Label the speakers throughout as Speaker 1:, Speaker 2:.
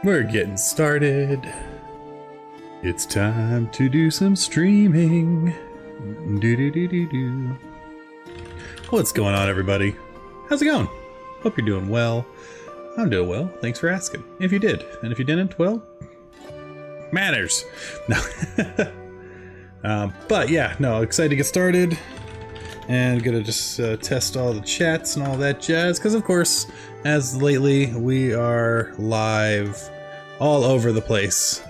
Speaker 1: We're getting started. It's time to do some streaming. What's going on, everybody? How's it going? Hope you're doing well. I'm doing well. Thanks for asking. If you did, and if you didn't, well, manners. No. But yeah, no, excited to get started. And gonna just test all the chats and all that jazz, because of course, as lately, we are live all over the place,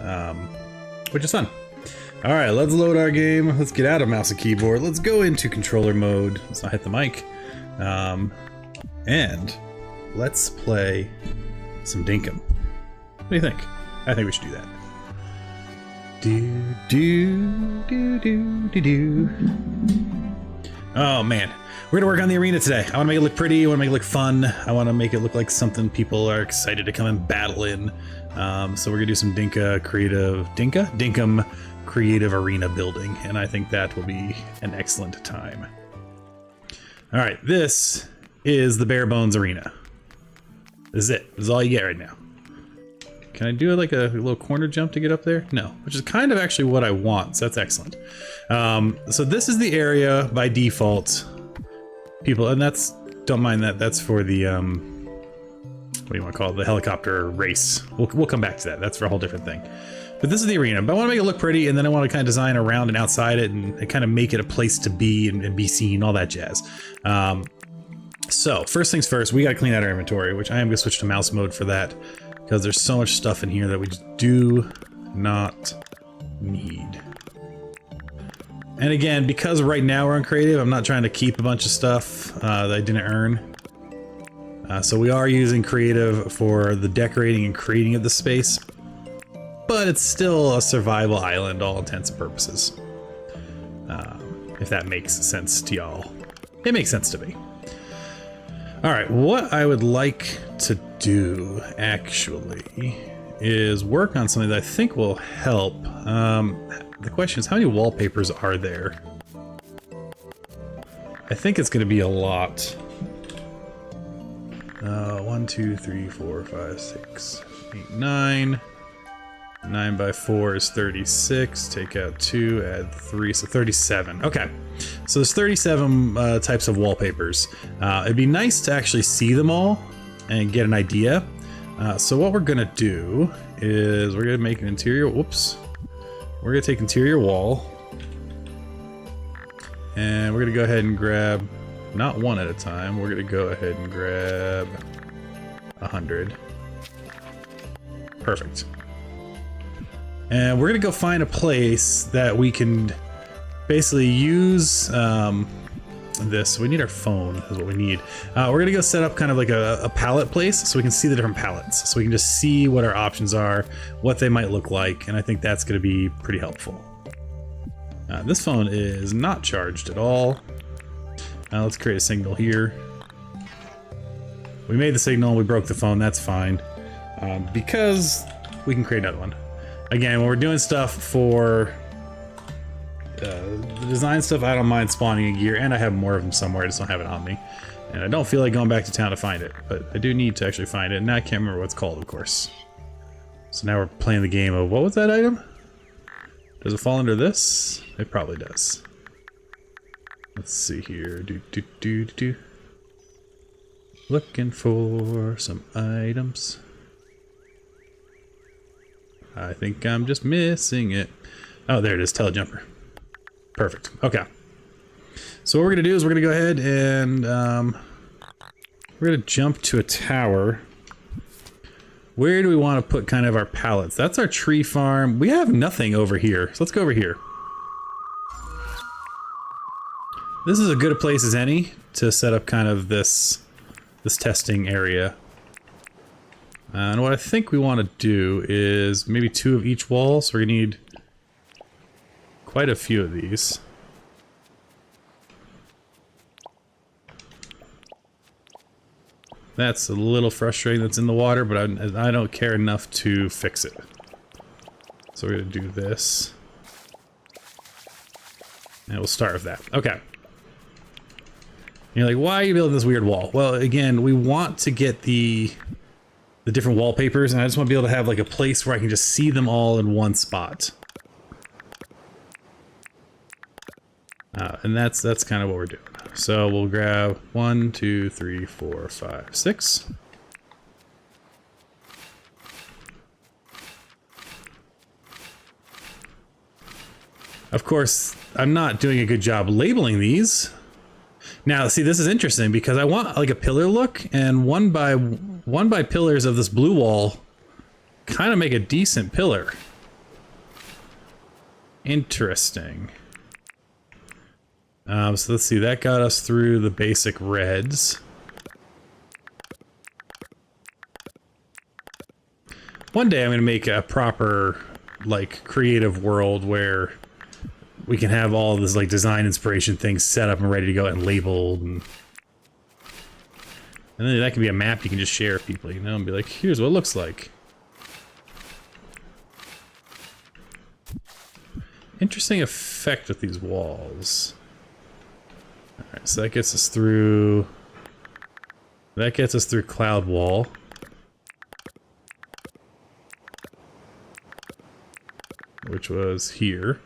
Speaker 1: which is fun. All right, let's load our game. Let's get out of mouse and keyboard. Let's go into controller mode. Let's not hit the mic. And let's play some Dinkum. What do you think? I think we should do that. Oh man, we're gonna work on the arena today. I wanna make it look pretty, I wanna make it look fun, I wanna make it look like something people are excited to come and battle in. So we're gonna do some Dinkum creative arena building, and I think that will be an excellent time. All right, this is the bare bones arena. This is it, this is all you get right now. Can I do like a little corner jump to get up there? No, which is kind of actually what I want, so that's excellent. So this is the area by default, people, and that's, don't mind that, that's for the, what do you want to call it, the helicopter race. We'll come back to that, that's for a whole different thing. But this is the arena, but I want to make it look pretty, and then I want to kind of design around and outside it, and kind of make it a place to be and be seen, all that jazz. So first things first, we got to clean out our inventory, which I am going to switch to mouse mode for that, because there's so much stuff in here that we just do not need. And again, because right now we're on creative, I'm not trying to keep a bunch of stuff that I didn't earn. So we are using creative for the decorating and creating of the space, but it's still a survival island, all intents and purposes. If that makes sense to y'all. It makes sense to me. All right, what I would like to do, actually, is work on something that I think will help. The question is, how many wallpapers are there? I think it's going to be a lot. 1, 2, 3, 4, 5, 6, 8, 9. 9 by 4 is 36. Take out 2, add 3, so 37. Okay, so there's 37 types of wallpapers. It'd be nice to actually see them all and get an idea. So what we're gonna do is we're gonna make an interior, whoops. We're gonna take interior wall, and we're gonna go ahead and grab, not one at a time, we're gonna go ahead and grab 100. Perfect. And we're gonna go find a place that we can basically use this. We need our phone, is what we need. We're gonna go set up kind of like a palette place so we can see the different palettes. So we can just see what our options are, what they might look like, and I think that's gonna be pretty helpful. This phone is not charged at all. Let's create a signal here. We made the signal, we broke the phone, that's fine. Because we can create another one. Again, when we're doing stuff for the design stuff, I don't mind spawning a gear, and I have more of them somewhere, I just don't have it on me. And I don't feel like going back to town to find it, but I do need to actually find it, and now I can't remember what it's called, of course. So now we're playing the game of, what was that item? Does it fall under this? It probably does. Let's see here, Looking for some items. I think I'm just missing it. Oh, there it is, telejumper. Perfect, okay. So what we're gonna do is we're gonna go ahead and we're gonna jump to a tower. Where do we want to put kind of our pallets? That's our tree farm. We have nothing over here, so let's go over here. This is as good a place as any to set up kind of this testing area. And what I think we want to do is maybe 2 of each wall, so we're gonna need quite a few of these. That's a little frustrating that's in the water, but I don't care enough to fix it. So we're gonna do this. And we'll start with that. Okay. You're like, why are you building this weird wall? Well, again, we want to get the different wallpapers, and I just want to be able to have like a place where I can just see them all in one spot. And that's kind of what we're doing. So we'll grab 1, 2, 3, 4, 5, 6. Of course, I'm not doing a good job labeling these. Now, see, this is interesting because I want like a pillar look, and one by pillars of this blue wall kind of make a decent pillar. Interesting. So let's see, that got us through the basic reds. One day I'm going to make a proper, like, creative world where we can have all this, like, design inspiration things set up and ready to go and labeled. And then that can be a map you can just share with people, you know, and be like, here's what it looks like. Interesting effect with these walls. Alright, so that gets us through... That gets us through Cloud Wall. Which was here.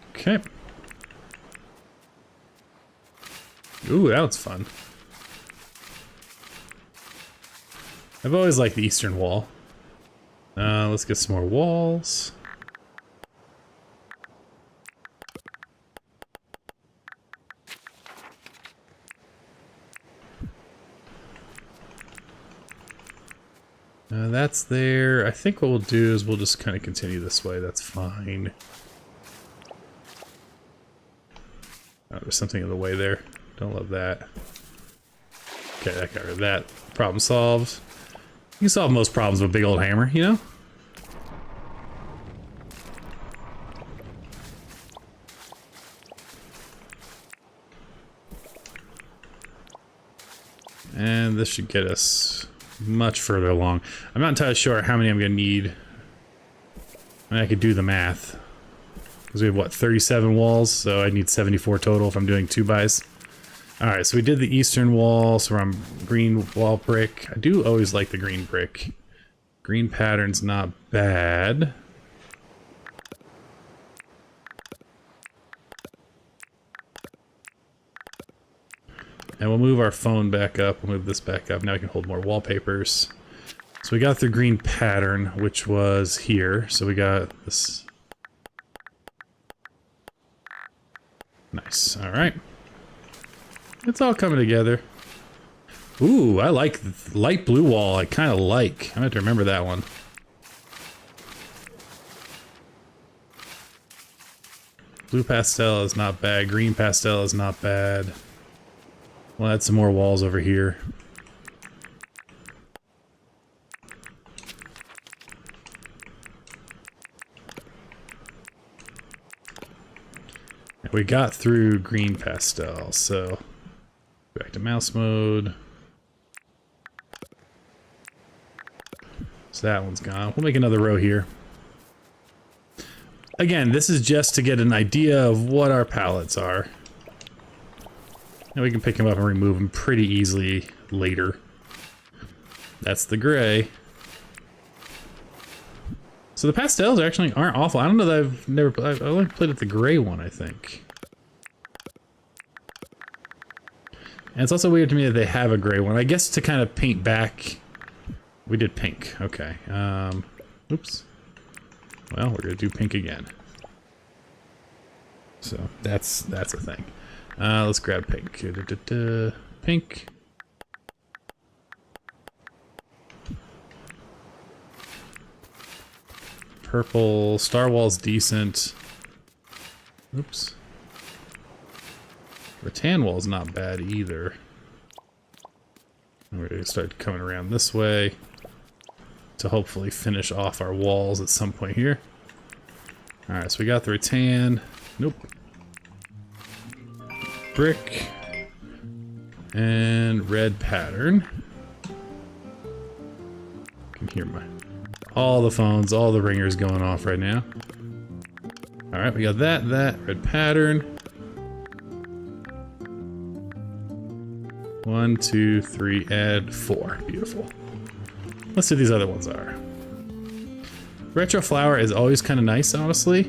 Speaker 1: Okay. Ooh, that was fun. I've always liked the eastern wall. Let's get some more walls. That's there. I think what we'll do is we'll just kind of continue this way. That's fine. Oh, there's something in the way there. Don't love that. Okay, that got rid of that. Problem solved. You can solve most problems with a big old hammer, you know? And this should get us much further along. I'm not entirely sure how many I'm going to need. I mean, I could do the math. Because we have, what, 37 walls? So I need 74 total if I'm doing 2x. Alright, so we did the eastern wall, so we're on green wall brick. I do always like the green brick. Green pattern's not bad. And we'll move our phone back up. We'll move this back up. Now we can hold more wallpapers. So we got the green pattern, which was here. So we got this. Nice. All right. It's all coming together. Ooh, I like the light blue wall. I kind of like. I have to remember that one. Blue pastel is not bad. Green pastel is not bad. We'll add some more walls over here. And we got through green pastel, so back to mouse mode. So that one's gone. We'll make another row here. Again, this is just to get an idea of what our palettes are. And we can pick them up and remove them pretty easily later. That's the gray. So the pastels actually aren't awful. I don't know that I've only played with the gray one, I think. And it's also weird to me that they have a gray one. I guess to kind of paint back. We did pink. Okay. Oops. Well, we're gonna do pink again. So that's a thing. Let's grab pink. Pink. Purple. Star Wall's decent. Oops. Rattan Wall's not bad either. And we're going to start coming around this way to hopefully finish off our walls at some point here. Alright, so we got the rattan. Nope. Brick. And red pattern. I can hear all the phones, all the ringers going off right now. Alright, we got that, red pattern. 1, 2, 3, and 4. Beautiful. Let's see what these other ones are. Retro flower is always kind of nice, honestly.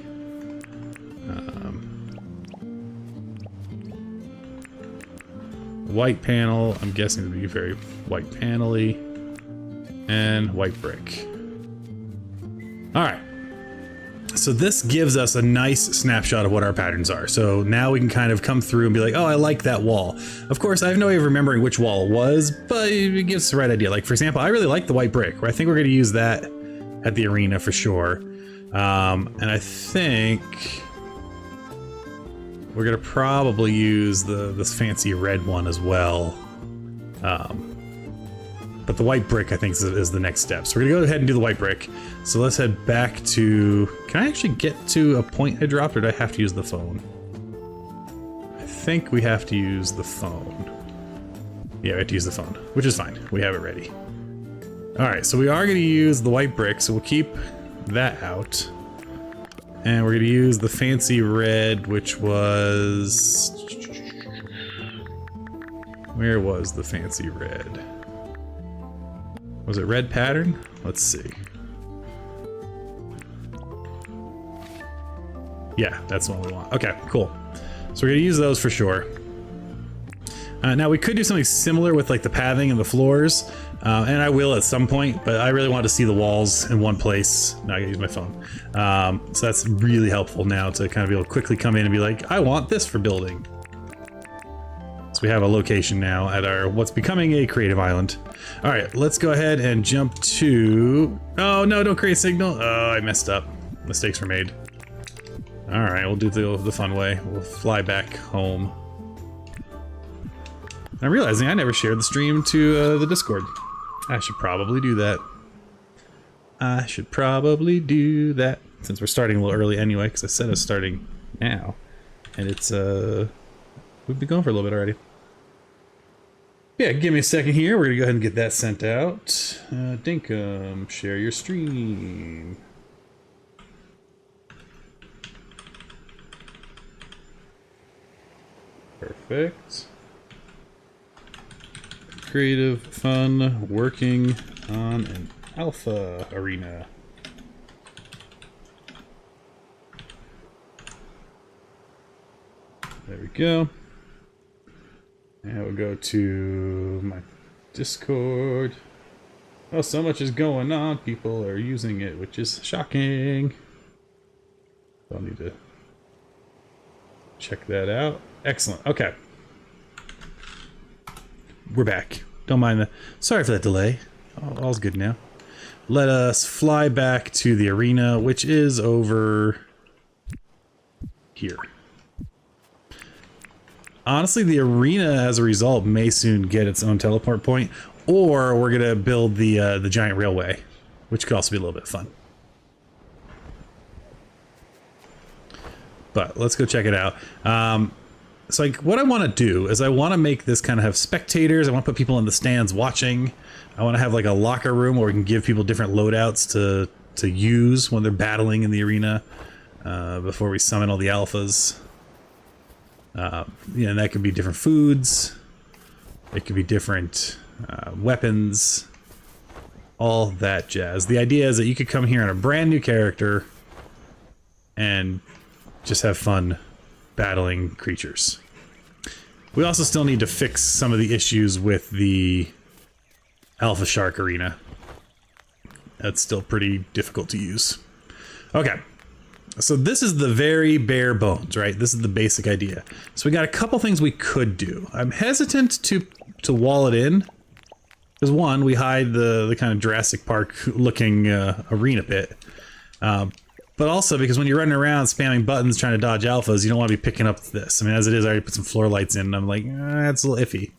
Speaker 1: White panel, I'm guessing would be very white panel-y. And white brick. Alright. So this gives us a nice snapshot of what our patterns are. So now we can kind of come through and be like, oh, I like that wall. Of course, I have no way of remembering which wall it was, but it gives us the right idea. Like, for example, I really like the white brick. I think we're going to use that at the arena for sure. And I think we're going to probably use this fancy red one as well. But the white brick, I think, is the next step. So we're gonna go ahead and do the white brick. So let's head back to... Can I actually get to a point I dropped, or do I have to use the phone? I think we have to use the phone. Yeah, we have to use the phone, which is fine. We have it ready. Alright, so we are gonna use the white brick, so we'll keep that out. And we're gonna use the fancy red, which was... Where was the fancy red? Was it red pattern? Let's see. Yeah, that's the one we want. Okay, cool. So we're gonna use those for sure. Now we could do something similar with like the pathing and the floors, and I will at some point, but I really want to see the walls in one place. Now I gotta use my phone. So that's really helpful now to kind of be able to quickly come in and be like, I want this for building. So we have a location now at our what's becoming a creative island. All right, let's go ahead and jump to... Oh no, don't create a signal. Oh, I messed up. Mistakes were made. All right, we'll do the fun way. We'll fly back home. I'm realizing I never shared the stream to the Discord. I should probably do that. I should probably do that. Since we're starting a little early anyway, because I said I was starting now. And it's, we've been going for a little bit already. Yeah, give me a second here. We're gonna go ahead and get that sent out. Dinkum, share your stream. Perfect. Creative, fun, working on an alpha arena. There we go. And we'll go to my Discord. Oh, so much is going on. People are using it, which is shocking. I'll need to check that out. Excellent. Okay. We're back. Don't mind the... Sorry for that delay. All's good now. Let us fly back to the arena, which is over here. Honestly, the arena, as a result, may soon get its own teleport point, or we're gonna build the giant railway, which could also be a little bit fun. But let's go check it out. So, like, what I want to do is I want to make this kind of have spectators. I want to put people in the stands watching. I want to have like a locker room where we can give people different loadouts to use when they're battling in the arena before we summon all the alphas. And that could be different foods. It could be different weapons. All that jazz. The idea is that you could come here on a brand new character and just have fun battling creatures. We also still need to fix some of the issues with the Alpha Shark Arena. That's still pretty difficult to use. Okay. So this is the very bare bones, right? This is the basic idea. So we got a couple things we could do. I'm hesitant to wall it in. Because one, we hide the kind of Jurassic Park looking arena bit. But also because when you're running around spamming buttons trying to dodge alphas, you don't want to be picking up this. I mean, as it is, I already put some floor lights in and I'm like, that's a little iffy.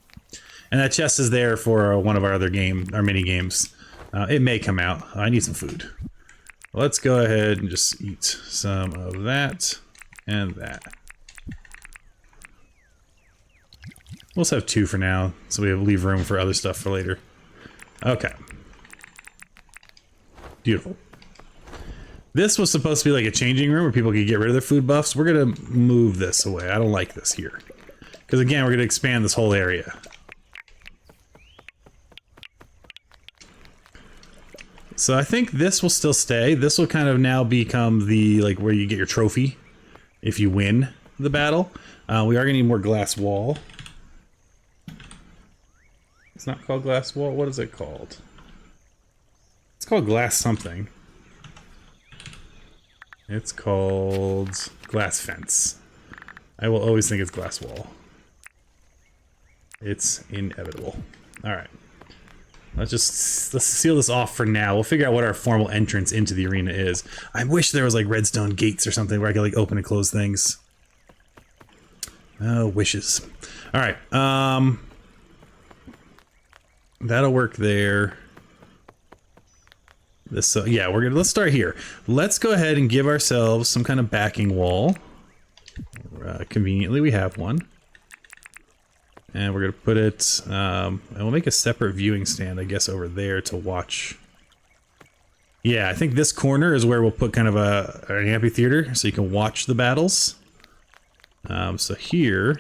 Speaker 1: And that chest is there for one of our other mini games. It may come out. I need some food. Let's go ahead and just eat some of that and that. We'll just have 2 for now, so we leave room for other stuff for later. Okay. Beautiful. This was supposed to be like a changing room where people could get rid of their food buffs. We're going to move this away. I don't like this here. Because again, we're going to expand this whole area. So I think this will still stay. This will kind of now become the, like, where you get your trophy if you win the battle. We are gonna need more glass wall. It's not called glass wall. What is it called? It's called glass something. It's called glass fence. I will always think it's glass wall. It's inevitable. All right. Let's seal this off for now. We'll figure out what our formal entrance into the arena is. I wish there was like redstone gates or something where I could like open and close things. Oh, wishes. All right. That'll work there. This, yeah, let's start here. Let's go ahead and give ourselves some kind of backing wall. Conveniently, we have one. And we're gonna put it, and we'll make a separate viewing stand, I guess, over there to watch. Yeah, I think this corner is where we'll put kind of an amphitheater, so you can watch the battles. So here,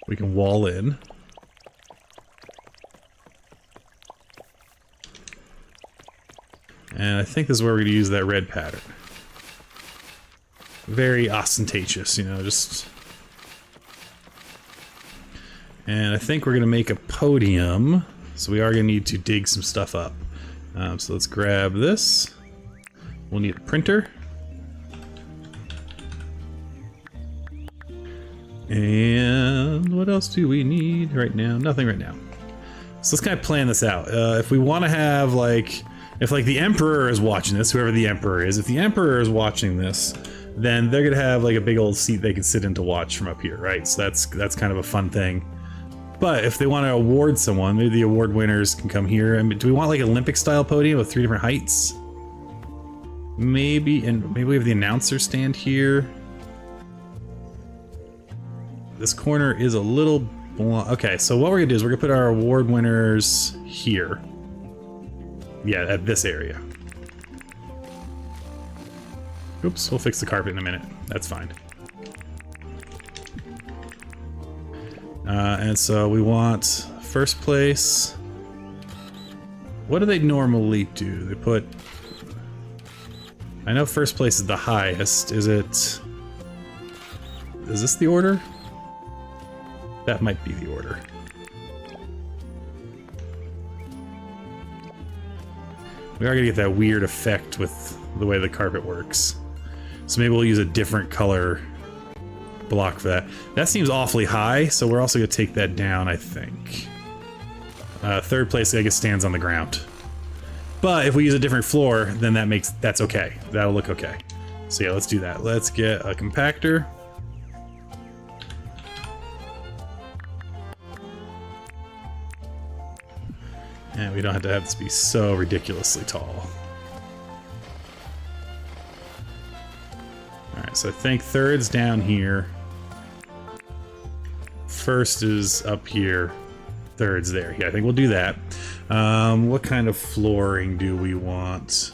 Speaker 1: we can wall in. And I think this is where we're gonna use that red pattern. Very ostentatious, you know, just... And I think we're going to make a podium, so we are going to need to dig some stuff up. So let's grab this. We'll need a printer. And what else do we need right now? Nothing right now. So let's kind of plan this out. If we want to have, like, if like the Emperor is watching this, whoever the Emperor is, if the Emperor is watching this, then they're going to have like a big old seat they can sit in to watch from up here, right? So that's kind of a fun thing. But if they want to award someone, maybe the award winners can come here. I mean, do we want like Olympic style podium with 3 different heights? Maybe, and maybe we have the announcer stand here. This corner is a little okay, so what we're gonna do is we're gonna put our award winners here. Yeah, at this area. Oops, we'll fix the carpet in a minute. That's fine. And so we want first place. What do they normally do? They put... I know first place is the highest. Is it... Is this the order? That might be the order. We are gonna get that weird effect with the way the carpet works. So maybe we'll use a different color block for that. That seems awfully high, so we're also gonna take that down, I think. Third place, I guess, stands on the ground. But if we use a different floor, then that's okay. That'll look okay. So yeah, let's do that. Let's get a compactor. And we don't have to have this be so ridiculously tall. Alright, so I think third's down here. First is up here. Third's there. Yeah, I think we'll do that. What kind of flooring do we want?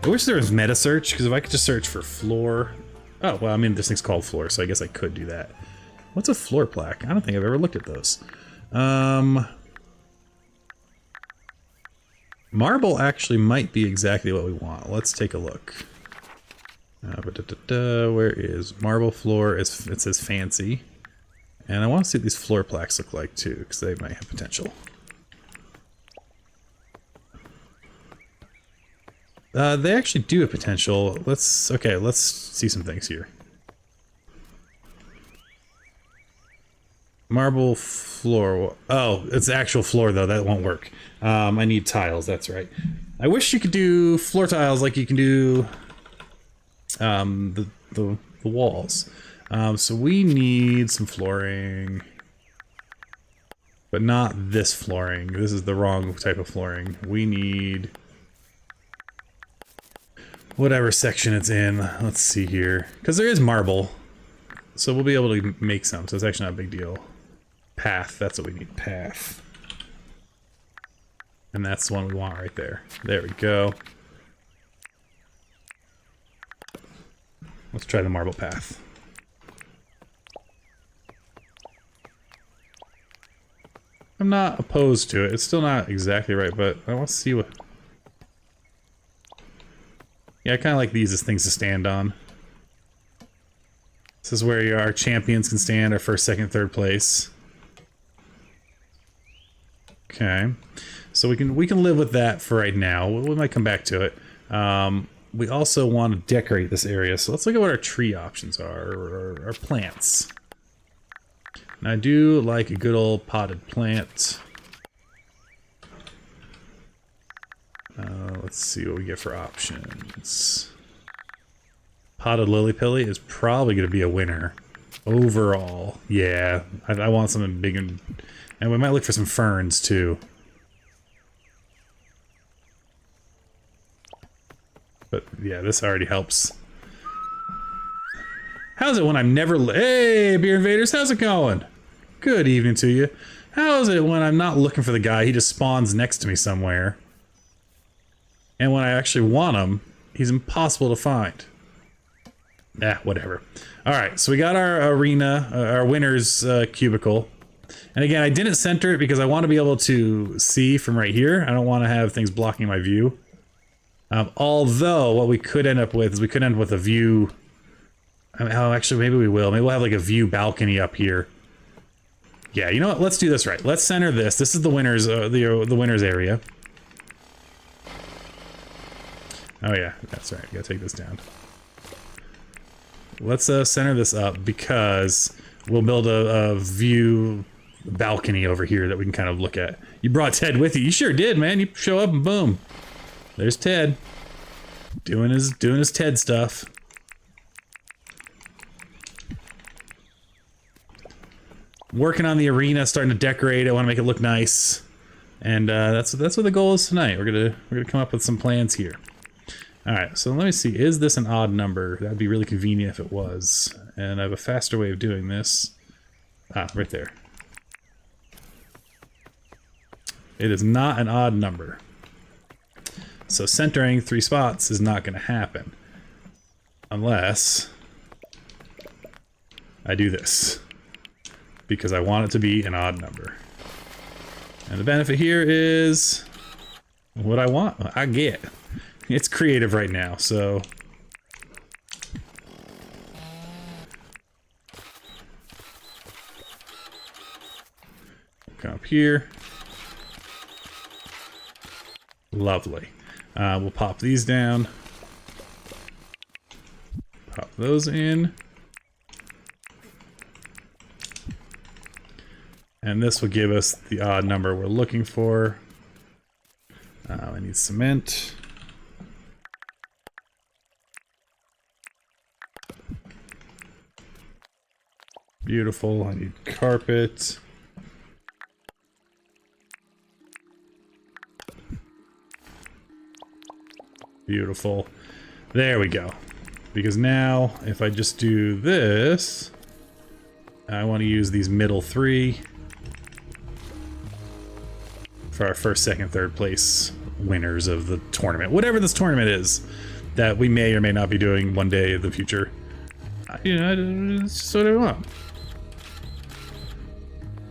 Speaker 1: I wish there was meta search, because if I could just search for floor... Oh, well, I mean, this thing's called floor, so I guess I could do that. What's a floor plaque? I don't think I've ever looked at those. Marble actually might be exactly what we want. Let's take a look. Where is marble floor? It says fancy. And I want to see what these floor plaques look like too, because they might have potential. They actually do have potential. Let's see some things here. Marble floor. Oh, it's the actual floor though. That won't work. I need tiles. That's right. I wish you could do floor tiles like you can do the walls. So we need some flooring, but not this flooring. This is the wrong type of flooring. We need whatever section it's in. Let's see here, because there is marble, so we'll be able to make some. So it's actually not a big deal. Path. That's what we need. Path. And that's the one we want right there. There we go. Let's try the marble path. I'm not opposed to it. It's still not exactly right, but I want to see what... Yeah, I kind of like these as things to stand on. This is where our champions can stand, our first, second, third place. Okay, so we can live with that for right now. We might come back to it. We also want to decorate this area, so let's look at what our tree options are, or our plants. And I do like a good old potted plant. Let's see what we get for options. Potted lily pilly is probably going to be a winner. Overall, yeah. I want something big and we might look for some ferns too. But yeah, this already helps. How's it when I'm never... Hey, Beer Invaders, how's it going? Good evening to you. How is it when I'm not looking for the guy, he just spawns next to me somewhere? And when I actually want him, he's impossible to find. Whatever. Alright, so we got our arena, our winner's cubicle. And again, I didn't center it because I want to be able to see from right here. I don't want to have things blocking my view. Although, what we could end up with is we could end up with a view... Oh, actually, maybe we will. Maybe we'll have like a view balcony up here. Yeah, you know what? Let's do this right. Let's center this. This is the winner's, the winner's area. Oh yeah, that's right. Gotta take this down. Let's center this up because we'll build a view balcony over here that we can kind of look at. You brought Ted with you. You sure did, man. You show up and boom. There's Ted. Doing his Ted stuff. Working on the arena, starting to decorate. I want to make it look nice. And that's what the goal is tonight. We're gonna come up with some plans here. Alright, so let me see. Is this an odd number? That'd be really convenient if it was. And I have a faster way of doing this. Right there. It is not an odd number. So centering 3 spots is not going to happen. Unless I do this. Because I want it to be an odd number. And the benefit here is what I want, I get. It's creative right now, so... Come up here. Lovely. We'll pop these down. Pop those in. And this will give us the odd number we're looking for. I need cement. Beautiful. I need carpet. Beautiful. There we go. Because now, if I just do this, I want to use these middle 3 for our first, second, third place winners of the tournament. Whatever this tournament is that we may or may not be doing one day in the future. You know, it's just what I want.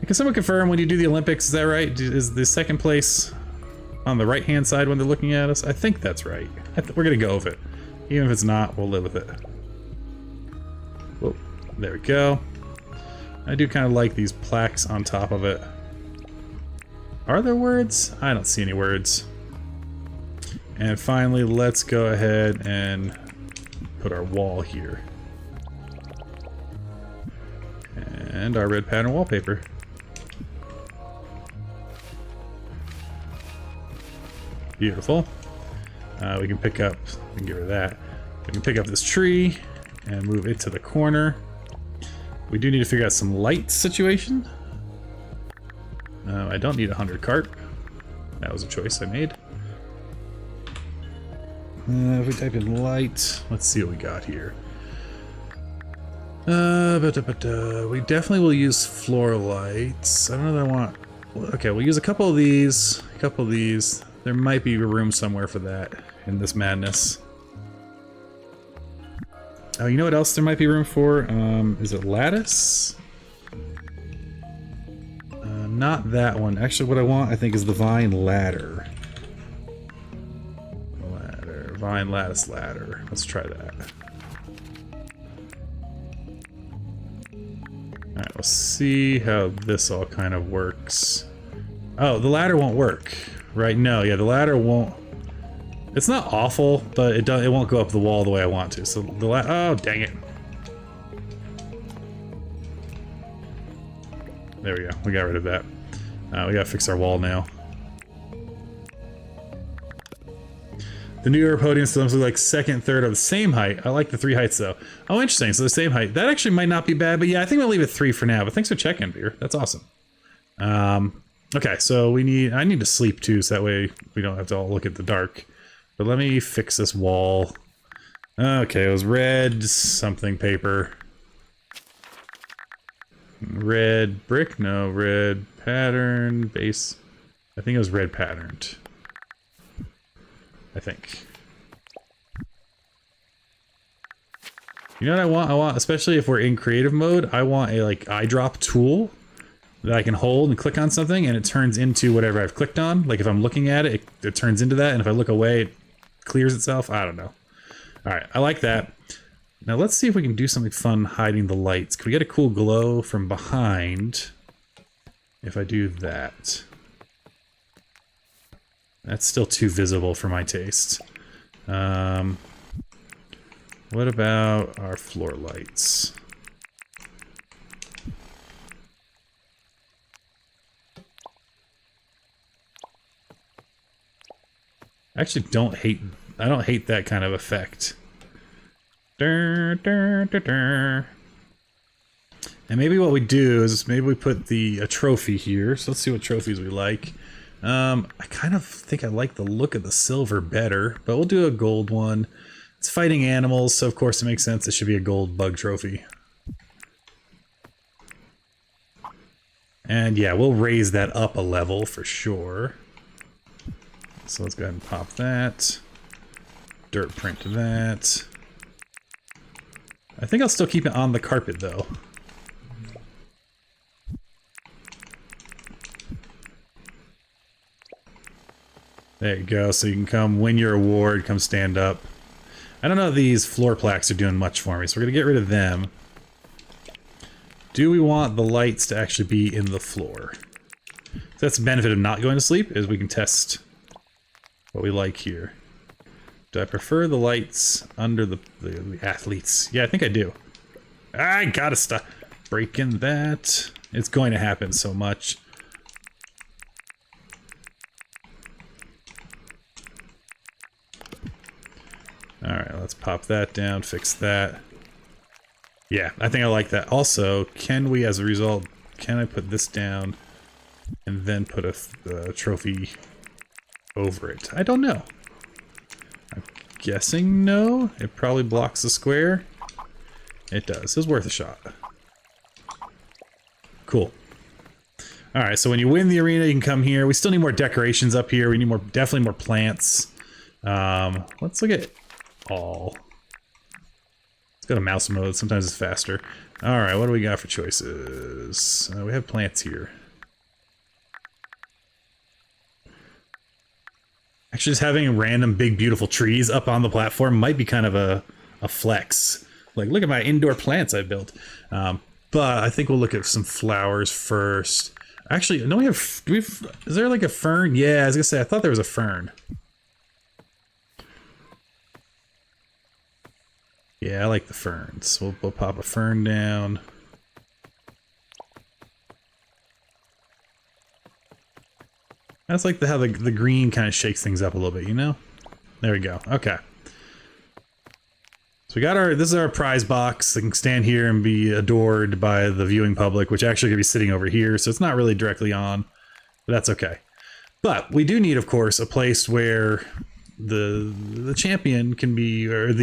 Speaker 1: Can someone confirm when you do the Olympics, is that right? Is the second place on the right-hand side when they're looking at us? I think that's right. We're gonna go with it. Even if it's not, we'll live with it. Whoa, there we go. I do kind of like these plaques on top of it. Are there words? I don't see any words. And finally, let's go ahead and put our wall here. And our red pattern wallpaper. Beautiful. We can pick up, we can get rid of that. We can pick up this tree and move it to the corner. We do need to figure out some light situation. I don't need 100 carp. That was a choice I made. If we type in light, let's see what we got here. We definitely will use floor lights. I don't know that I want... Okay, we'll use a couple of these, There might be room somewhere for that in this madness. Oh, you know what else there might be room for? Is it lattice? not that one. Actually, what I want, I think, is the vine ladder. Ladder. Vine lattice ladder. Let's try that. Alright, we'll see how this all kind of works. Oh, the ladder won't work. Right, no, yeah, the ladder won't... It's not awful, but it won't go up the wall the way I want to. So the oh, dang it. There we go. We got rid of that. We gotta fix our wall now. The newer podium systems look like second, third of the same height. I like the 3 heights though. Oh, interesting. So the same height. That actually might not be bad, but yeah, I think we'll leave it 3 for now. But thanks for checking, Beer. That's awesome. Okay, so I need to sleep too, so that way we don't have to all look at the dark. But let me fix this wall. Okay, it was red something paper. Red brick? No, red pattern base. I think it was red patterned. I think. You know what I want? I want, especially if we're in creative mode, I want a like eyedrop tool that I can hold and click on something and it turns into whatever I've clicked on. Like if I'm looking at it, it turns into that, and if I look away, it clears itself. I don't know. Alright, I like that. Now let's see if we can do something fun hiding the lights. Can we get a cool glow from behind if I do that? That's still too visible for my taste. What about our floor lights? I actually don't hate that kind of effect. And maybe what we do is maybe we put a trophy here. So let's see what trophies we like. I kind of think I like the look of the silver better, but we'll do a gold one. It's fighting animals, so of course it makes sense it should be a gold bug trophy. And yeah, we'll raise that up a level for sure. So let's go ahead and pop that. Dirt print that. I think I'll still keep it on the carpet though. There you go, so you can come win your award, come stand up. I don't know if these floor plaques are doing much for me, so we're gonna get rid of them. Do we want the lights to actually be in the floor? So that's the benefit of not going to sleep, is we can test what we like here. Do I prefer the lights under the athletes? Yeah, I think I do. I gotta stop breaking that. It's going to happen so much. Alright, let's pop that down, fix that. Yeah, I think I like that. Also, can we, as a result, can I put this down and then put a trophy over it? I don't know. I'm guessing no. It probably blocks the square. It does. It's worth a shot. Cool. Alright, so when you win the arena, you can come here. We still need more decorations up here. We need definitely more plants. Let's look at all. Let's go to mouse mode. Sometimes it's faster. Alright, what do we got for choices? We have plants here. Actually, just having random big beautiful trees up on the platform might be kind of a flex. Like, look at my indoor plants I built. But I think we'll look at some flowers first. Actually, no, is there like a fern? Yeah, I was gonna say, I thought there was a fern. Yeah, I like the ferns. We'll pop a fern down. That's like how the green kind of shakes things up a little bit, you know? There we go. Okay. So we got this is our prize box. It can stand here and be adored by the viewing public, which actually could be sitting over here, so it's not really directly on, but that's okay. But we do need, of course, a place where the champion can be, or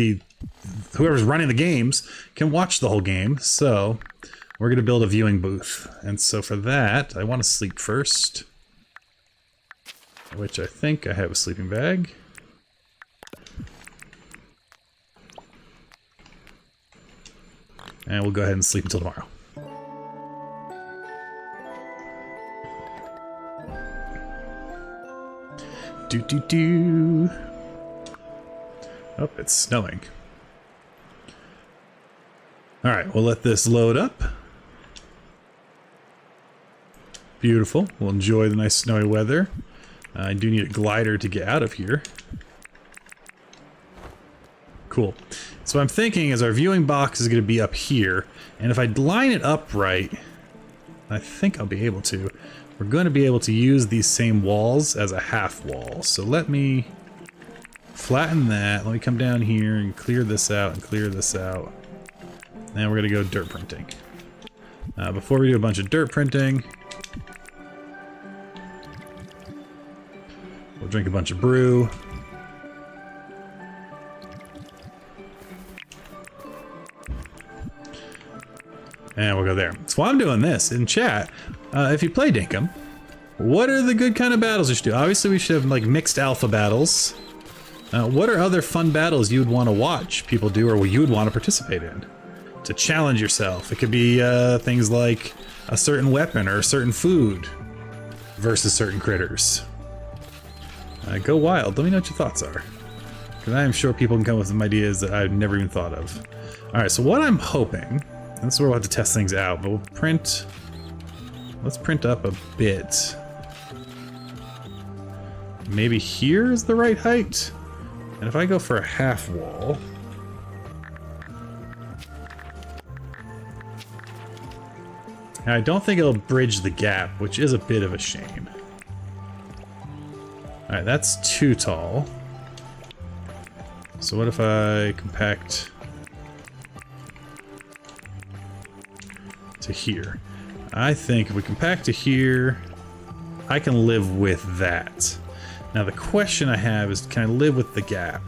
Speaker 1: whoever's running the games can watch the whole game. So we're going to build a viewing booth. And so for that, I want to sleep first, which I think I have a sleeping bag. And we'll go ahead and sleep until tomorrow. Do. Oh, it's snowing. All right, we'll let this load up. Beautiful. We'll enjoy the nice snowy weather. I do need a glider to get out of here. Cool. So I'm thinking is our viewing box is going to be up here, and if I line it up right, I think I'll be able to. We're going to be able to use these same walls as a half wall. So let me flatten that. Let me come down here and clear this out and clear this out. And we're going to go dirt printing. Before we do a bunch of dirt printing, we'll drink a bunch of brew. And we'll go there. So while I'm doing this, in chat, if you play Dinkum, what are the good kind of battles you should do? Obviously we should have like mixed alpha battles. What are other fun battles you would want to watch people do or you would want to participate in? To challenge yourself. It could be things like a certain weapon or a certain food versus certain critters. Go wild. Let me know what your thoughts are. Because I am sure people can come up with some ideas that I've never even thought of. Alright, so what I'm hoping, and this is where we'll have to test things out, but we'll print... Let's print up a bit. Maybe here is the right height? And if I go for a half wall... I don't think it'll bridge the gap, which is a bit of a shame. Alright, that's too tall. So what if I compact to here? I think if we compact to here, I can live with that. Now the question I have is, can I live with the gap?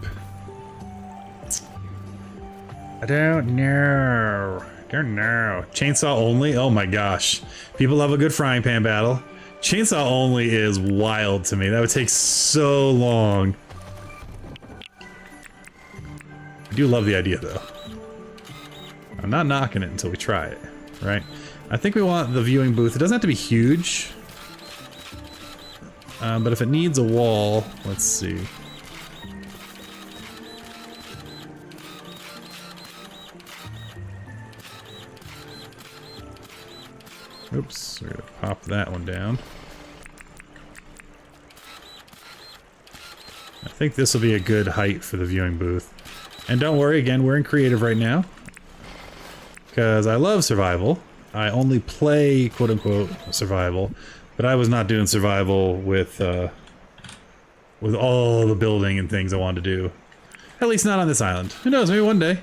Speaker 1: I don't know. Don't know. Chainsaw only? Oh my gosh. People love a good frying pan battle. Chainsaw only is wild to me. That would take so long. I do love the idea though. I'm not knocking it until we try it, right? I think we want the viewing booth. It doesn't have to be huge. But if it needs a wall, let's see. Oops, we're gonna pop that one down. I think this will be a good height for the viewing booth. And don't worry, again, we're in creative right now. Because I love survival. I only play, quote-unquote, survival. But I was not doing survival with all the building and things I wanted to do. At least not on this island. Who knows, maybe one day.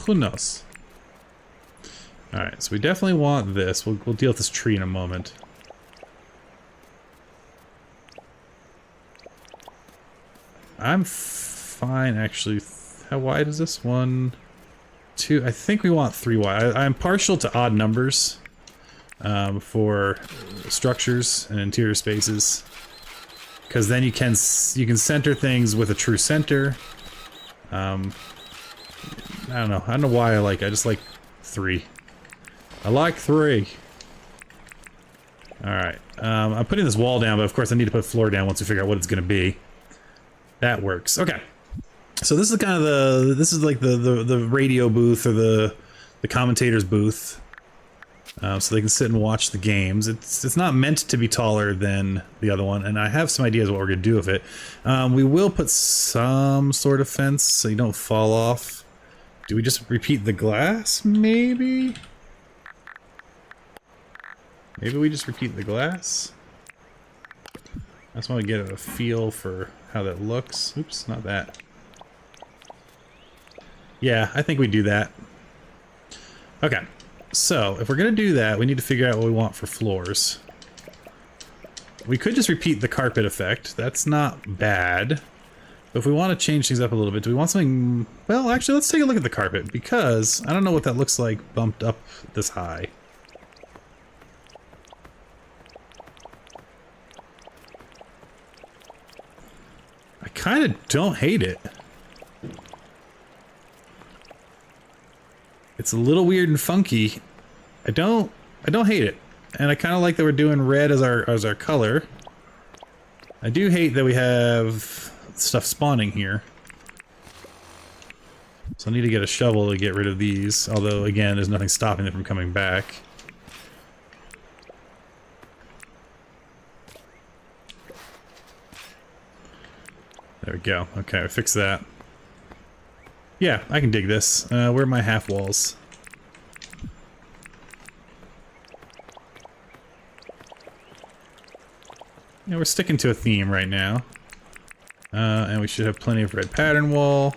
Speaker 1: Who knows? Alright, so we definitely want this. We'll deal with this tree in a moment. I'm fine, actually. How wide is this? 1, 2... I think we want 3 wide. I'm partial to odd numbers for structures and interior spaces. Because then you can center things with a true center. I don't know. I don't know why I just like 3. I like 3. Alright. I'm putting this wall down, but of course I need to put floor down once we figure out what it's going to be. That works. Okay. So this is kind of this is like the radio booth or the commentator's booth. So they can sit and watch the games. It's not meant to be taller than the other one, and I have some ideas what we're going to do with it. We will put some sort of fence so you don't fall off. Do we just repeat the glass, maybe? Maybe we just repeat the glass? I just want to get a feel for how that looks. Oops, not that. Yeah, I think we do that. Okay, so if we're going to do that, we need to figure out what we want for floors. We could just repeat the carpet effect. That's not bad. But if we want to change things up a little bit, do we want something... Well, actually, let's take a look at the carpet, because I don't know what that looks like bumped up this high. I kind of don't hate it. It's a little weird and funky. I don't hate it. and I kind of like that we're doing red as our color. I do hate that we have stuff spawning here. So I need to get a shovel to get rid of these, although again, there's nothing stopping them from coming back. There we go. Okay, I fixed that. Yeah, I can dig this. Where are my half walls? Yeah, we're sticking to a theme right now. And we should have plenty of red pattern wall.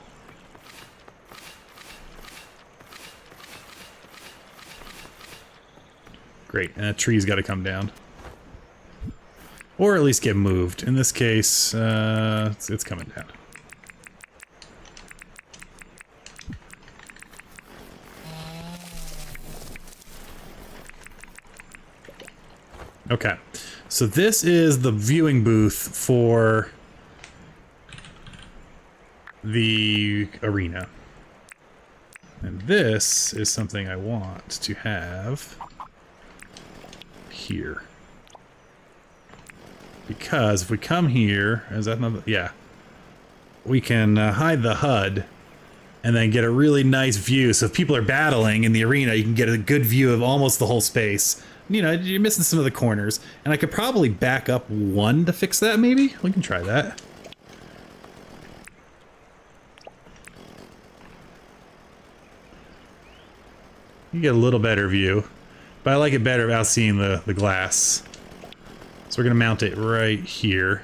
Speaker 1: Great, and that tree's got to come down. Or at least get moved. In this case, it's coming down. Okay, so this is the viewing booth for the arena. And this is something I want to have here. Because if we come here, is that another? Yeah. We can hide the HUD and then get a really nice view. So if people are battling in the arena, you can get a good view of almost the whole space. You know, you're missing some of the corners. And I could probably back up one to fix that, maybe? We can try that. You get a little better view. But I like it better without seeing the glass. So we're going to mount it right here.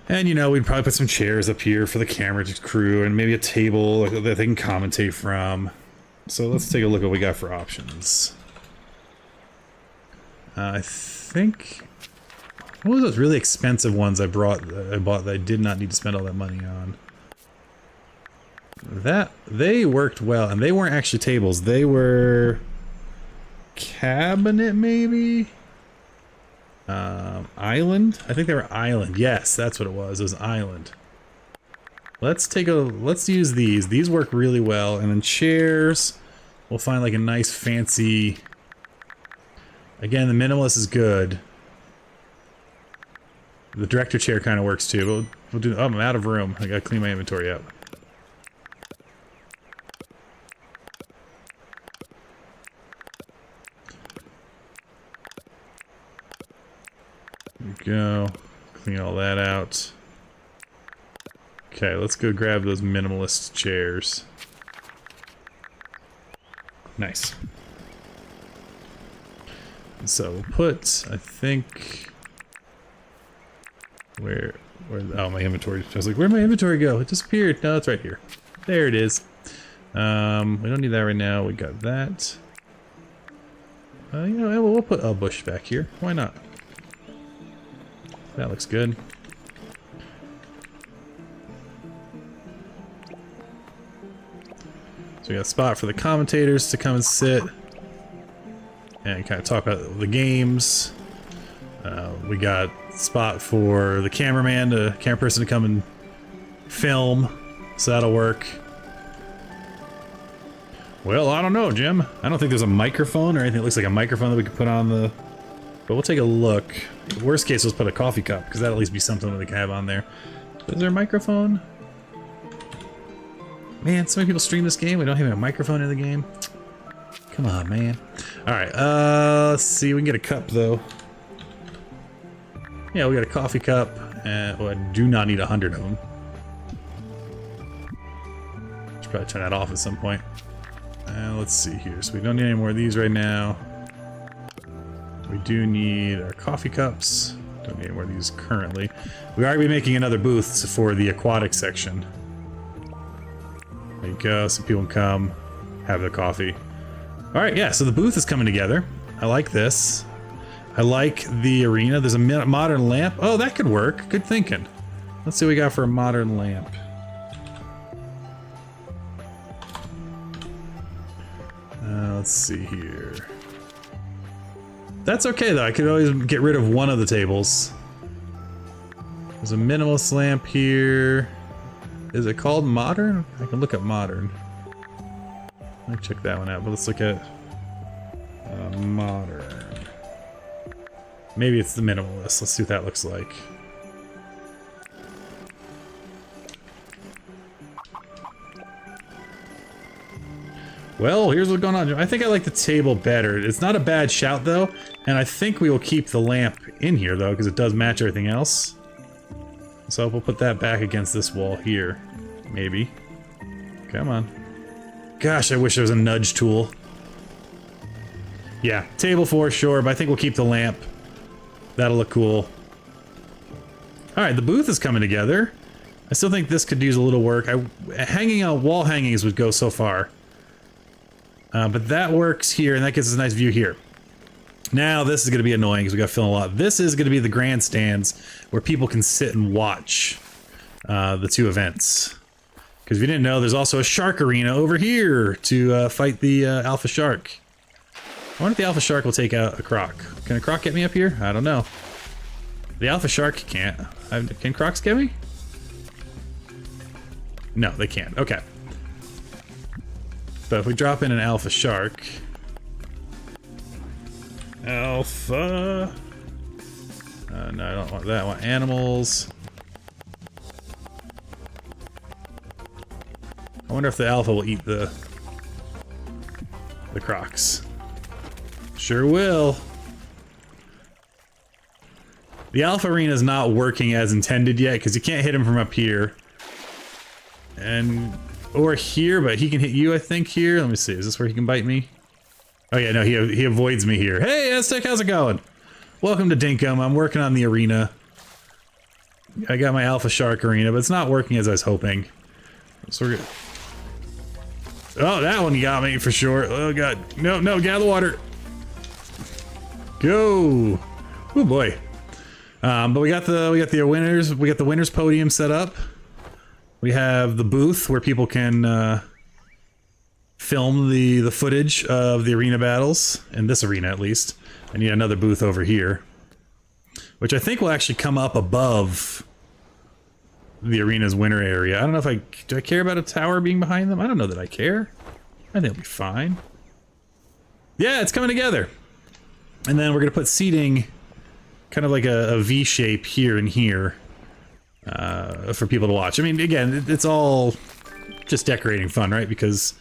Speaker 1: And, you know, we'd probably put some chairs up here for the camera crew and maybe a table that they can commentate from. So let's take a look at what we got for options. I think... What were those really expensive ones I bought that I did not need to spend all that money on? They worked well, and they weren't actually tables. They were... cabinet, maybe? Island? I think they were island. Yes, that's what it was. It was island. Let's use these. These work really well. And then chairs, we'll find like a nice fancy... Again, the minimalist is good. The director chair kind of works too. We'll do... Oh, I'm out of room. I gotta clean my inventory up. There we go. Clean all that out. Okay, let's go grab those minimalist chairs. Nice. So we'll put, I think... Where, oh, my inventory. I was like, where'd my inventory go? It disappeared. No, it's right here. There it is. We don't need that right now. We got that. You know, we'll put a bush back here. Why not? That looks good. So we got a spot for the commentators to come and sit and kind of talk about the games. We got a spot for the camera person to come and film, so that'll work. Well, I don't know, Jim. I don't think there's a microphone or anything that looks like a microphone that we could put on the... But we'll take a look. Worst case, let's put a coffee cup, because that'll at least be something that we can have on there. Is there a microphone? Man, so many people stream this game, we don't have a microphone in the game. Come on, man. Alright, let's see, we can get a cup, though. Yeah, we got a coffee cup, and well, I do not need 100 of them. Should probably turn that off at some point. Let's see here, so we don't need any more of these right now. We do need our coffee cups. Don't need any more of these currently. We are going to be making another booth for the aquatic section. There you go, so people can come, have their coffee. Alright, yeah, so the booth is coming together. I like this. I like the arena. There's a modern lamp. Oh, that could work. Good thinking. Let's see what we got for a modern lamp. Let's see here. That's okay though, I could always get rid of one of the tables. There's a minimalist lamp here. Is it called modern? I can look up modern. Let me check that one out, but let's look at modern. Maybe it's the minimalist. Let's see what that looks like. Well, here's what's going on. I think I like the table better. It's not a bad shout, though, and I think we will keep the lamp in here, though, because it does match everything else. So we'll put that back against this wall here. Maybe. Come on. Gosh, I wish there was a nudge tool. Yeah, table 4, sure, but I think we'll keep the lamp. That'll look cool. Alright, the booth is coming together. I still think this could use a little work. Hanging out wall hangings would go so far. But that works here, and that gives us a nice view here. Now, this is going to be annoying because we got to fill in a lot. This is going to be the grandstands where people can sit and watch the two events. Because if you didn't know, there's also a shark arena over here to fight the alpha shark. I wonder if the alpha shark will take out a croc. Can a croc get me up here? I don't know. The alpha shark can't. Can crocs get me? No, they can't. Okay. But if we drop in an alpha shark... Alpha... no, I don't want that. I want animals. I wonder if the alpha will eat the crocs. Sure will. The alpha arena is not working as intended yet because you can't hit him from up here. Or here, but he can hit you, I think, here. Let me see. Is this where he can bite me? Oh, yeah, no, he avoids me here. Hey, Aztec, how's it going? Welcome to Dinkum. I'm working on the arena. I got my alpha shark arena, but it's not working as I was hoping. So we're good. Oh, that one got me for sure. Oh, God. No, no, get out of the water. Go. Oh, boy. But we got the winners. We got the winners podium set up. We have the booth where people can film the footage of the arena battles, in this arena at least. I need another booth over here, which I think will actually come up above the arena's winner area. I don't know if do I care about a tower being behind them? I don't know that I care. I think it'll be fine. Yeah, it's coming together. And then we're gonna put seating kind of like a V shape here and here. For people to watch. I mean, again, it's all just decorating fun, right? Because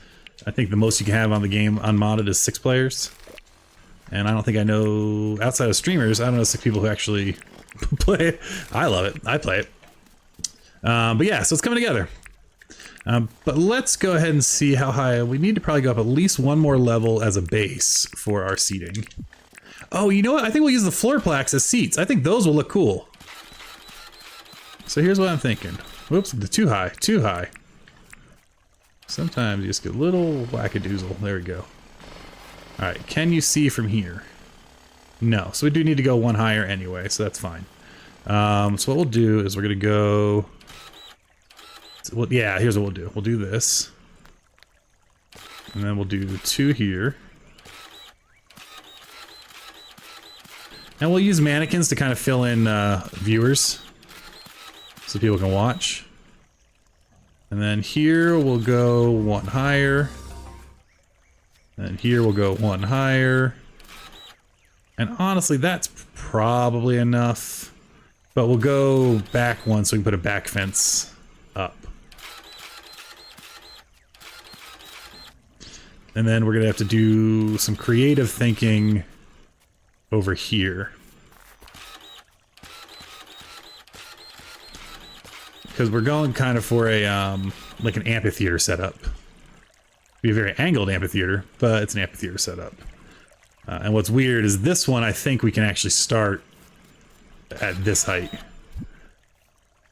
Speaker 1: I think the most you can have on the game unmodded is 6 players. And I don't think I know, outside of streamers, I don't know 6 people who actually play it. I love it. I play it. But yeah, so it's coming together. But let's go ahead and see how high. We need to probably go up at least one more level as a base for our seating. Oh, you know what? I think we'll use the floor plaques as seats. I think those will look cool. So here's what I'm thinking. Whoops, too high, too high. Sometimes you just get a little wackadoozle. There we go. Alright, can you see from here? No, so we do need to go one higher anyway, so that's fine. So what we'll do is we're gonna go... Well, yeah, here's what we'll do. We'll do this. And then we'll do 2 here. And we'll use mannequins to kind of fill in viewers. So people can watch. And then here we'll go 1 higher. And here we'll go 1 higher. And honestly, that's probably enough. But we'll go back 1 so we can put a back fence up. And then we're gonna have to do some creative thinking over here. Because we're going kind of for a, like an amphitheater setup. Be a very angled amphitheater, but it's an amphitheater setup. And what's weird is this one, I think we can actually start at this height.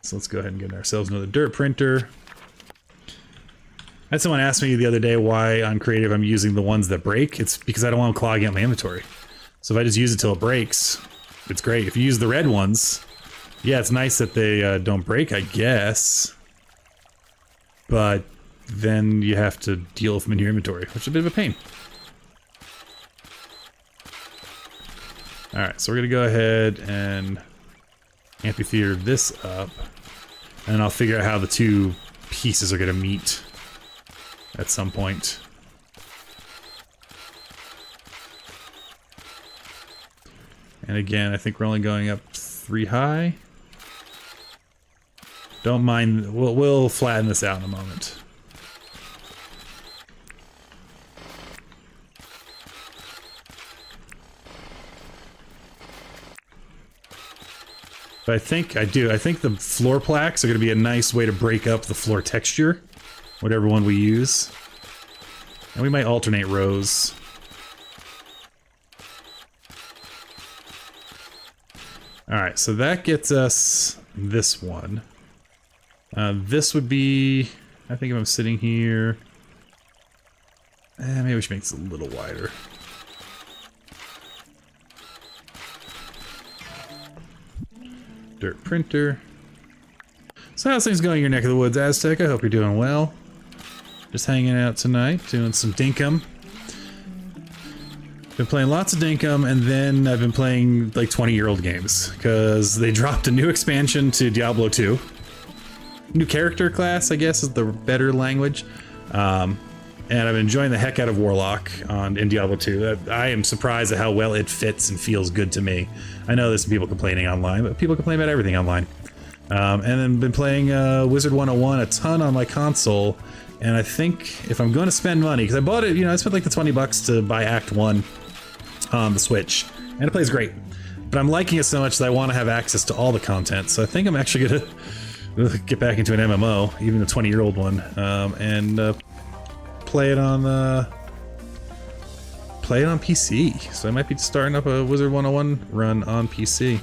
Speaker 1: So let's go ahead and get ourselves another dirt printer. I had someone ask me the other day why on creative I'm using the ones that break. It's because I don't want them clogging up my inventory. So if I just use it till it breaks, it's great. If you use the red ones, yeah, it's nice that they don't break, I guess. But then you have to deal with them in your inventory, which is a bit of a pain. Alright, so we're gonna go ahead and amphitheater this up. And I'll figure out how the 2 pieces are gonna meet at some point. And again, I think we're only going up 3 high. Don't mind, we'll flatten this out in a moment. But I think the floor plaques are going to be a nice way to break up the floor texture, whatever one we use. And we might alternate rows. Alright, so that gets us this one. This would be, I think if I'm sitting here, maybe we should make this a little wider. Dirt printer. So how's things going in your neck of the woods, Aztec? I hope you're doing well. Just hanging out tonight, doing some Dinkum. Been playing lots of Dinkum, and then I've been playing like 20-year-old games because they dropped a new expansion to Diablo 2. New character class, I guess, is the better language. And I've been enjoying the heck out of Warlock in Diablo 2. I am surprised at how well it fits and feels good to me. I know there's some people complaining online, but people complain about everything online. And then been playing Wizard 101 a ton on my console. And I think if I'm going to spend money, because I bought it, I spent like the $20 to buy Act 1 on the Switch. And it plays great. But I'm liking it so much that I want to have access to all the content. So I think I'm actually going to get back into an MMO, even the 20-year-old one, and play it on PC. So I might be starting up a Wizard 101 run on PC.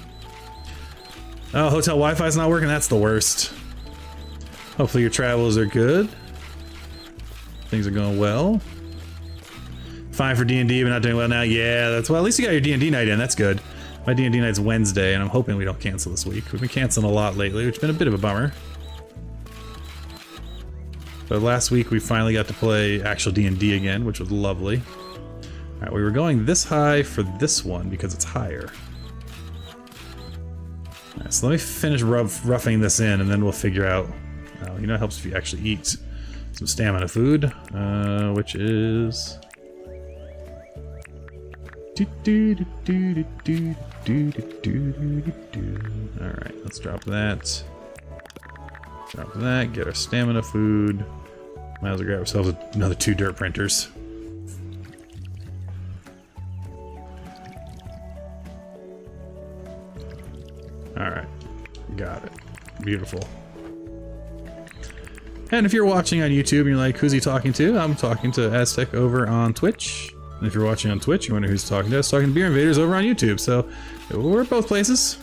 Speaker 1: Oh, hotel Wi-Fi's not working? That's the worst. Hopefully your travels are good. Things are going well. Fine for D&D, but not doing well now. Yeah, that's well. At least you got your D&D night in. That's good. My D&D night's Wednesday, and I'm hoping we don't cancel this week. We've been canceling a lot lately, which has been a bit of a bummer. But last week we finally got to play actual D&D again, which was lovely. Alright, we were going this high for this one because it's higher. Alright, so let me finish roughing this in, and then we'll figure out... it helps if you actually eat some stamina food, which is... Alright, let's drop that. Drop that, get our stamina food. Might as well grab ourselves another 2 dirt printers. Alright, got it. Beautiful. And if you're watching on YouTube and you're like, who's he talking to? I'm talking to Aztec over on Twitch. And if you're watching on Twitch, you wonder who's talking to us, talking to Beer Invaders over on YouTube. So we're both places.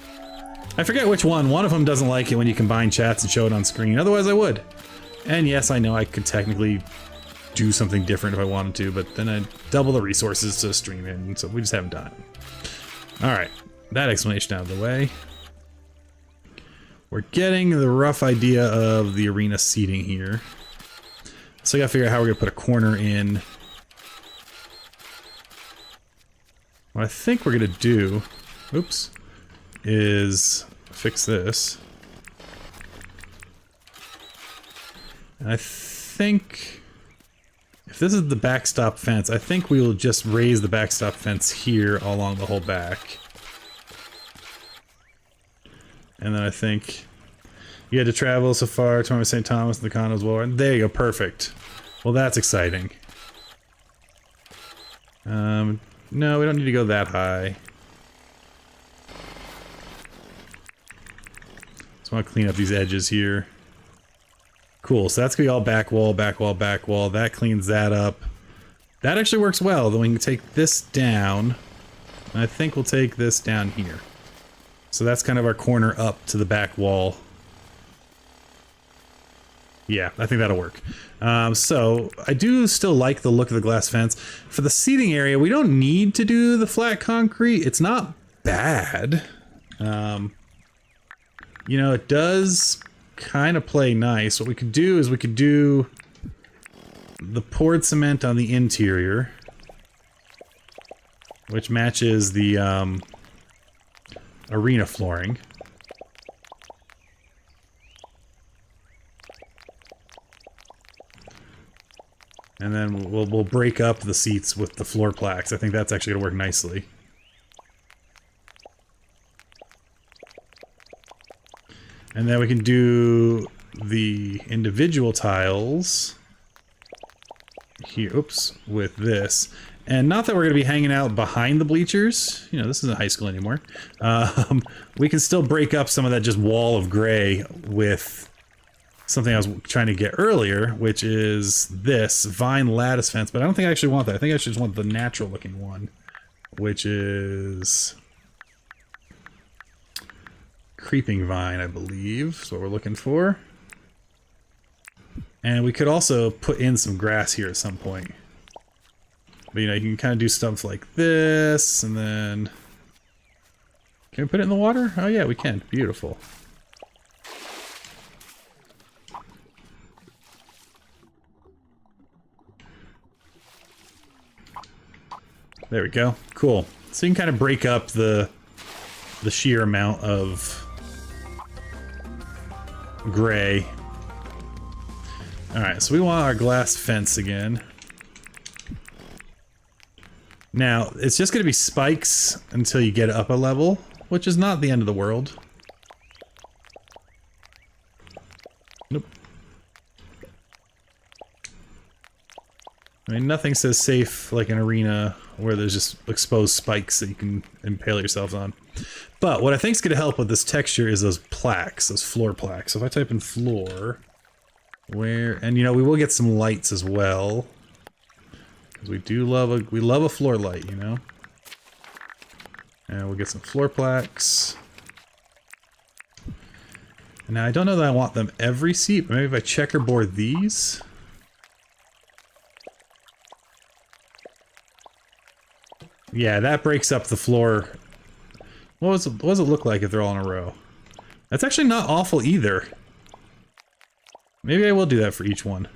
Speaker 1: I forget which one. One of them doesn't like it when you combine chats and show it on screen. Otherwise, I would. And yes, I know I could technically do something different if I wanted to, but then I'd double the resources to stream it, and so we just haven't done it. Alright, that explanation out of the way. We're getting the rough idea of the arena seating here. So I gotta figure out how we're gonna put a corner in. What I think we're gonna do, oops, is fix this. And I think if this is the backstop fence, I think we will just raise the backstop fence here along the whole back. And then I think you had to travel so far, Tournament St. Thomas and the condos war. There you go, perfect. Well, that's exciting. No, we don't need to go that high. Just want to clean up these edges here. Cool, so that's gonna be all back wall, back wall, back wall. That cleans that up. That actually works well. Then we can take this down. And I think we'll take this down here. So that's kind of our corner up to the back wall. Yeah, I think that'll work. So I do still like the look of the glass fence. For the seating area, we don't need to do the flat concrete. It's not bad. It does kind of play nice. What we could do is we could do the poured cement on the interior, which matches the arena flooring. And then we'll break up the seats with the floor plaques. I think that's actually gonna work nicely. And then we can do the individual tiles here, oops, with this. And not that we're going to be hanging out behind the bleachers. You know, this isn't high school anymore. We can still break up some of that just wall of gray with something I was trying to get earlier, which is this vine lattice fence. But I don't think I actually want that. I think I just want the natural looking one, which is creeping vine, I believe. That's what we're looking for. And we could also put in some grass here at some point. But, you know, you can kind of do stuff like this, and then... Can we put it in the water? Oh yeah, we can. Beautiful. There we go. Cool. So you can kind of break up the sheer amount of gray. Alright, so we want our glass fence again. Now, it's just going to be spikes until you get up a level, which is not the end of the world. Nope. I mean, nothing says safe like an arena where there's just exposed spikes that you can impale yourselves on. But what I think is going to help with this texture is those plaques, those floor plaques. So if I type in floor, and you know, we will get some lights as well. We do love a floor light, you know. And we'll get some floor plaques. And now I don't know that I want them every seat, but maybe if I checkerboard these. Yeah, that breaks up the floor. What does it look like if they're all in a row? That's actually not awful either. Maybe I will do that for each one.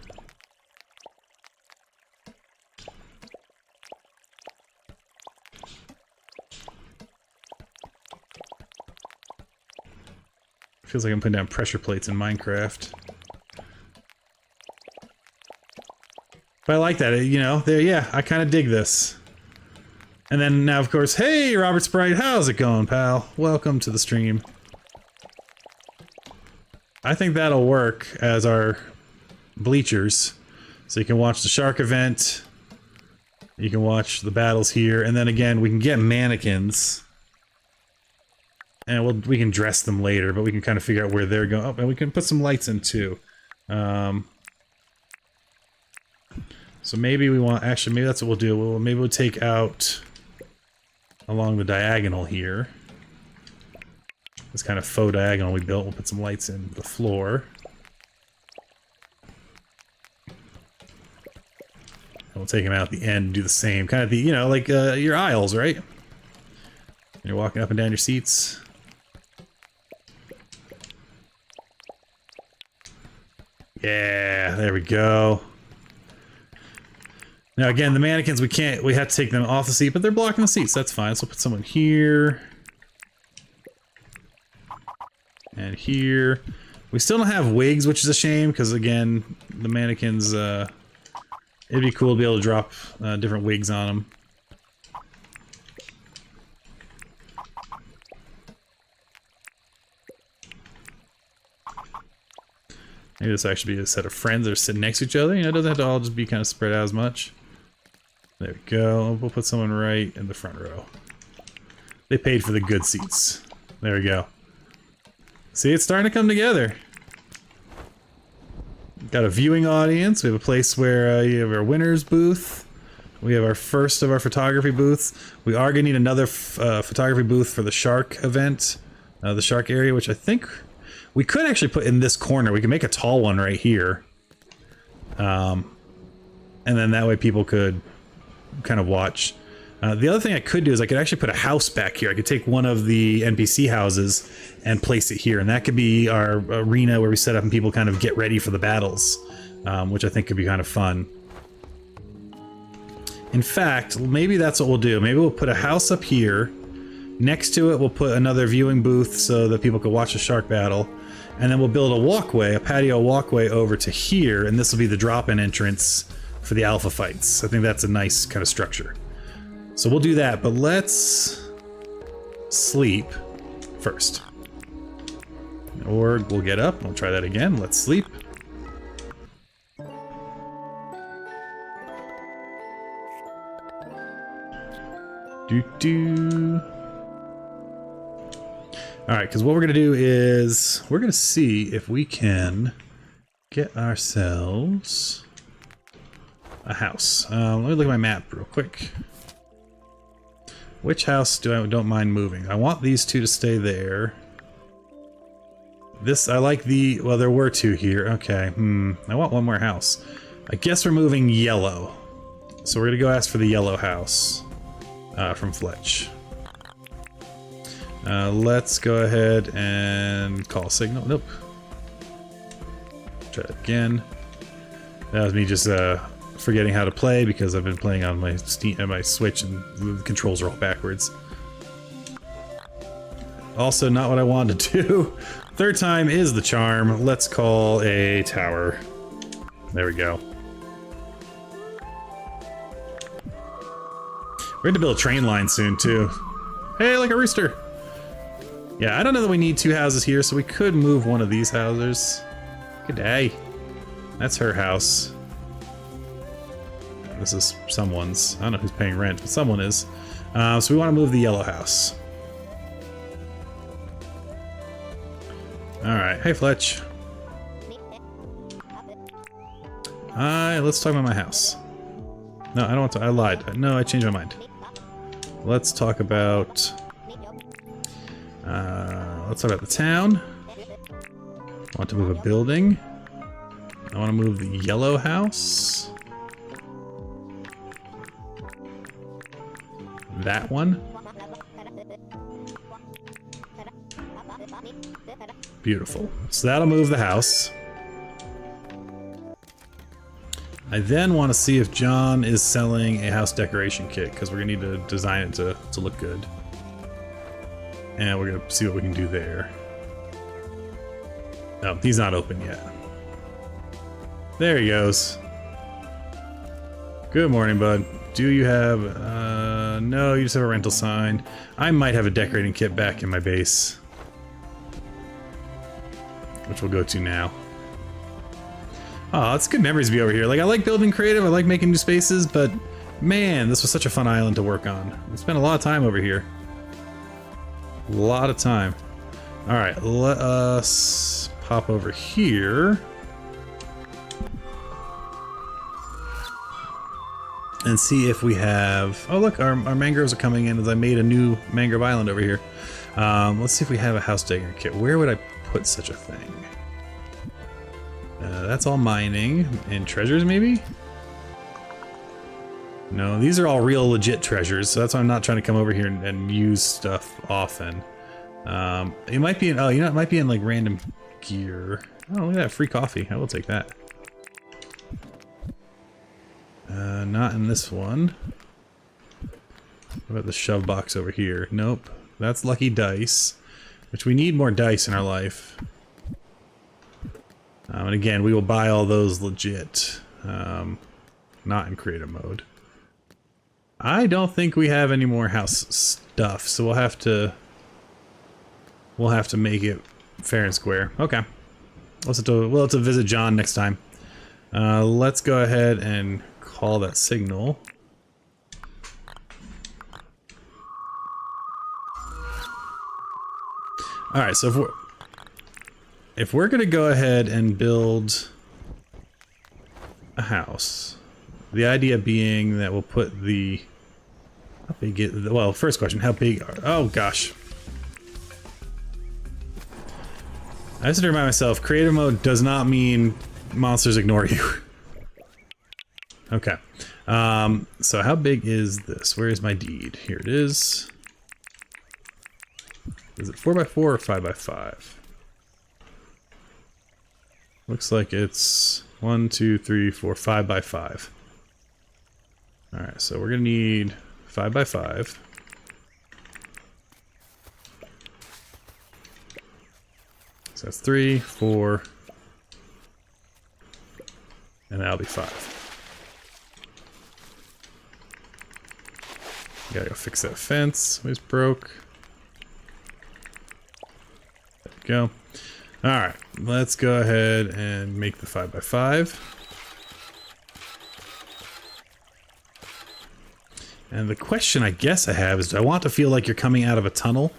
Speaker 1: Feels like I'm putting down pressure plates in Minecraft. But I like that, you know, yeah, I kind of dig this. And then now, of course, hey, Robert Sprite, how's it going, pal? Welcome to the stream. I think that'll work as our bleachers. So you can watch the shark event, you can watch the battles here, and then again, we can get mannequins. And we can dress them later, but we can kind of figure out where they're going. Oh, and we can put some lights in too. So maybe we want, actually, maybe that's what we'll do. Maybe we'll take out along the diagonal here. This kind of faux diagonal we built. We'll put some lights in the floor. And we'll take them out at the end and do the same. Kind of the, you know, like your aisles, right? You're walking up and down your seats. Yeah, there we go. Now again, the mannequins, we have to take them off the seat, but they're blocking the seats, that's fine. So we'll put someone here. And here. We still don't have wigs, which is a shame, because again, the mannequins, it'd be cool to be able to drop different wigs on them. Maybe this actually be a set of friends that are sitting next to each other. You know, it doesn't have to all just be kind of spread out as much. There we go. We'll put someone right in the front row. They paid for the good seats. There we go. See, it's starting to come together. Got a viewing audience. We have a place where you have our winner's booth. We have our first of our photography booths. We are going to need another photography booth for the shark event. The shark area, which I think... We could actually put in this corner. We can make a tall one right here. And then that way people could kind of watch. The other thing I could do is I could actually put a house back here. I could take one of the NPC houses and place it here. And that could be our arena where we set up and people kind of get ready for the battles. Which I think could be kind of fun. In fact, maybe that's what we'll do. Maybe we'll put a house up here. Next to it, we'll put another viewing booth so that people can watch the shark battle. And then we'll build a walkway, a patio walkway over to here, and this will be the drop-in entrance for the alpha fights. I think that's a nice kind of structure. So we'll do that, but let's sleep first. Or we'll get up. We'll try that again. Let's sleep. Doo-doo. Alright, because what we're going to do is we're going to see if we can get ourselves a house. Let me look at my map real quick. Which house don't mind moving? I want these two to stay there. This, I like the... Well, there were two here. Okay, I want one more house. I guess we're moving yellow. So we're going to go ask for the yellow house from Fletch. Let's go ahead and call signal. Nope. Try it again. That was me just forgetting how to play because I've been playing on my my Switch and the controls are all backwards. Also, not what I wanted to do. Third time is the charm. Let's call a tower. There we go. We're going to build a train line soon too. Hey, like a rooster. Yeah, I don't know that we need two houses here, so we could move one of these houses. Good day. That's her house. This is someone's. I don't know who's paying rent, but someone is. So we want to move the yellow house. Alright, hey Fletch. Hi, let's talk about my house. No, I don't want to. I lied. No, I changed my mind. Let's talk about... let's talk about the town. I want to move a building. I want to move the yellow house. That one. Beautiful. So that'll move the house. I then want to see if John is selling a house decoration kit, because we're going to need to design it to look good. And we're going to see what we can do there. Oh, he's not open yet. There he goes. Good morning, bud. Do you have... no, you just have a rental sign. I might have a decorating kit back in my base, which we'll go to now. Oh, it's good memories to be over here. Like, I like building creative, I like making new spaces, but man, this was such a fun island to work on. We spent a lot of time over here. A lot of time. Alright, let us pop over here. And see if we have... Oh look, our mangroves are coming in as I made a new Mangrove Island over here. Let's see if we have a house decorating kit. Where would I put such a thing? That's all mining. And treasures, maybe? No, these are all real legit treasures, so that's why I'm not trying to come over here and use stuff often. It might be in... Oh, you know, it might be in, like, random gear. Oh, look at that. Free coffee. I will take that. Not in this one. What about the shove box over here? Nope. That's lucky dice, which we need more dice in our life. And again, we will buy all those legit, not in creative mode. I don't think we have any more house stuff, so we'll have to make it fair and square. Okay. We'll have to visit John next time. Let's go ahead and call that signal. All right, so if we're gonna go ahead and build a house, the idea being that we'll put the... How big is... Well, first question, how big are... Oh, gosh. I have to remind myself, creative mode does not mean monsters ignore you. Okay. So how big is this? Where is my deed? Here it is. Is it 4x4 or 5x5? Looks like it's 1, 2, 3, 4, 5x5. Alright, so we're gonna need 5x5. So that's 3, 4, and that'll be 5. Gotta go fix that fence. It's broke. There we go. All right, let's go ahead and make the 5x5. And the question I guess I have is, do I want to feel like you're coming out of a tunnel?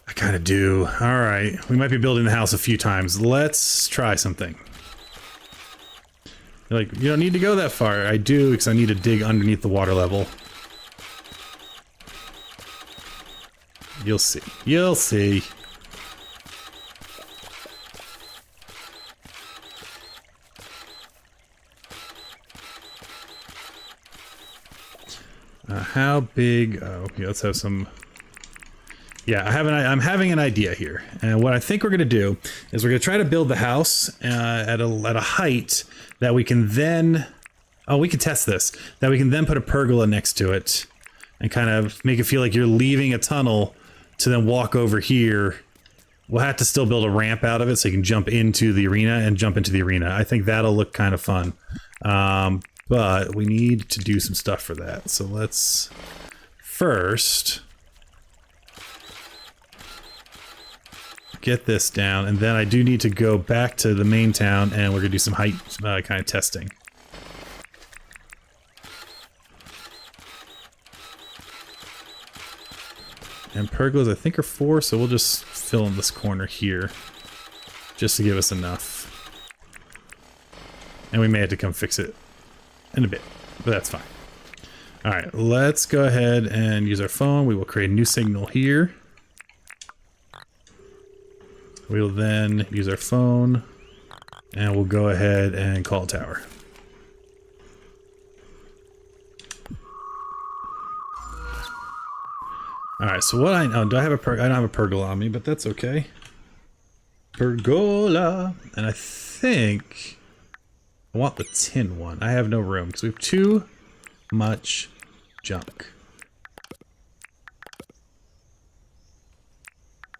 Speaker 1: I kind of do. All right, we might be building the house a few times. Let's try something. You're like, you don't need to go that far. I do, because I need to dig underneath the water level. You'll see. You'll see. How big? Oh, okay, let's have some. Yeah, I'm having an idea here, and what I think we're gonna do is we're gonna try to build the house at a height that we can then. Oh, we can test this. That we can then put a pergola next to it, and kind of make it feel like you're leaving a tunnel to then walk over here. We'll have to still build a ramp out of it so you can jump into the arena and jump into the arena. I think that'll look kind of fun. But we need to do some stuff for that. So let's first get this down, and then I do need to go back to the main town and we're gonna do some height kind of testing. And pergolas I think are 4, so we'll just fill in this corner here just to give us enough. And we may have to come fix it in a bit, but that's fine. All right, let's go ahead and use our phone. We will create a new signal here. We will then use our phone and we'll go ahead and call a tower. All right, so what I do I have I don't have a pergola on me, but that's okay. Pergola, and I think I want the tin one. I have no room because we have too much junk.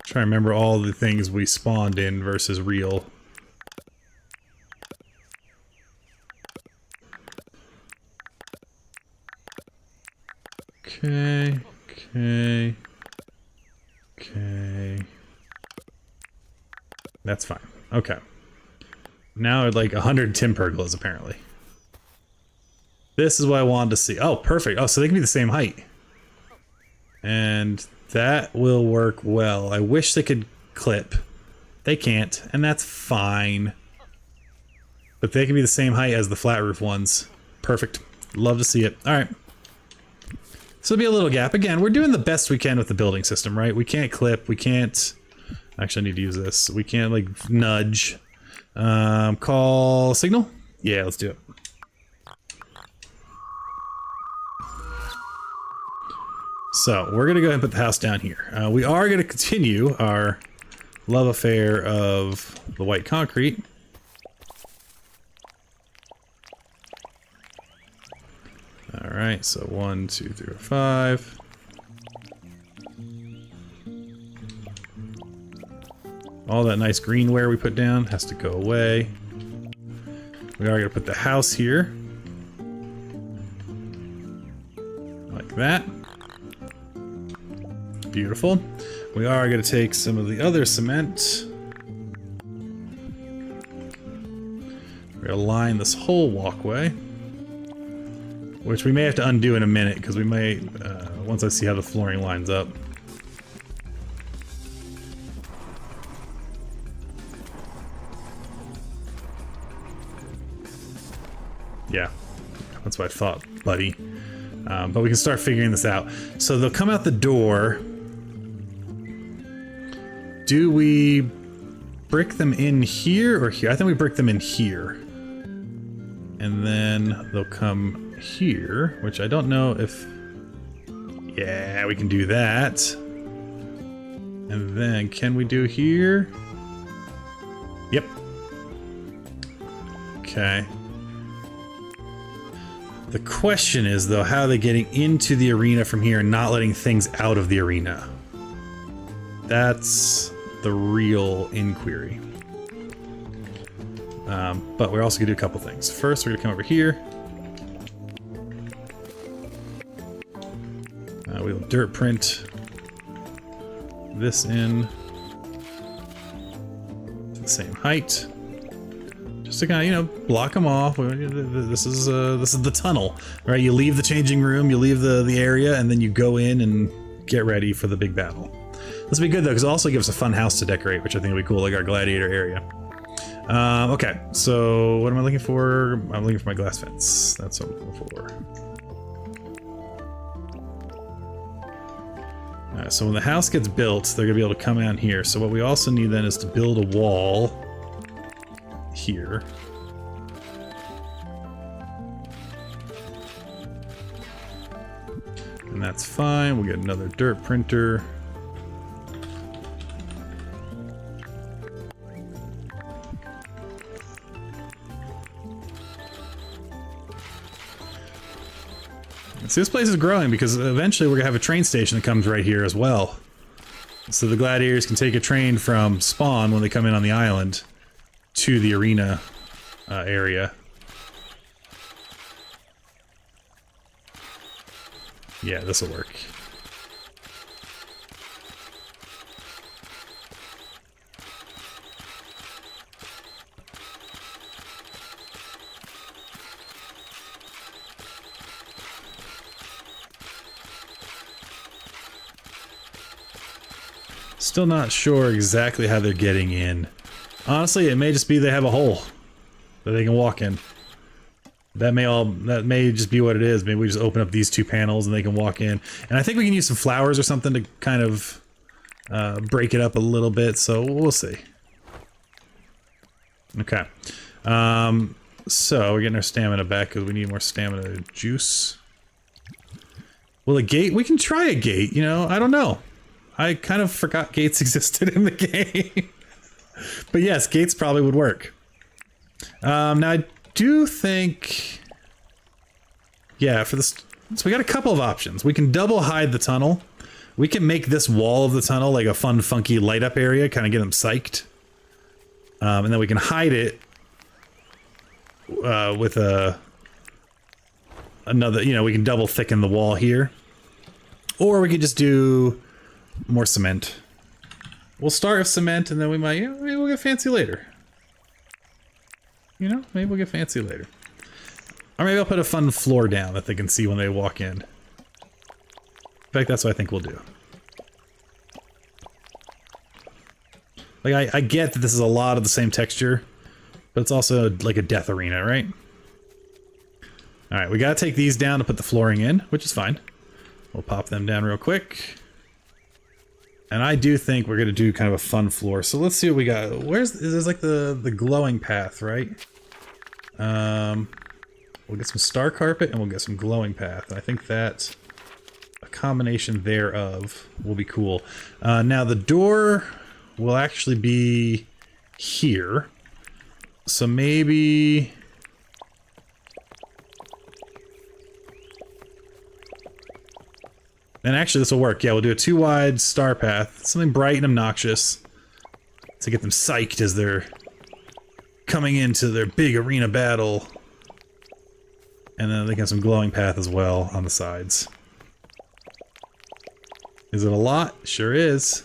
Speaker 1: Try to remember all the things we spawned in versus real. Okay. Okay. That's fine. Okay. Now I'd like 100 tin pergolas, apparently. This is what I wanted to see. Oh, perfect. Oh, so they can be the same height. And that will work well. I wish they could clip. They can't, and that's fine. But they can be the same height as the flat roof ones. Perfect. Love to see it. All right. So there'll be a little gap. Again, we're doing the best we can with the building system, right? We can't clip. We can't... Actually, I need to use this. We can't, like, nudge. Call signal? Yeah, let's do it. So, we're going to go ahead and put the house down here. We are going to continue our love affair of the white concrete. Alright, so 1, 2, 3, 4, 5. All that nice greenware we put down has to go away. We are going to put the house here. Like that. Beautiful. We are going to take some of the other cement. We're going to line this whole walkway. Which we may have to undo in a minute, because we may, once I see how the flooring lines up. Yeah, that's what I thought, buddy. But we can start figuring this out. So they'll come out the door. Do we brick them in here or here? I think we brick them in here. And then they'll come here, which I don't know if... Yeah, we can do that. And then, can we do here? Yep. Okay. The question is, though, how are they getting into the arena from here and not letting things out of the arena? That's the real inquiry. But we're also going to do a couple things. First, we're going to come over here. We'll dirt print this in to the same height. Just to kind of, you know, block them off. This is the tunnel, right? You leave the changing room, you leave the area, and then you go in and get ready for the big battle. This will be good though, because it also gives us a fun house to decorate, which I think will be cool, like our gladiator area. Okay, so what am I looking for? I'm looking for my glass fence. That's what I'm looking for. Alright, so when the house gets built, they're gonna be able to come out here. So what we also need then is to build a wall here. And that's fine. We'll get another dirt printer. See, this place is growing because eventually we're gonna have a train station that comes right here as well. So the gladiators can take a train from spawn when they come in on the island to the arena area. Yeah, this will work. Still not sure exactly how they're getting in. Honestly, it may just be they have a hole that they can walk in. That may just be what it is. Maybe we just open up these two panels and they can walk in. And I think we can use some flowers or something to kind of break it up a little bit, so we'll see. Okay. So we're getting our stamina back because we need more stamina juice. Well, a gate? We can try a gate, you know? I don't know. I kind of forgot gates existed in the game. But yes, gates probably would work. Now I do think... Yeah, for this... So we got a couple of options. We can double hide the tunnel. We can make this wall of the tunnel like a fun, funky light up area, kind of get them psyched. And then we can hide it with another, you know, we can double thicken the wall here. Or we could just do more cement. We'll start with cement and then we might, you know, maybe we'll get fancy later. You know, maybe we'll get fancy later. Or maybe I'll put a fun floor down that they can see when they walk in. In fact, that's what I think we'll do. Like, I get that this is a lot of the same texture, but it's also like a death arena, right? Alright, we gotta take these down to put the flooring in, which is fine. We'll pop them down real quick. And I do think we're gonna do kind of a fun floor. So let's see what we got. There's like the glowing path, right? We'll get some star carpet and we'll get some glowing path. And I think that a combination thereof will be cool. Now the door will actually be here. So maybe... And actually this will work. Yeah, we'll do a 2 wide star path. Something bright and obnoxious to get them psyched as they're coming into their big arena battle. And then they can have some glowing path as well on the sides. Is it a lot? Sure is.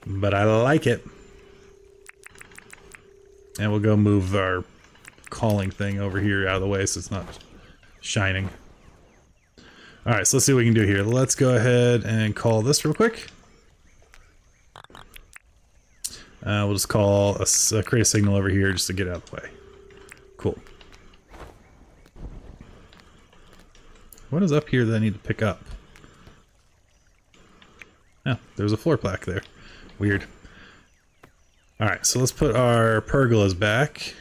Speaker 1: But I like it. And we'll go move our calling thing over here out of the way so it's not shining. Alright, so let's see what we can do here. Let's go ahead and call this real quick. We'll just call create a signal over here just to get out of the way. Cool. What is up here that I need to pick up? Oh, there's a floor plaque there. Weird. Alright, so let's put our pergolas back.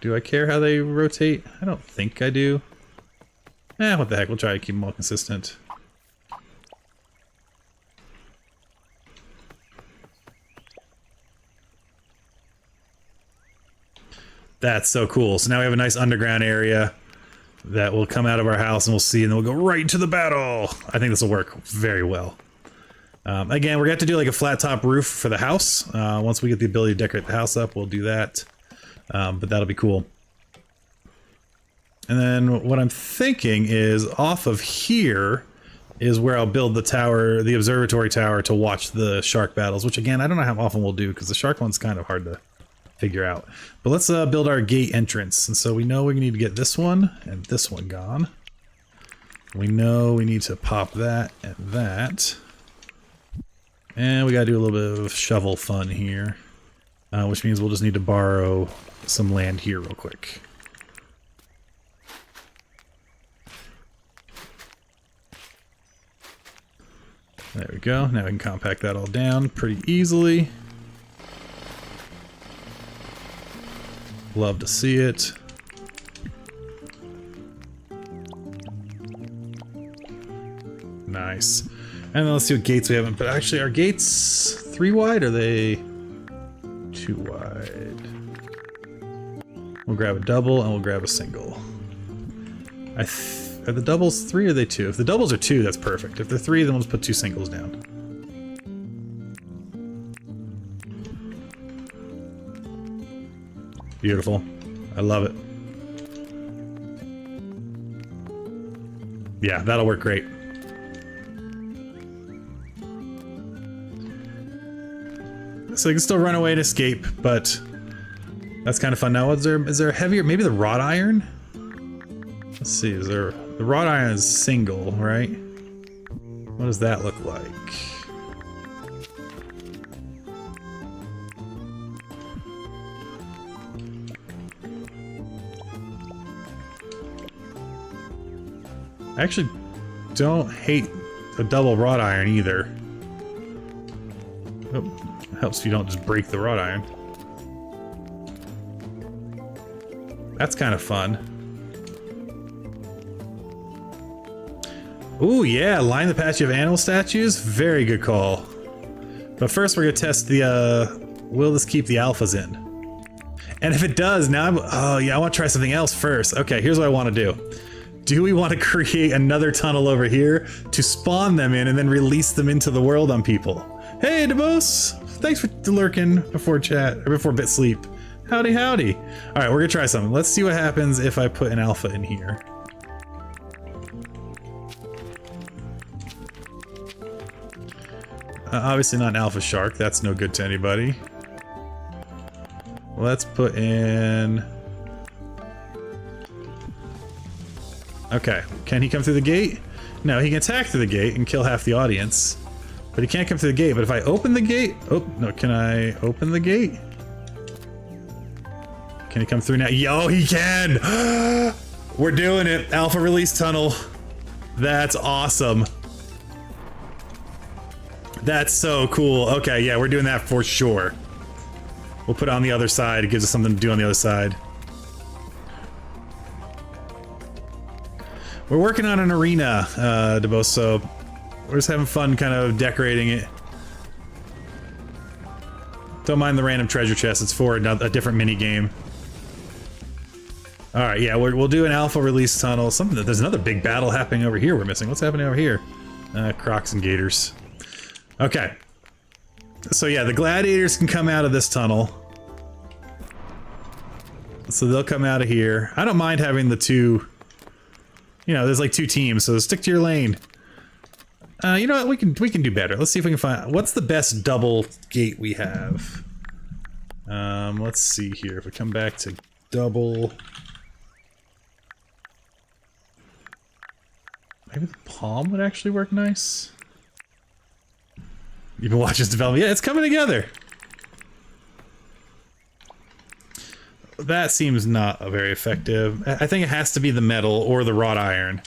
Speaker 1: Do I care how they rotate? I don't think I do. What the heck, we'll try to keep them all consistent. That's so cool. So now we have a nice underground area that will come out of our house and we'll see, and then we'll go right into the battle. I think this will work very well. Again, we're going to have to do like a flat top roof for the house. Once we get the ability to decorate the house up, we'll do that. But that'll be cool. And then what I'm thinking is off of here is where I'll build the tower, the observatory tower, to watch the shark battles, which again, I don't know how often we'll do because the shark one's kind of hard to figure out. But let's build our gate entrance. And so we know we need to get this one and this one gone. We know we need to pop that and that. And we gotta do a little bit of shovel fun here, which means we'll just need to borrow some land here real quick. There we go. Now we can compact that all down pretty easily. Love to see it. Nice. And then let's see what gates we haven't. But actually, are gates 3 wide? Or are they 2 wide? We'll grab a double and we'll grab a single. Are the doubles 3 or are they 2? If the doubles are 2, that's perfect. If they're 3, then we'll just put 2 singles down. Beautiful. I love it. Yeah, that'll work great. So you can still run away and escape, but that's kind of fun. Now, is there a heavier? Maybe the wrought iron? Let's see. Is there the wrought iron is single, right? What does that look like? I actually don't hate a double wrought iron either. Oh, helps if you don't just break the wrought iron. That's kind of fun. Ooh, yeah, line the patch of animal statues. Very good call. But first we're gonna test the, will this keep the alphas in? And if it does, now oh yeah, I want to try something else first. Okay, here's what I want to do. Do we want to create another tunnel over here to spawn them in and then release them into the world on people? Hey, DeBose! Thanks for lurking before chat, or before bit sleep. Howdy, howdy. All right, we're gonna try something. Let's see what happens if I put an alpha in here. Obviously not an alpha shark. That's no good to anybody. Let's put in... Okay, can he come through the gate? No, he can attack through the gate and kill half the audience. But he can't come through the gate. But if I open the gate... Oh, no, can I open the gate? Can he come through now? Yo, he can! We're doing it! Alpha release tunnel. That's awesome. That's so cool. Okay, yeah, we're doing that for sure. We'll put it on the other side. It gives us something to do on the other side. We're working on an arena, DeBose, so we're just having fun kind of decorating it. Don't mind the random treasure chest. It's for a different mini game. All right, yeah, we'll do an alpha release tunnel. There's another big battle happening over here we're missing. What's happening over here? Crocs and gators. Okay. So yeah, the gladiators can come out of this tunnel. So they'll come out of here. I don't mind having the two... You know, there's like 2 teams, so stick to your lane. You know what? We can do better. Let's see if we can find... What's the best double gate we have? Let's see here. If we come back to double... Maybe the palm would actually work nice. You've been watching this development. Yeah, it's coming together. That seems not very effective. I think it has to be the metal or the wrought iron.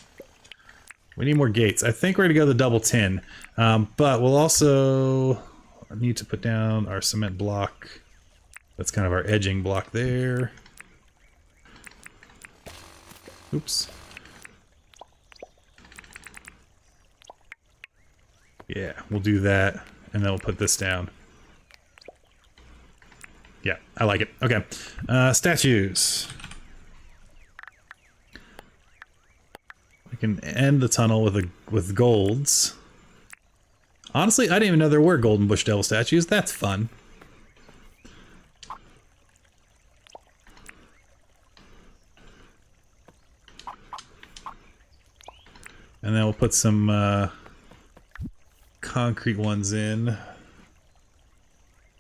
Speaker 1: We need more gates. I think we're gonna go the double tin. But we'll also need to put down our cement block. That's kind of our edging block there. Oops. Yeah, we'll do that, and then we'll put this down. Yeah, I like it. Okay, statues. We can end the tunnel with golds. Honestly, I didn't even know there were golden bush devil statues. That's fun. And then we'll put some concrete ones in.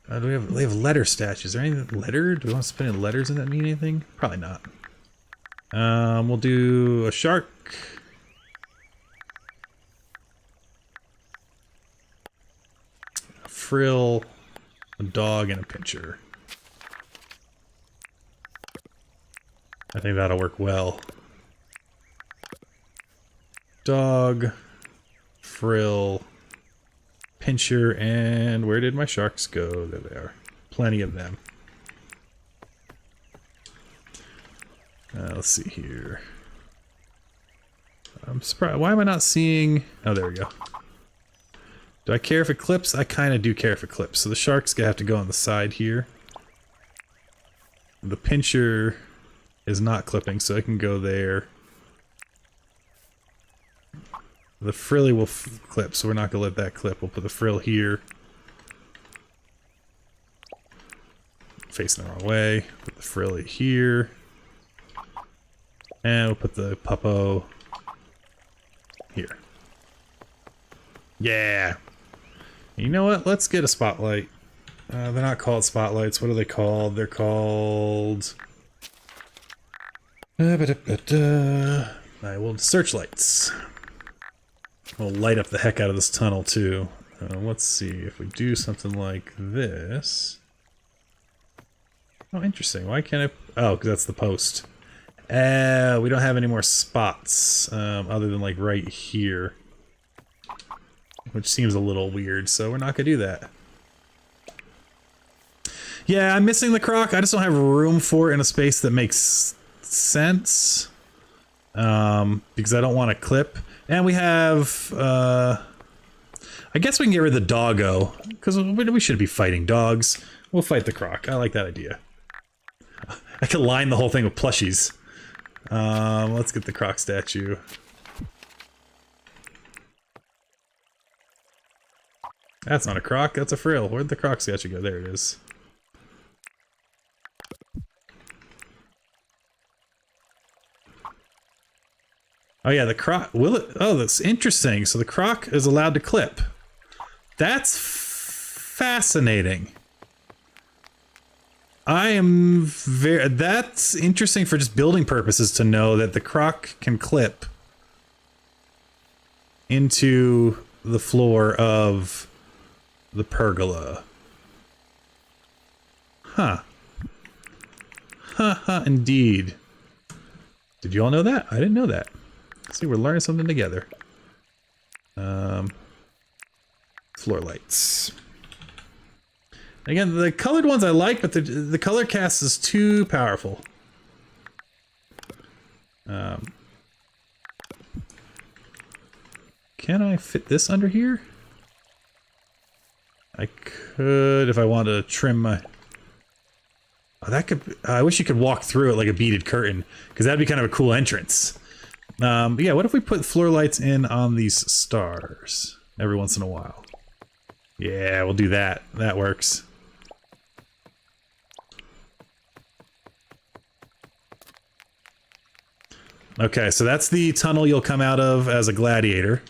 Speaker 1: Do we have letter statues? Is there any letter? Do we want to put any letters in that mean anything? Probably not. We'll do a shark. A frill, a dog, and a pincher. I think that'll work well. Dog, frill, pincher, and where did my sharks go? There they are. Plenty of them. Let's see here. I'm surprised. Why am I not seeing... Oh, there we go. Do I care if it clips? I kind of do care if it clips. So the shark's gonna have to go on the side here. The pincher is not clipping, so I can go there. The frilly will clip, so we're not gonna let that clip. We'll put the frill here. Facing the wrong way. Put the frilly here. And we'll put the puppo here. Yeah! You know what? Let's get a spotlight. They're not called spotlights. What are they called? They're called... Alright, well, searchlights. We'll light up the heck out of this tunnel, too. Let's see. If we do something like this... Oh, interesting. Why can't I... Oh, because that's the post. We don't have any more spots, other than, like, right here. Which seems a little weird, so we're not gonna do that. Yeah, I'm missing the croc. I just don't have room for it in a space that makes sense. Because I don't want to clip. And we have, I guess we can get rid of the doggo. Because we should be fighting dogs. We'll fight the croc. I like that idea. I could line the whole thing with plushies. Let's get the croc statue. That's not a croc, that's a frill. Where'd the croc statue go? There it is. Oh yeah, the croc, will it? Oh, that's interesting. So the croc is allowed to clip. That's fascinating. That's interesting for just building purposes to know that the croc can clip into the floor of the pergola. Huh. Haha, indeed. Did you all know that? I didn't know that. See, we're learning something together. Floor lights. Again, the colored ones I like, but the color cast is too powerful. Can I fit this under here? I could if I want to trim my... Oh, that could... I wish you could walk through it like a beaded curtain, because that'd be kind of a cool entrance. But yeah, what if we put floor lights in on these stars every once in a while? Yeah, we'll do that. That works. Okay, so that's the tunnel you'll come out of as a gladiator.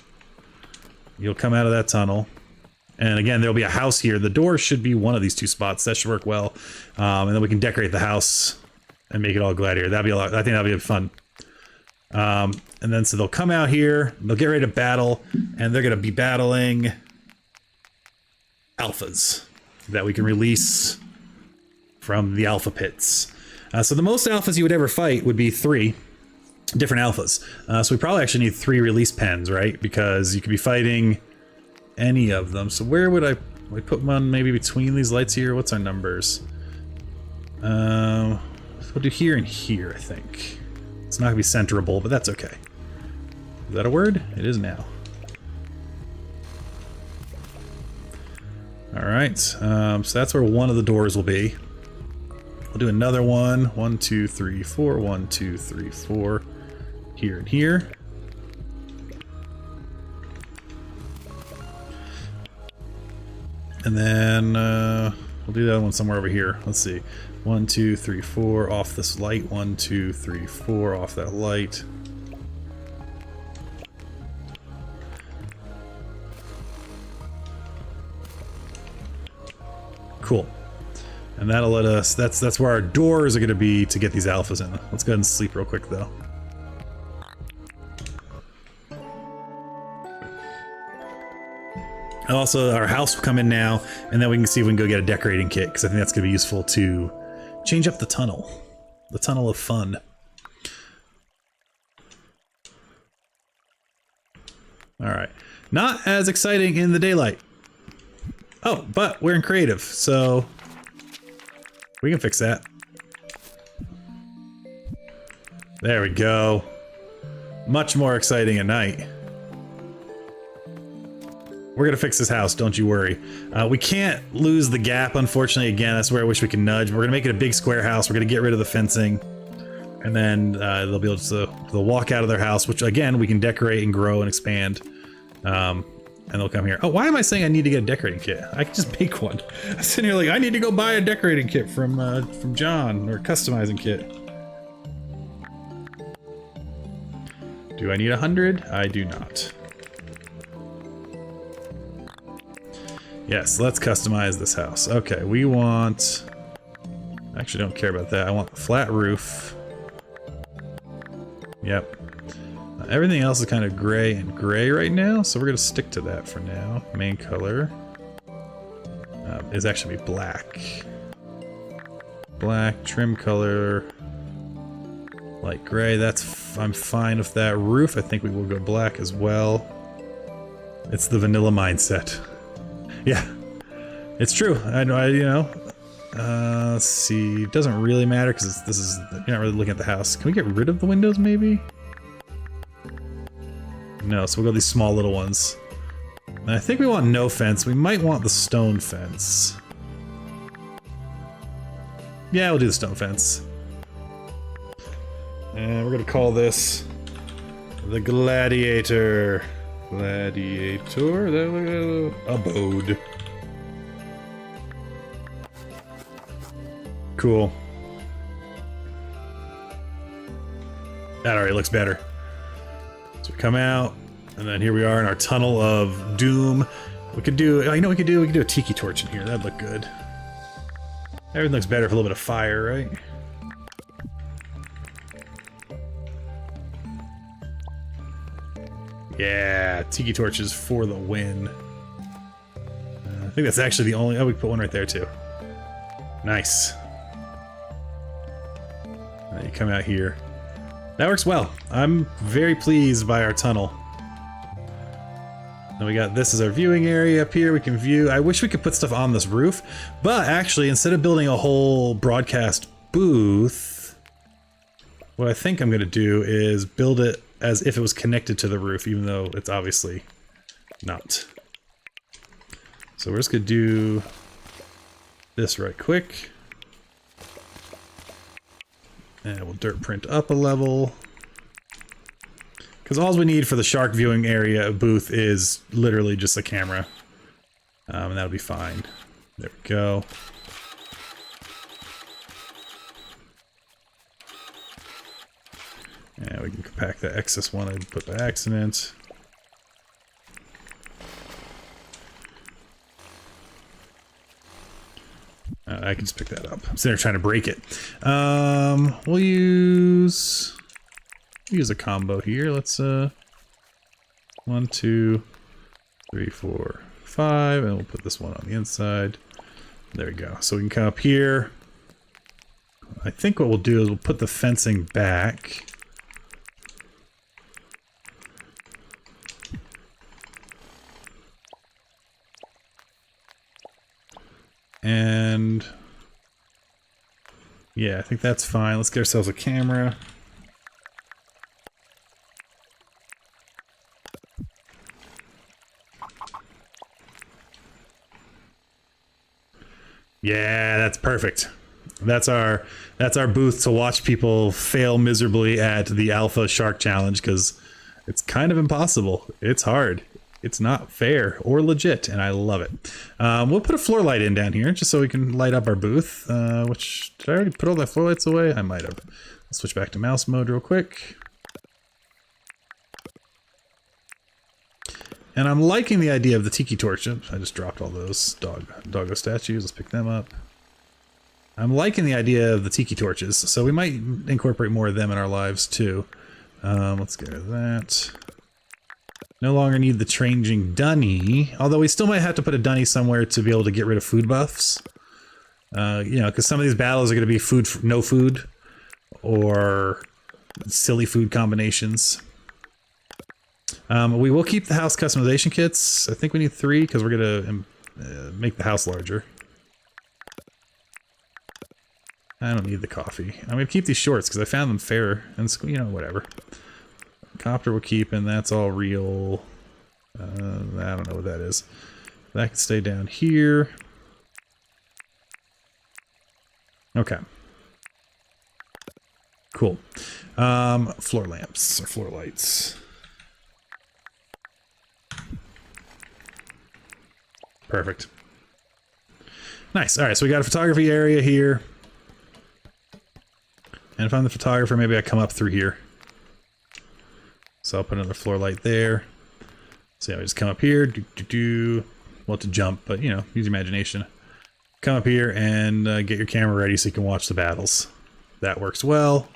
Speaker 1: You'll come out of that tunnel. And again, there'll be a house here. The door should be one of these two spots. That should work well. And then we can decorate the house and make it all gladiator. That'd be a lot. I think that'd be fun. And then so they'll come out here. They'll get ready to battle. And they're going to be battling alphas that we can release from the alpha pits. So the most alphas you would ever fight would be 3 different alphas. So we probably actually need 3 release pens, right? Because you could be fighting any of them. So where would I put one maybe between these lights here? What's our numbers? We'll do here and here, I think. It's not gonna be centerable, but that's okay. Is that a word? It is now. Alright, so that's where one of the doors will be. We'll do another one. 1, 2, 3, 4. 1, 2, 3, 4. Here and here. And then we'll do that one somewhere over here. Let's see. 1, 2, 3, 4 off this light. 1, 2, 3, 4 off that light. Cool. And that'll let us, that's where our doors are going to be to get these alphas in. Let's go ahead and sleep real quick though. Also, our house will come in now, and then we can see if we can go get a decorating kit, because I think that's going to be useful to change up the tunnel. The tunnel of fun. Alright. Not as exciting in the daylight. Oh, but we're in creative, so we can fix that. There we go. Much more exciting at night. We're gonna fix this house, don't you worry. We can't lose the gap, unfortunately. Again, that's where I wish we could nudge. We're gonna make it a big square house. We're gonna get rid of the fencing. And then they'll be able to they'll walk out of their house, which again, we can decorate and grow and expand. And they'll come here. Oh, why am I saying I need to get a decorating kit? I can just make one. I'm sitting here like, I need to go buy a decorating kit from John, or customizing kit. Do I need 100? I do not. Yes, let's customize this house. Okay, we want... I actually don't care about that. I want a flat roof. Yep. Everything else is kind of gray and gray right now, so we're going to stick to that for now. Main color is actually black. Black, trim color, light gray. I'm fine with that. Roof, I think we will go black as well. It's the vanilla mindset. Yeah, it's true. I you know. Let's see. It doesn't really matter because this is you're not really looking at the house. Can we get rid of the windows, maybe? No. So we'll go these small little ones. And I think we want no fence. We might want the stone fence. Yeah, we'll do the stone fence. And we're gonna call this the Gladiator. Gladiator abode. Cool. That already looks better. So we come out, and then here we are in our tunnel of doom. We could do, I know we could do a tiki torch in here. That'd look good. Everything looks better for a little bit of fire, right? Yeah, tiki torches for the win. I think that's actually the only... Oh, we can put one right there too. Nice. You come out here. That works well. I'm very pleased by our tunnel. Then we got this as our viewing area up here. We can view... I wish we could put stuff on this roof, but actually, instead of building a whole broadcast booth, what I think I'm going to do is build it as if it was connected to the roof, even though it's obviously not. So we're just gonna do this right quick. And we'll dirt print up a level. Because all we need for the shark viewing area booth is literally just a camera. And that'll be fine. There we go. And we can compact the excess one I put by accident. I can just pick that up. I'm sitting there trying to break it. We'll use a combo here. Let's 1, 2, 3, 4, 5, and we'll put this one on the inside. There we go. So we can come up here. I think what we'll do is we'll put the fencing back. And yeah, I think that's fine. Let's get ourselves a camera. Yeah, that's perfect. That's our booth to watch people fail miserably at the Alpha Shark Challenge, because it's kind of impossible. It's hard. It's not fair or legit, and I love it. We'll put a floor light in down here, just so we can light up our booth. Which, did I already put all the floor lights away? I might have. Let's switch back to mouse mode real quick. And I'm liking the idea of the tiki torch. Oops, I just dropped all those doggo statues. Let's pick them up. I'm liking the idea of the tiki torches, so we might incorporate more of them in our lives too. Let's get rid of that. No longer need the changing dunny, although we still might have to put a dunny somewhere to be able to get rid of food buffs. You know, because some of these battles are going to be food, no food, or silly food combinations. We will keep the house customization kits. I think we need 3 because we're going to make the house larger. I don't need the coffee. I'm going to keep these shorts because I found them fair, and you know, whatever. Copter we'll keep, and that's all real. I don't know what that is. That can stay down here. Okay. Cool. Floor lamps, or floor lights. Perfect. Nice. Alright, so we got a photography area here. And if I'm the photographer, maybe I come up through here. So I'll put another floor light there. So yeah, we just come up here, well, to jump, but you know, use your imagination. Come up here and get your camera ready so you can watch the battles. That works well.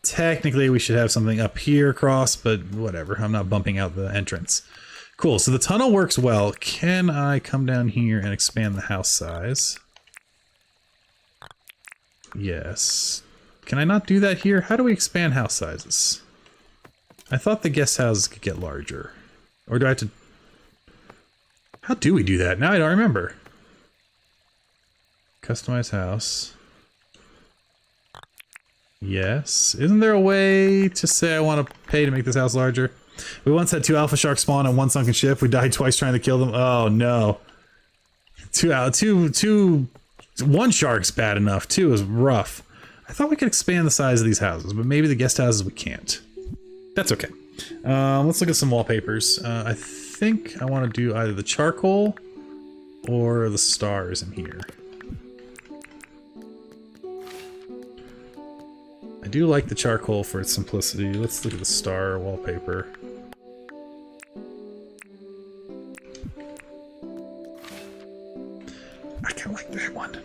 Speaker 1: Technically, we should have something up here across, but whatever. I'm not bumping out the entrance. Cool, so the tunnel works well. Can I come down here and expand the house size? Yes. Can I not do that here? How do we expand house sizes? I thought the guest houses could get larger. Or do I have to... How do we do that? Now I don't remember. Customize house. Yes. Isn't there a way to say I want to pay to make this house larger? We once had 2 alpha sharks spawn on 1 sunken ship. We died twice trying to kill them. Oh no. 1 shark's bad enough. 2 is rough. I thought we could expand the size of these houses, but maybe the guest houses we can't. That's okay. Let's look at some wallpapers. I think I want to do either the charcoal or the stars in here. I do like the charcoal for its simplicity. Let's look at the star wallpaper. I kind of like that one.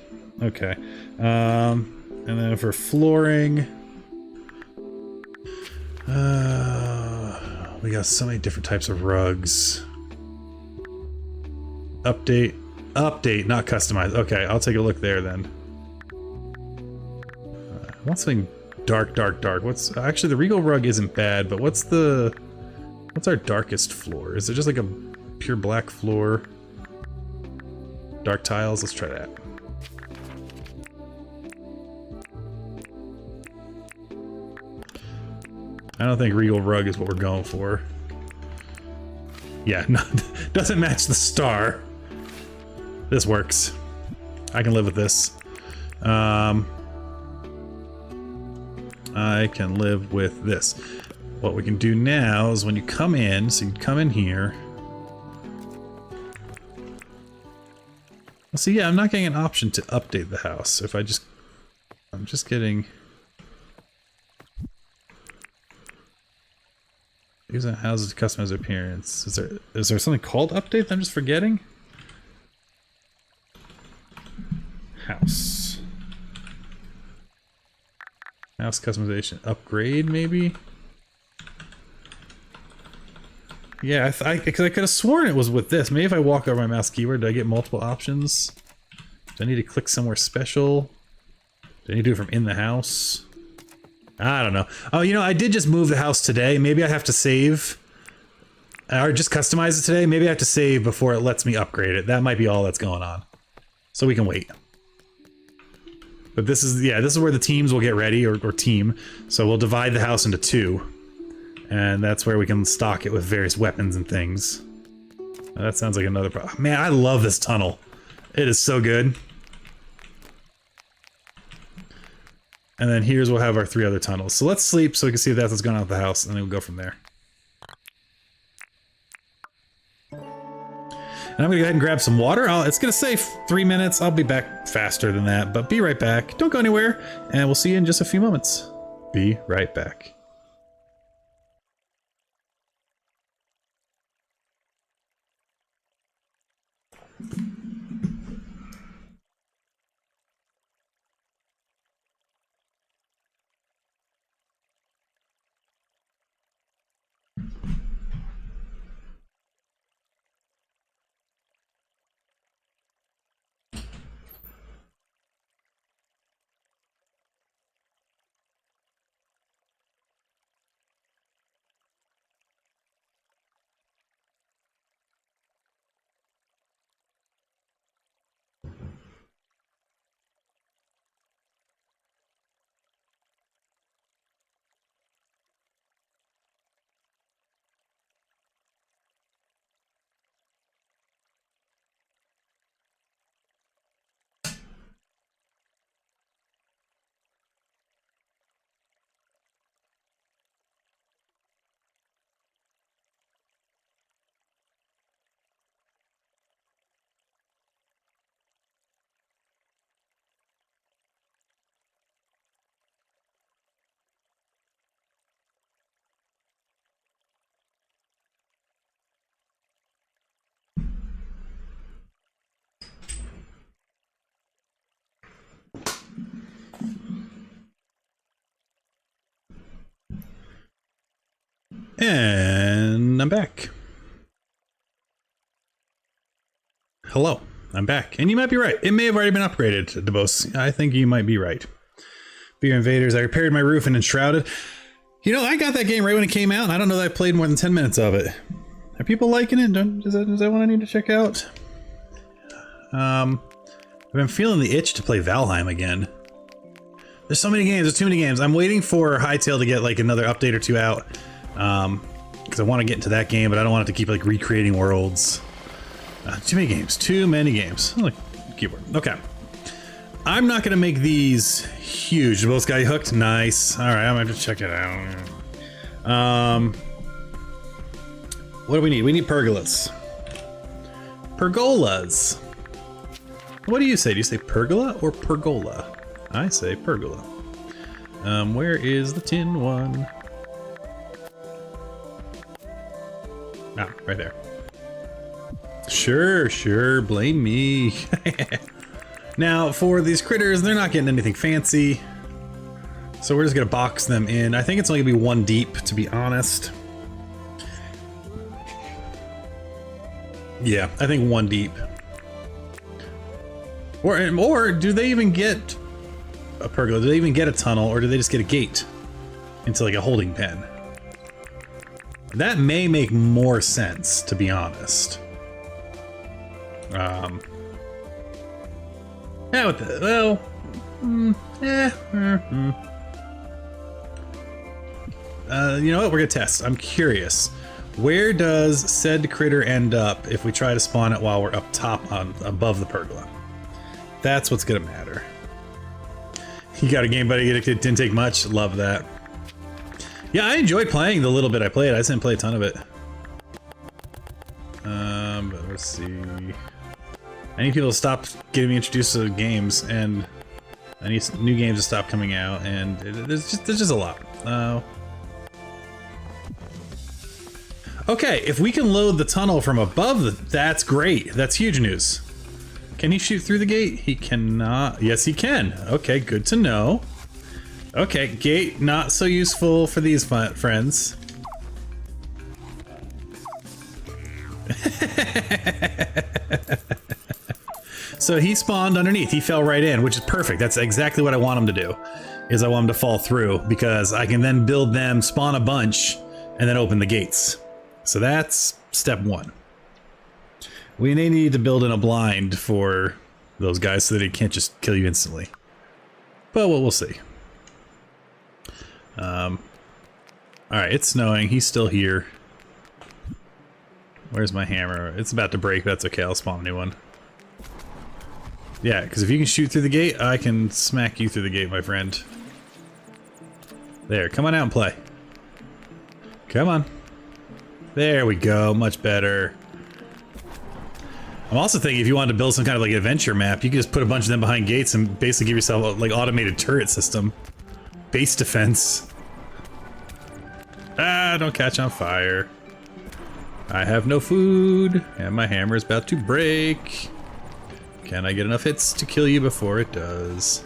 Speaker 1: Okay. And then for flooring, we got so many different types of rugs. Update, not customize. Okay, I'll take a look there then. I want something dark. What's actually the regal rug isn't bad, but what's our darkest floor? Is it just like a pure black floor? Dark tiles. Let's try that. I don't think regal rug is what we're going for. Yeah, no, doesn't match the star. This works. I can live with this. I can live with this. What we can do now is when you come in, so you come in here. See, yeah, I'm not getting an option to update the house. If I'm just getting... Using houses to customize appearance. Is there something called update that I'm just forgetting? House. House customization. Upgrade, maybe? Yeah, because I could have sworn it was with this. Maybe if I walk over my mouse keyword, do I get multiple options? Do I need to click somewhere special? Do I need to do it from in the house? I don't know. Oh, you know, I did just move the house today. Maybe I have to save. Or just customize it today. Maybe I have to save before it lets me upgrade it. That might be all that's going on. So we can wait. But this is, yeah, this is where the teams will get ready, or team. So we'll divide the house into 2. And that's where we can stock it with various weapons and things. That sounds like another problem. Man, I love this tunnel. It is so good. And then here's we'll have our 3 other tunnels. So let's sleep so we can see if that's what's going on with the house, and then we'll go from there. And I'm gonna go ahead and grab some water. It's gonna say 3 minutes. I'll be back faster than that, but be right back. Don't go anywhere, and we'll see you in just a few moments. Be right back. And I'm back. Hello, I'm back. And you might be right. It may have already been upgraded, DeBose. I think you might be right. Beer Invaders, I repaired my roof and enshrouded. You know, I got that game right when it came out, and I don't know that I played more than 10 minutes of it. Are people liking it? Is that one I need to check out? I've been feeling the itch to play Valheim again. There's so many games, there's too many games. I'm waiting for Hytale to get like another update or two out. Because I want to get into that game, but I don't want it to keep like recreating worlds. Too many games, too many games. Oh, look, keyboard. Okay. I'm not going to make these huge. Both got hooked? Nice. All right, I'm going to have to check it out. What do we need? We need pergolas. Pergolas. What do you say? Do you say pergola or pergola? I say pergola. Where is the tin one? Ah, right there. Sure, blame me. Now, for these critters, they're not getting anything fancy. So we're just gonna box them in. I think it's only gonna be one deep, to be honest. Yeah, I think one deep. Or do they even get a pergola? Do they even get a tunnel, or do they just get a gate into like a holding pen? That may make more sense, to be honest. Yeah, with the, well, you know what? We're gonna test. I'm curious. Where does said critter end up if we try to spawn it while we're up top above the pergola? That's what's gonna matter. You got a game, buddy. It didn't take much. Love that. Yeah, I enjoyed playing the little bit I played. I just didn't play a ton of it. But let's see. I need people to stop getting me introduced to games, and I need new games to stop coming out, and there's just a lot. Okay, if we can load the tunnel from above, that's great. That's huge news. Can he shoot through the gate? He cannot. Yes, he can. Okay, good to know. Okay, gate not so useful for these friends. So he spawned underneath. He fell right in, which is perfect. That's exactly what I want him to do. Is I want him to fall through, because I can then build them, spawn a bunch, and then open the gates. So that's step one. We may need to build in a blind for those guys so that he can't just kill you instantly. But we'll see. Alright, it's snowing. He's still here. Where's my hammer? It's about to break. That's okay. I'll spawn a new one. Yeah, because if you can shoot through the gate, I can smack you through the gate, my friend. There, come on out and play. Come on. There we go. Much better. I'm also thinking if you wanted to build some kind of like adventure map, you could just put a bunch of them behind gates and basically give yourself a like automated turret system. Base defense. Ah, don't catch on fire. I have no food, and my hammer is about to break. Can I get enough hits to kill you before it does?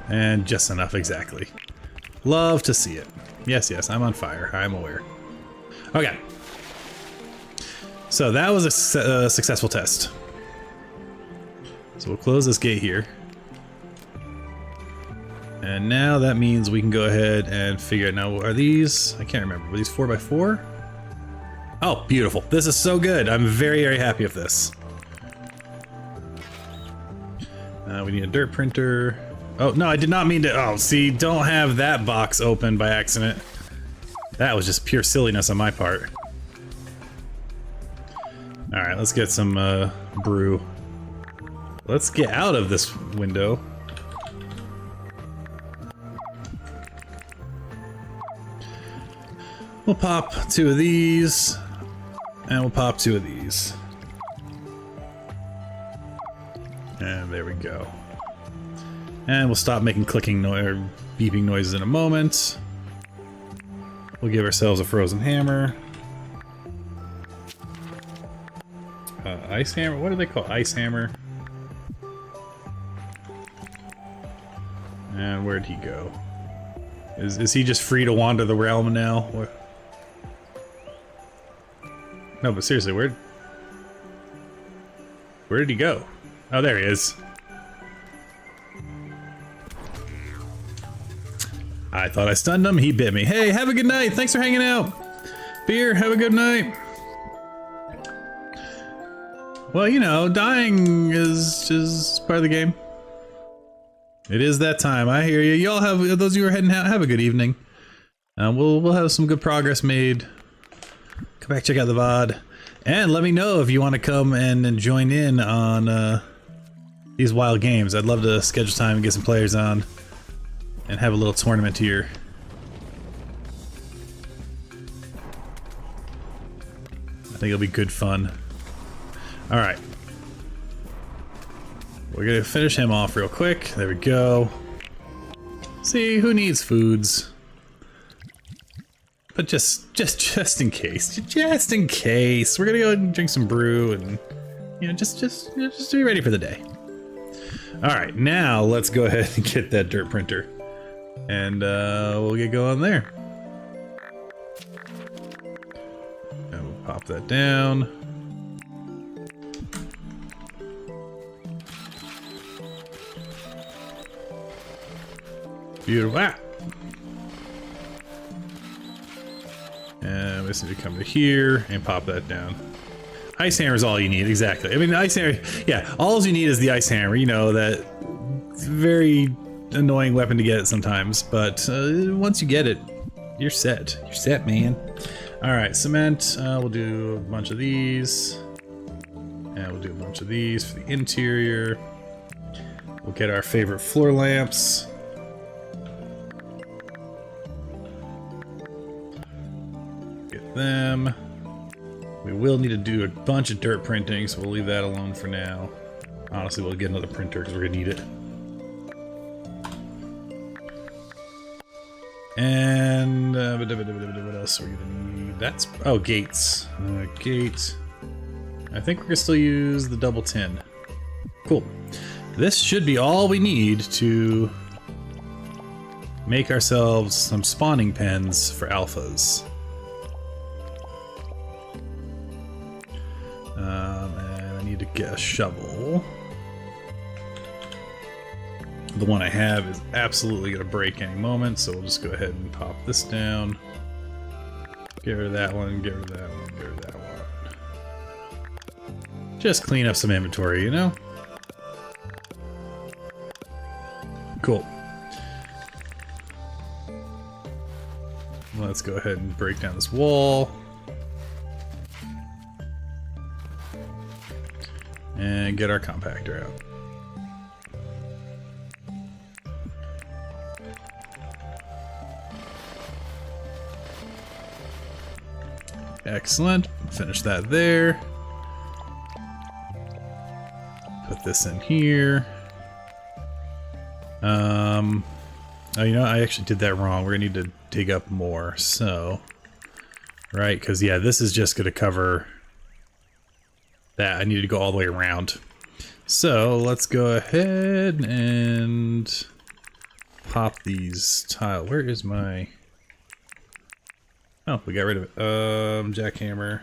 Speaker 1: And just enough, exactly. Love to see it. Yes, yes, I'm on fire. I'm aware. Okay. So that was a successful test. So we'll close this gate here. And now that means we can go ahead and figure out, now are these, I can't remember, were these 4x4? Oh, beautiful. This is so good. I'm very, very happy with this. We need a dirt printer. Oh, no, I did not mean to, oh, see, don't have that box open by accident. That was just pure silliness on my part. Alright, let's get some brew. Let's get out of this window. We'll pop 2 of these, and we'll pop 2 of these. And there we go. And we'll stop making clicking or beeping noises in a moment. We'll give ourselves a frozen hammer. Ice hammer? What do they call ice hammer? And where'd he go? Is he just free to wander the realm now? No, but seriously, where did he go? Oh, there he is. I thought I stunned him. He bit me. Hey, have a good night. Thanks for hanging out. Beer, have a good night. Well, you know, dying is just part of the game. It is that time. I hear you. Y'all have, those of you who are heading out, have a good evening. We'll have some good progress made. Come back, check out the VOD. And let me know if you want to come and join in on these wild games. I'd love to schedule time and get some players on and have a little tournament here. I think it'll be good fun. Alright. We're gonna finish him off real quick. There we go. See, who needs foods? But just in case. Just in case. We're gonna go and drink some brew and, you know, just to be ready for the day. Alright, now let's go ahead and get that dirt printer. And we'll get going there. And we'll pop that down. Beautiful. Ah. And we just need to come to here and pop that down. Ice hammer is all you need, exactly. I mean, the ice hammer, yeah, all you need is the ice hammer, you know, that very annoying weapon to get sometimes, but once you get it, you're set. You're set, man. Alright, cement, we'll do a bunch of these. And we'll do a bunch of these for the interior. We'll get our favorite floor lamps. Get them. We will need to do a bunch of dirt printing, so we'll leave that alone for now. Honestly, we'll get another printer because we're gonna need it. And what else are we gonna need? That's, oh, gates. Gate. I think we're gonna still use the double tin. Cool. This should be all we need to make ourselves some spawning pens for alphas. And I need to get a shovel. The one I have is absolutely going to break any moment, so we'll just go ahead and pop this down. Get rid of that one, get rid of that one, get rid of that one. Just clean up some inventory, you know? Cool. Let's go ahead and break down this wall. And get our compactor out. Excellent. Finish that there. Put this in here. Oh, you know, I actually did that wrong. We're gonna need to dig up more, so... Right, because, yeah, this is just gonna cover that. I need to go all the way around. So, let's go ahead and pop these tile. Where is my... Oh, we got rid of it. Jackhammer.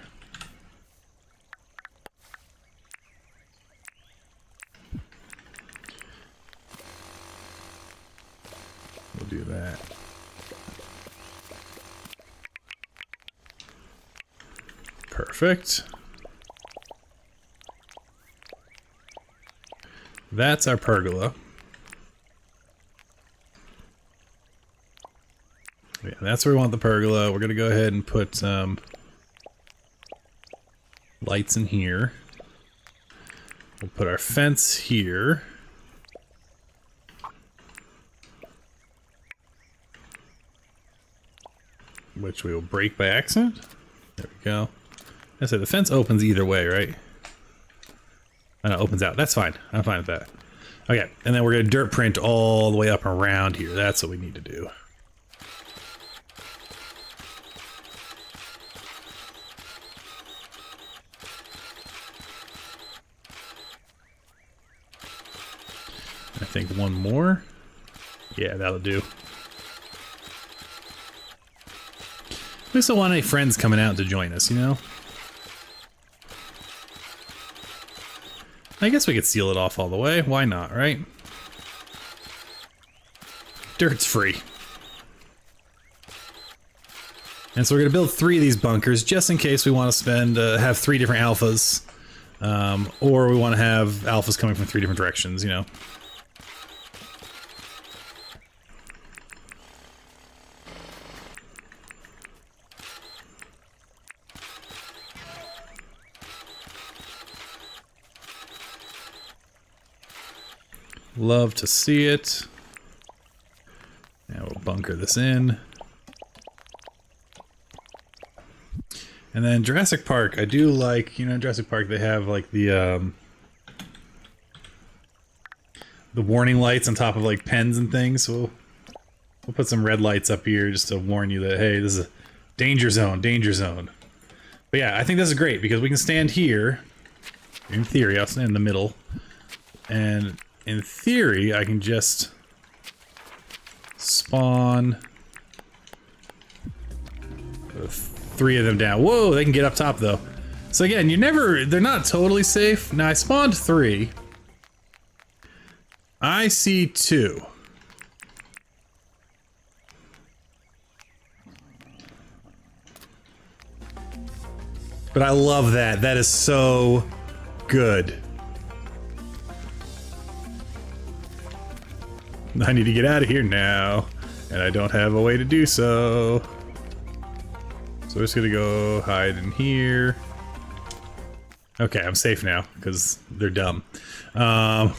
Speaker 1: We'll do that. Perfect. That's our pergola. Yeah, that's where we want the pergola. We're gonna go ahead and put lights in here. We'll put our fence here. Which we will break by accident. There we go. I said the fence opens either way, right? Oh, no, it opens out. That's fine. I'm fine with that. Okay, and then we're gonna dirt print all the way up around here. That's what we need to do. I think one more. Yeah, that'll do. We still want any friends coming out to join us, you know? I guess we could seal it off all the way. Why not, right? Dirt's free. And so we're gonna build 3 of these bunkers just in case we want to spend have 3 different alphas, or we want to have alphas coming from 3 different directions, you know. Love to see it. Now we'll bunker this in. And then Jurassic Park, I do like, you know, Jurassic Park, they have like the warning lights on top of like pens and things. So we'll put some red lights up here just to warn you that, hey, this is a danger zone, danger zone. But yeah, I think this is great because we can stand here. In theory, I'll stand in the middle. And in theory, I can just spawn 3 of them down. Whoa, they can get up top though. So again, they're not totally safe. Now I spawned 3. I see 2. But I love that. That is so good. I need to get out of here now, and I don't have a way to do so. So we're just gonna go hide in here. Okay, I'm safe now, because they're dumb. I'll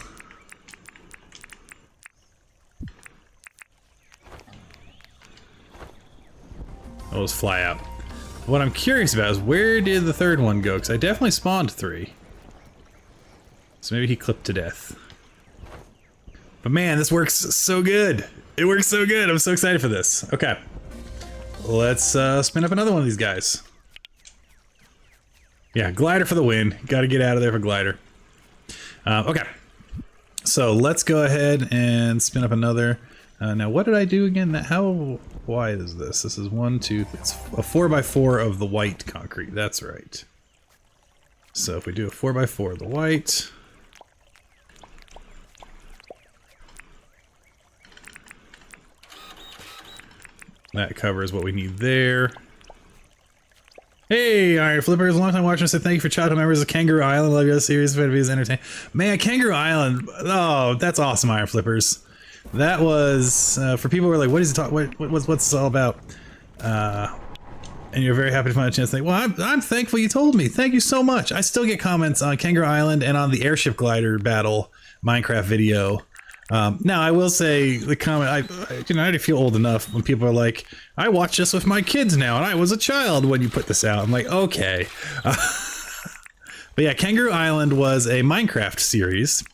Speaker 1: just fly out. What I'm curious about is where did the 3rd one go? Because I definitely spawned 3. So maybe he clipped to death. But man, this works so good. It works so good. I'm so excited for this. Okay. Let's spin up another one of these guys. Yeah, glider for the win. Got to get out of there for glider. Okay. So let's go ahead and spin up another. Now, what did I do again? How wide is this? This is 1, 2, it's a 4x4 of the white concrete. That's right. So if we do a 4x4 of the white. That covers what we need there. Hey, Iron Flippers, long time watching. I said thank you for childhood memories of Kangaroo Island. Love your series. Videos entertaining. Man, Kangaroo Island. Oh, that's awesome, Iron Flippers. That was for people who are like, "What is he talking? What's this all about?" And you're very happy to find a chance to think. Well, I'm thankful you told me. Thank you so much. I still get comments on Kangaroo Island and on the airship glider battle Minecraft video. Now I will say the comment, I already feel old enough when people are like, I watch this with my kids now and I was a child when you put this out. I'm like, okay. But yeah, Kangaroo Island was a Minecraft series.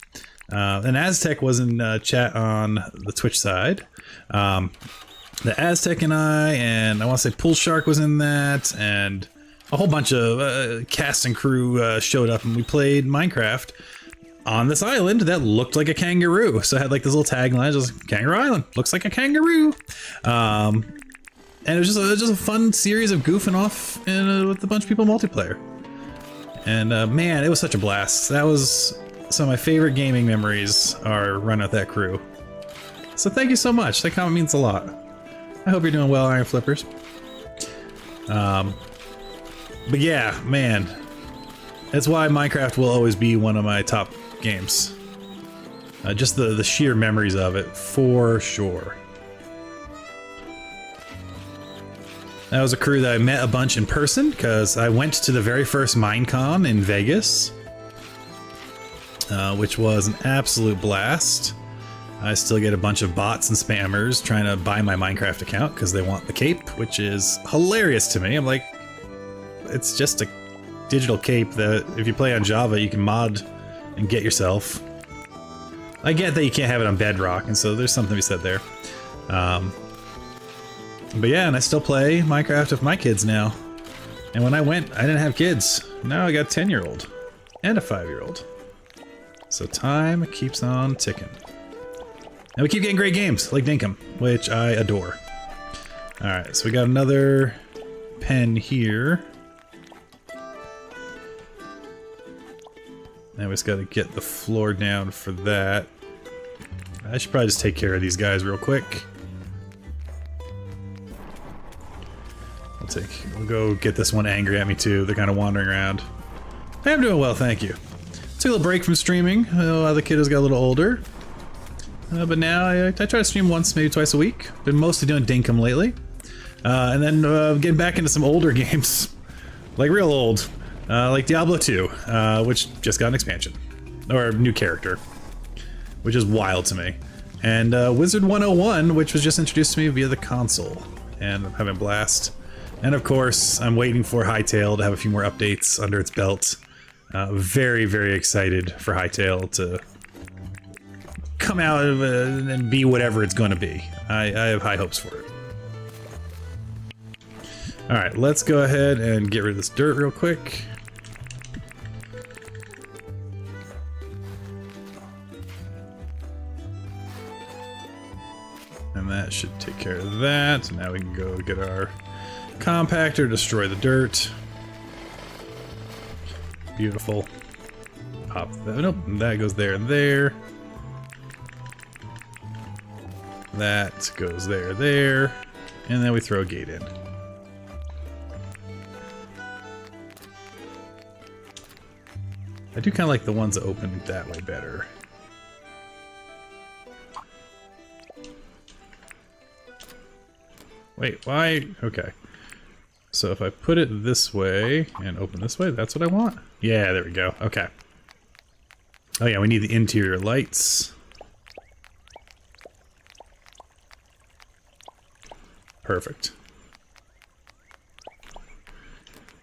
Speaker 1: And Aztec was in chat on the Twitch side. The Aztec and I want to say Pool Shark was in that, and a whole bunch of cast and crew showed up, and we played Minecraft on this island that looked like a kangaroo. So I had like this little tagline, just Kangaroo Island, looks like a kangaroo. And it was just a fun series of goofing off with a bunch of people multiplayer. And man, it was such a blast. That was some of my favorite gaming memories are running with that crew. So thank you so much. That comment means a lot. I hope you're doing well, Iron Flippers. But yeah, man, that's why Minecraft will always be one of my top games. Just the sheer memories of it, for sure. That was a crew that I met a bunch in person, because I went to the very first Minecon in Vegas, which was an absolute blast. I still get a bunch of bots and spammers trying to buy my Minecraft account because they want the cape, which is hilarious to me. I'm like, it's just a digital cape that if you play on Java, you can mod and get yourself. I get that you can't have it on Bedrock, and so there's something to be said there. But yeah, and I still play Minecraft with my kids now. And when I went, I didn't have kids. Now I got a 10-year-old and a 5-year-old. So time keeps on ticking. And we keep getting great games, like Dinkum, which I adore. Alright, so we got another pen here. Now we just gotta get the floor down for that. I should probably just take care of these guys real quick. We'll go get this one angry at me too. They're kind of wandering around. Hey, I'm doing well, thank you. Took a little break from streaming. The kiddos got a little older. But now I try to stream once, maybe twice a week. Been mostly doing Dinkum lately. And then getting back into some older games. Like real old. Like Diablo 2, which just got an expansion. Or a new character. Which is wild to me. And Wizard 101, which was just introduced to me via the console. And I'm having a blast. And of course, I'm waiting for Hytale to have a few more updates under its belt. Very, very excited for Hytale to come out of and be whatever it's going to be. I have high hopes for it. Alright, let's go ahead and get rid of this dirt real quick. And that should take care of that. Now we can go get our compactor, destroy the dirt. Beautiful. Pop that. Nope, that goes there and there. That goes there, there. And then we throw a gate in. I do kind of like the ones that open that way better. Wait, why? Okay. So if I put it this way and open this way, that's what I want? Yeah, there we go. Okay. Oh yeah, we need the interior lights. Perfect.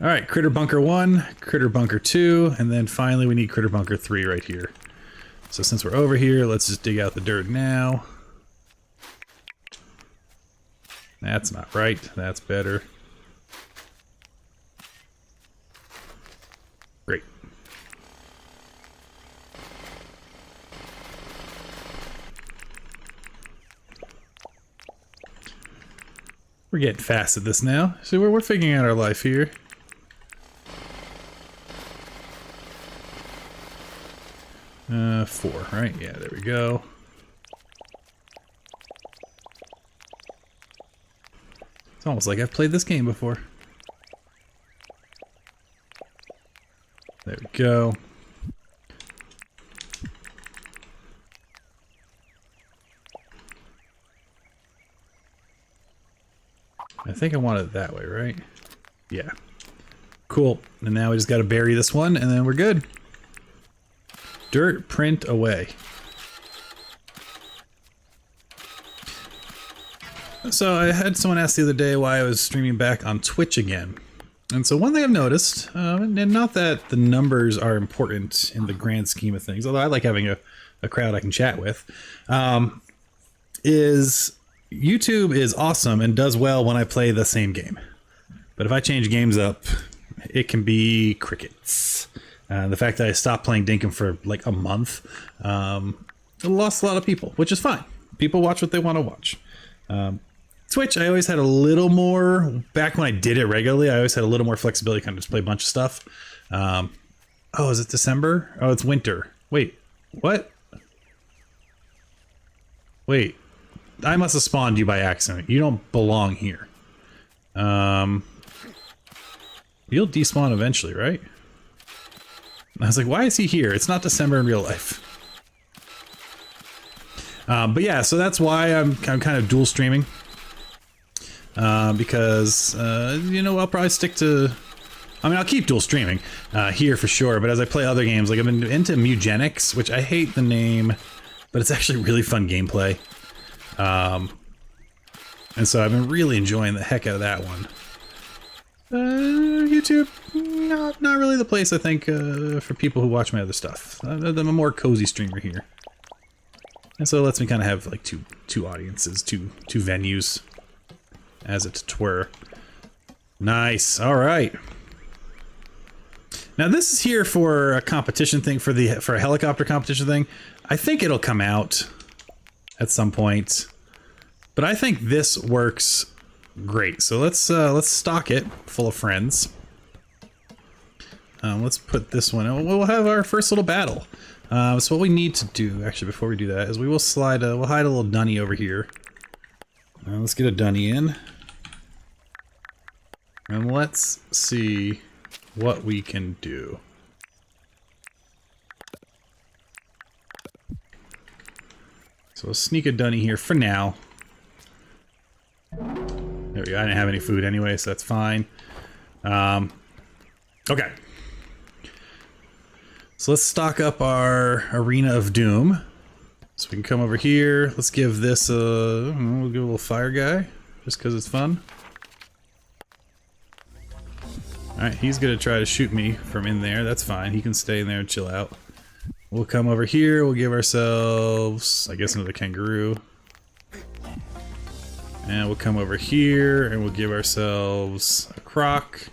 Speaker 1: Alright, Critter Bunker 1, Critter Bunker 2, and then finally we need Critter Bunker 3 right here. So since we're over here, let's just dig out the dirt now. That's not right. That's better. Great. We're getting fast at this now. So we're figuring out our life here. Four, right? Yeah, there we go. It's almost like I've played this game before. There we go. I think I want it that way, right? Yeah. Cool. And now we just got to bury this one and then we're good. Dirt print away. So I had someone ask the other day why I was streaming back on Twitch again. And so one thing I've noticed, and not that the numbers are important in the grand scheme of things, although I like having a crowd I can chat with, is YouTube is awesome and does well when I play the same game. But if I change games up, it can be crickets. The fact that I stopped playing Dinkum for like a month, it lost a lot of people, which is fine. People watch what they want to watch. Twitch, I always had a little more, back when I did it regularly, I always had a little more flexibility to kind of just play a bunch of stuff. Oh, is it December? Oh, it's winter. Wait, what? Wait, I must have spawned you by accident. You don't belong here. You'll despawn eventually, right? I was like, why is he here? It's not December in real life. But yeah, so that's why I'm kind of dual streaming. Because, you know, I'll probably stick to... I mean, I'll keep dual streaming here for sure, but as I play other games, like I've been into Mugenics, which I hate the name, but it's actually really fun gameplay. And so I've been really enjoying the heck out of that one. YouTube, not really the place, I think, for people who watch my other stuff. I'm a more cozy streamer here. And so it lets me kind of have like two audiences, two venues, as it were. Nice, all right. Now this is here for a competition thing, for a helicopter competition thing. I think it'll come out at some point, but I think this works great. So let's stock it full of friends. Let's put this one in. We'll have our first little battle. So what we need to do, actually, before we do that, is we will slide. We'll hide a little dunny over here. Let's get a dunny in, and let's see what we can do. So we'll sneak a dunny here for now. There we go. I didn't have any food anyway, so that's fine. Okay. So let's stock up our Arena of Doom. So we can come over here. Let's give this we'll give a little fire guy, just because it's fun. Alright, he's gonna try to shoot me from in there. That's fine. He can stay in there and chill out. We'll come over here. We'll give ourselves, I guess, another kangaroo. And we'll come over here and we'll give ourselves a croc.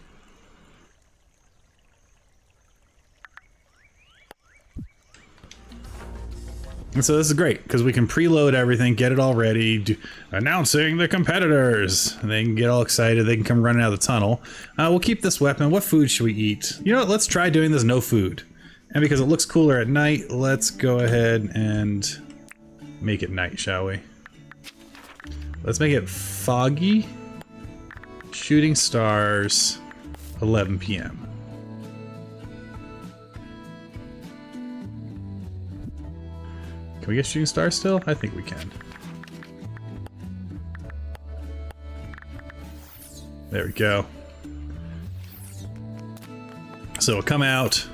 Speaker 1: And so this is great because we can preload everything, get it all ready, announcing the competitors. And they can get all excited. They can come running out of the tunnel. We'll keep this weapon. What food should we eat? You know what? Let's try doing this no food. And because it looks cooler at night, let's go ahead and make it night, shall we? Let's make it foggy. Shooting stars, 11 p.m. Can we get shooting stars still? I think we can. There we go. So we'll come out.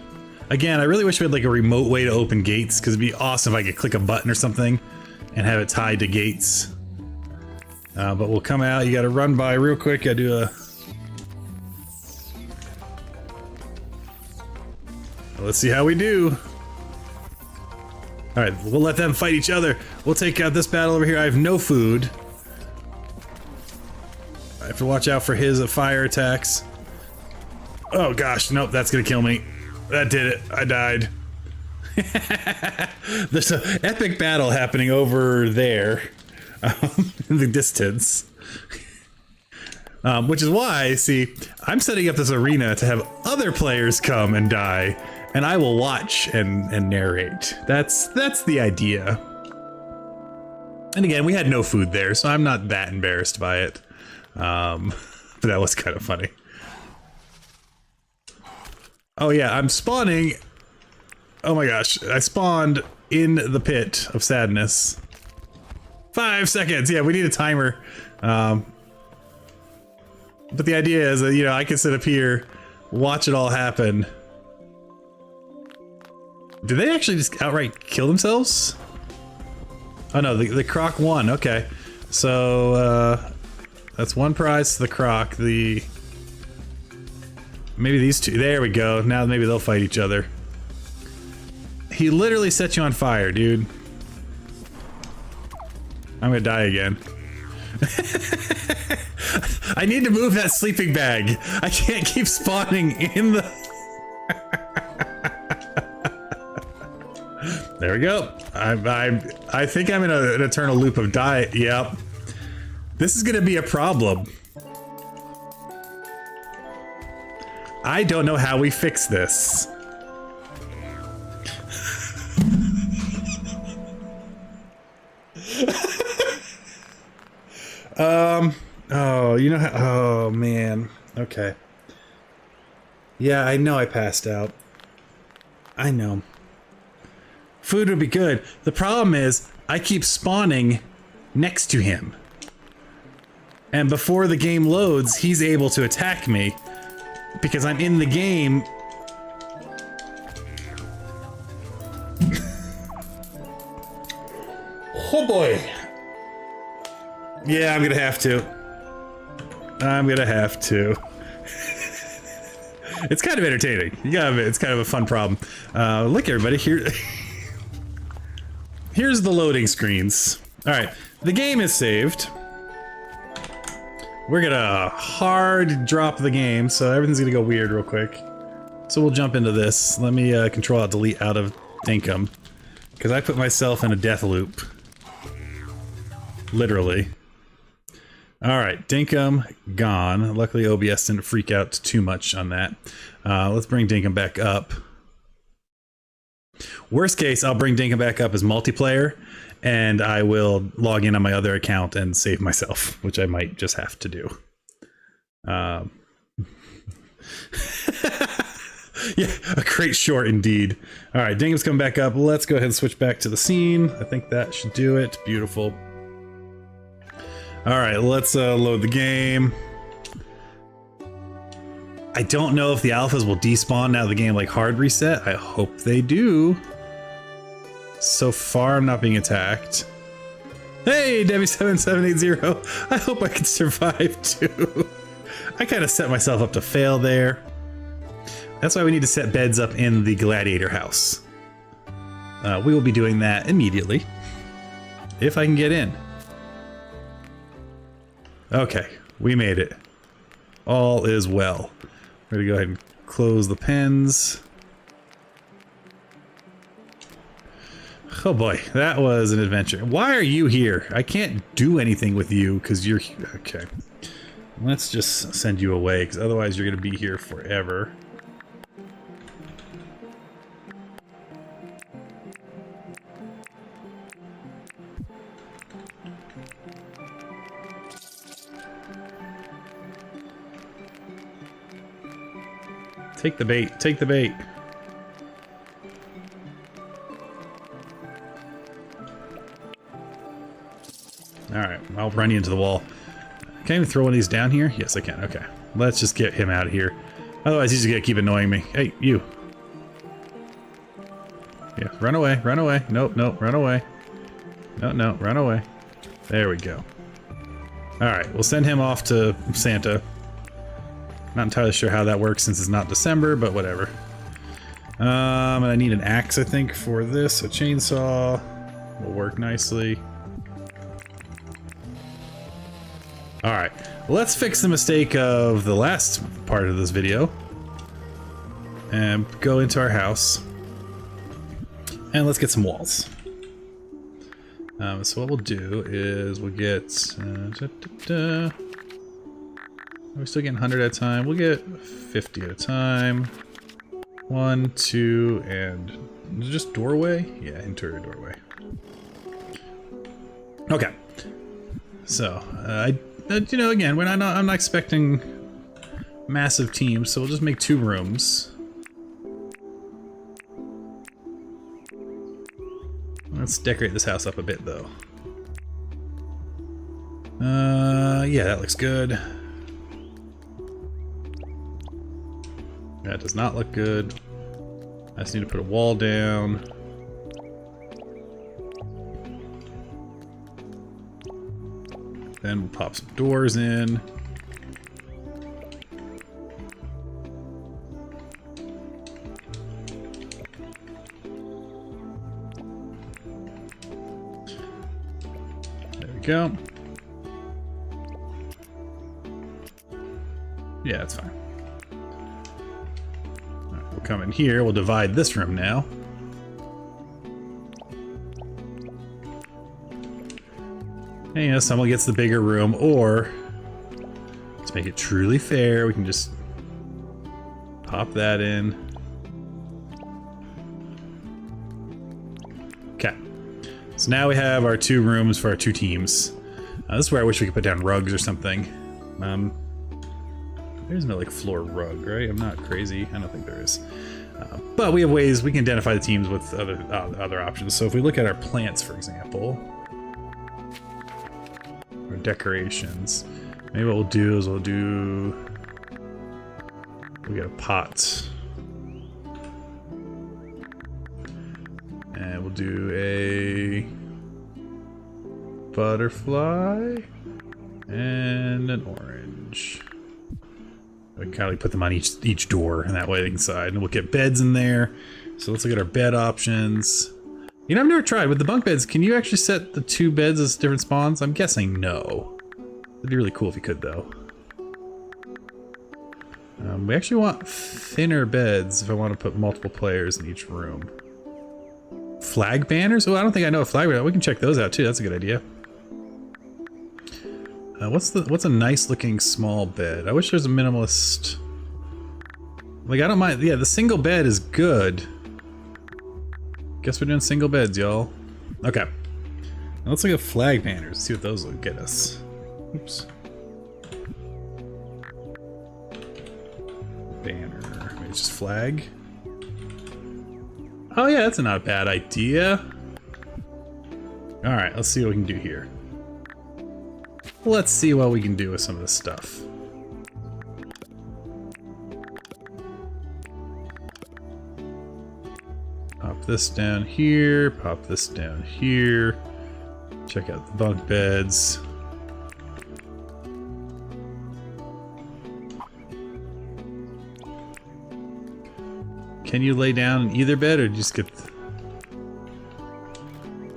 Speaker 1: Again, I really wish we had like a remote way to open gates, because it'd be awesome if I could click a button or something and have it tied to gates. But we'll come out. You got to run by real quick. Got to do a... Let's see how we do. Alright, we'll let them fight each other. We'll take out this battle over here. I have no food. I have to watch out for his fire attacks. Oh gosh, nope, that's gonna kill me. That did it. I died. There's an epic battle happening over there. In the distance. Which is why, see, I'm setting up this arena to have other players come and die. And I will watch and narrate. That's the idea. And again, we had no food there, so I'm not that embarrassed by it. But that was kind of funny. Oh yeah, I'm spawning. Oh my gosh, I spawned in the pit of sadness. 5 seconds. Yeah, we need a timer. But the idea is that, you know, I can sit up here, watch it all happen. Did they actually just outright kill themselves? Oh no, the croc won. Okay, so that's one prize to the croc. Maybe these two. There we go. Now maybe they'll fight each other. He literally set you on fire, dude. I'm gonna die again. I need to move that sleeping bag. I can't keep spawning in the... There we go. I think I'm in an eternal loop of die. Yep. This is gonna be a problem. I don't know how we fix this. Oh, you know how, oh man. Okay. Yeah, I know I passed out. I know. Food would be good. The problem is, I keep spawning next to him. And before the game loads, he's able to attack me. Because I'm in the game. Oh boy. Yeah, I'm gonna have to. I'm gonna have to. It's kind of entertaining. Yeah, it's kind of a fun problem. Look, everybody, here. Here's the loading screens. All right, the game is saved. We're gonna hard drop the game, so everything's gonna go weird real quick. So we'll jump into this. Let me Control Alt Delete out of Dinkum, because I put myself in a death loop. Literally. All right, Dinkum gone. Luckily, OBS didn't freak out too much on that. Let's bring Dinkum back up. Worst case, I'll bring Dinkum back up as multiplayer, and I will log in on my other account and save myself, which I might just have to do. Yeah, a great short indeed. All right, Dinkum's coming back up. Let's go ahead and switch back to the scene. I think that should do it. Beautiful. All right, let's load the game. I don't know if the alphas will despawn now the game like hard reset. I hope they do. So far, I'm not being attacked. Hey, Debbie7780. I hope I can survive too. I kind of set myself up to fail there. That's why we need to set beds up in the gladiator house. We will be doing that immediately. If I can get in. Okay, we made it. All is well. We're gonna go ahead and close the pens. Oh boy, that was an adventure. Why are you here? I can't do anything with you because you're... Okay. Let's just send you away because otherwise you're gonna be here forever. Take the bait. Take the bait. Alright, I'll run you into the wall. Can I even throw one of these down here? Yes, I can. Okay. Let's just get him out of here. Otherwise, he's just gonna keep annoying me. Hey, you. Yeah, run away. Run away. Nope, nope. Run away. No, no. Run away. There we go. Alright, we'll send him off to Santa. Not entirely sure how that works since it's not December, but whatever. And I need an axe, I think, for this. A chainsaw will work nicely. Alright, let's fix the mistake of the last part of this video. And go into our house. And let's get some walls. So what we'll do is we'll get... Are we still getting 100 at a time? We'll get 50 at a time. 1, 2, and just doorway? Yeah, interior doorway. Okay. So, you know, again, I'm not expecting massive teams, so we'll just make 2 rooms. Let's decorate this house up a bit, though. Yeah, that looks good. That does not look good. I just need to put a wall down. Then we'll pop some doors in. There we go. Yeah, that's fine. All right, we'll come in here. We'll divide this room now. And, you know, someone gets the bigger room, or to make it truly fair, we can just pop that in. Okay. So now we have our 2 rooms for our 2 teams. This is where I wish we could put down rugs or something. There's no like floor rug, right? I'm not crazy. I don't think there is. But we have ways we can identify the teams with other options. So if we look at our plants, for example, or decorations, maybe what we'll do is we'll get a pot. And we'll do a butterfly and an orange. We can kind of like put them on each door, and that way they can slide. And we'll get beds in there. So let's look at our bed options. You know, I've never tried with the bunk beds. Can you actually set the 2 beds as different spawns? I'm guessing no. It'd be really cool if you could, though. We actually want thinner beds if I want to put multiple players in each room. Flag banners? Oh, I don't think I know a flag banner. We can check those out too. That's a good idea. What's a nice looking small bed? I wish there was a minimalist. Like, I don't mind. Yeah, the single bed is good. Guess we're doing single beds, y'all. Okay. Now let's look at flag banners. See what those will get us. Oops. Banner. Maybe it's just flag. Oh yeah, that's not a bad idea. Alright, let's see what we can do here. Let's see what we can do with some of this stuff. Pop this down here, pop this down here. Check out the bunk beds. Can you lay down in either bed, or just get...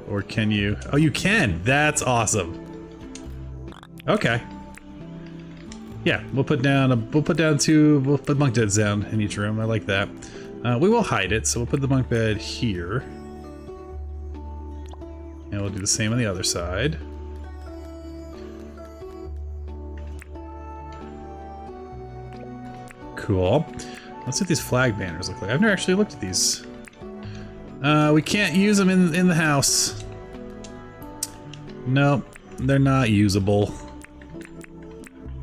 Speaker 1: Or can you... Oh, you can! That's awesome! Okay. Yeah, we'll put bunk beds down in each room. I like that. We will hide it, so we'll put the bunk bed here. And we'll do the same on the other side. Cool. Let's see what these flag banners look like. I've never actually looked at these. We can't use them in the house. Nope, they're not usable.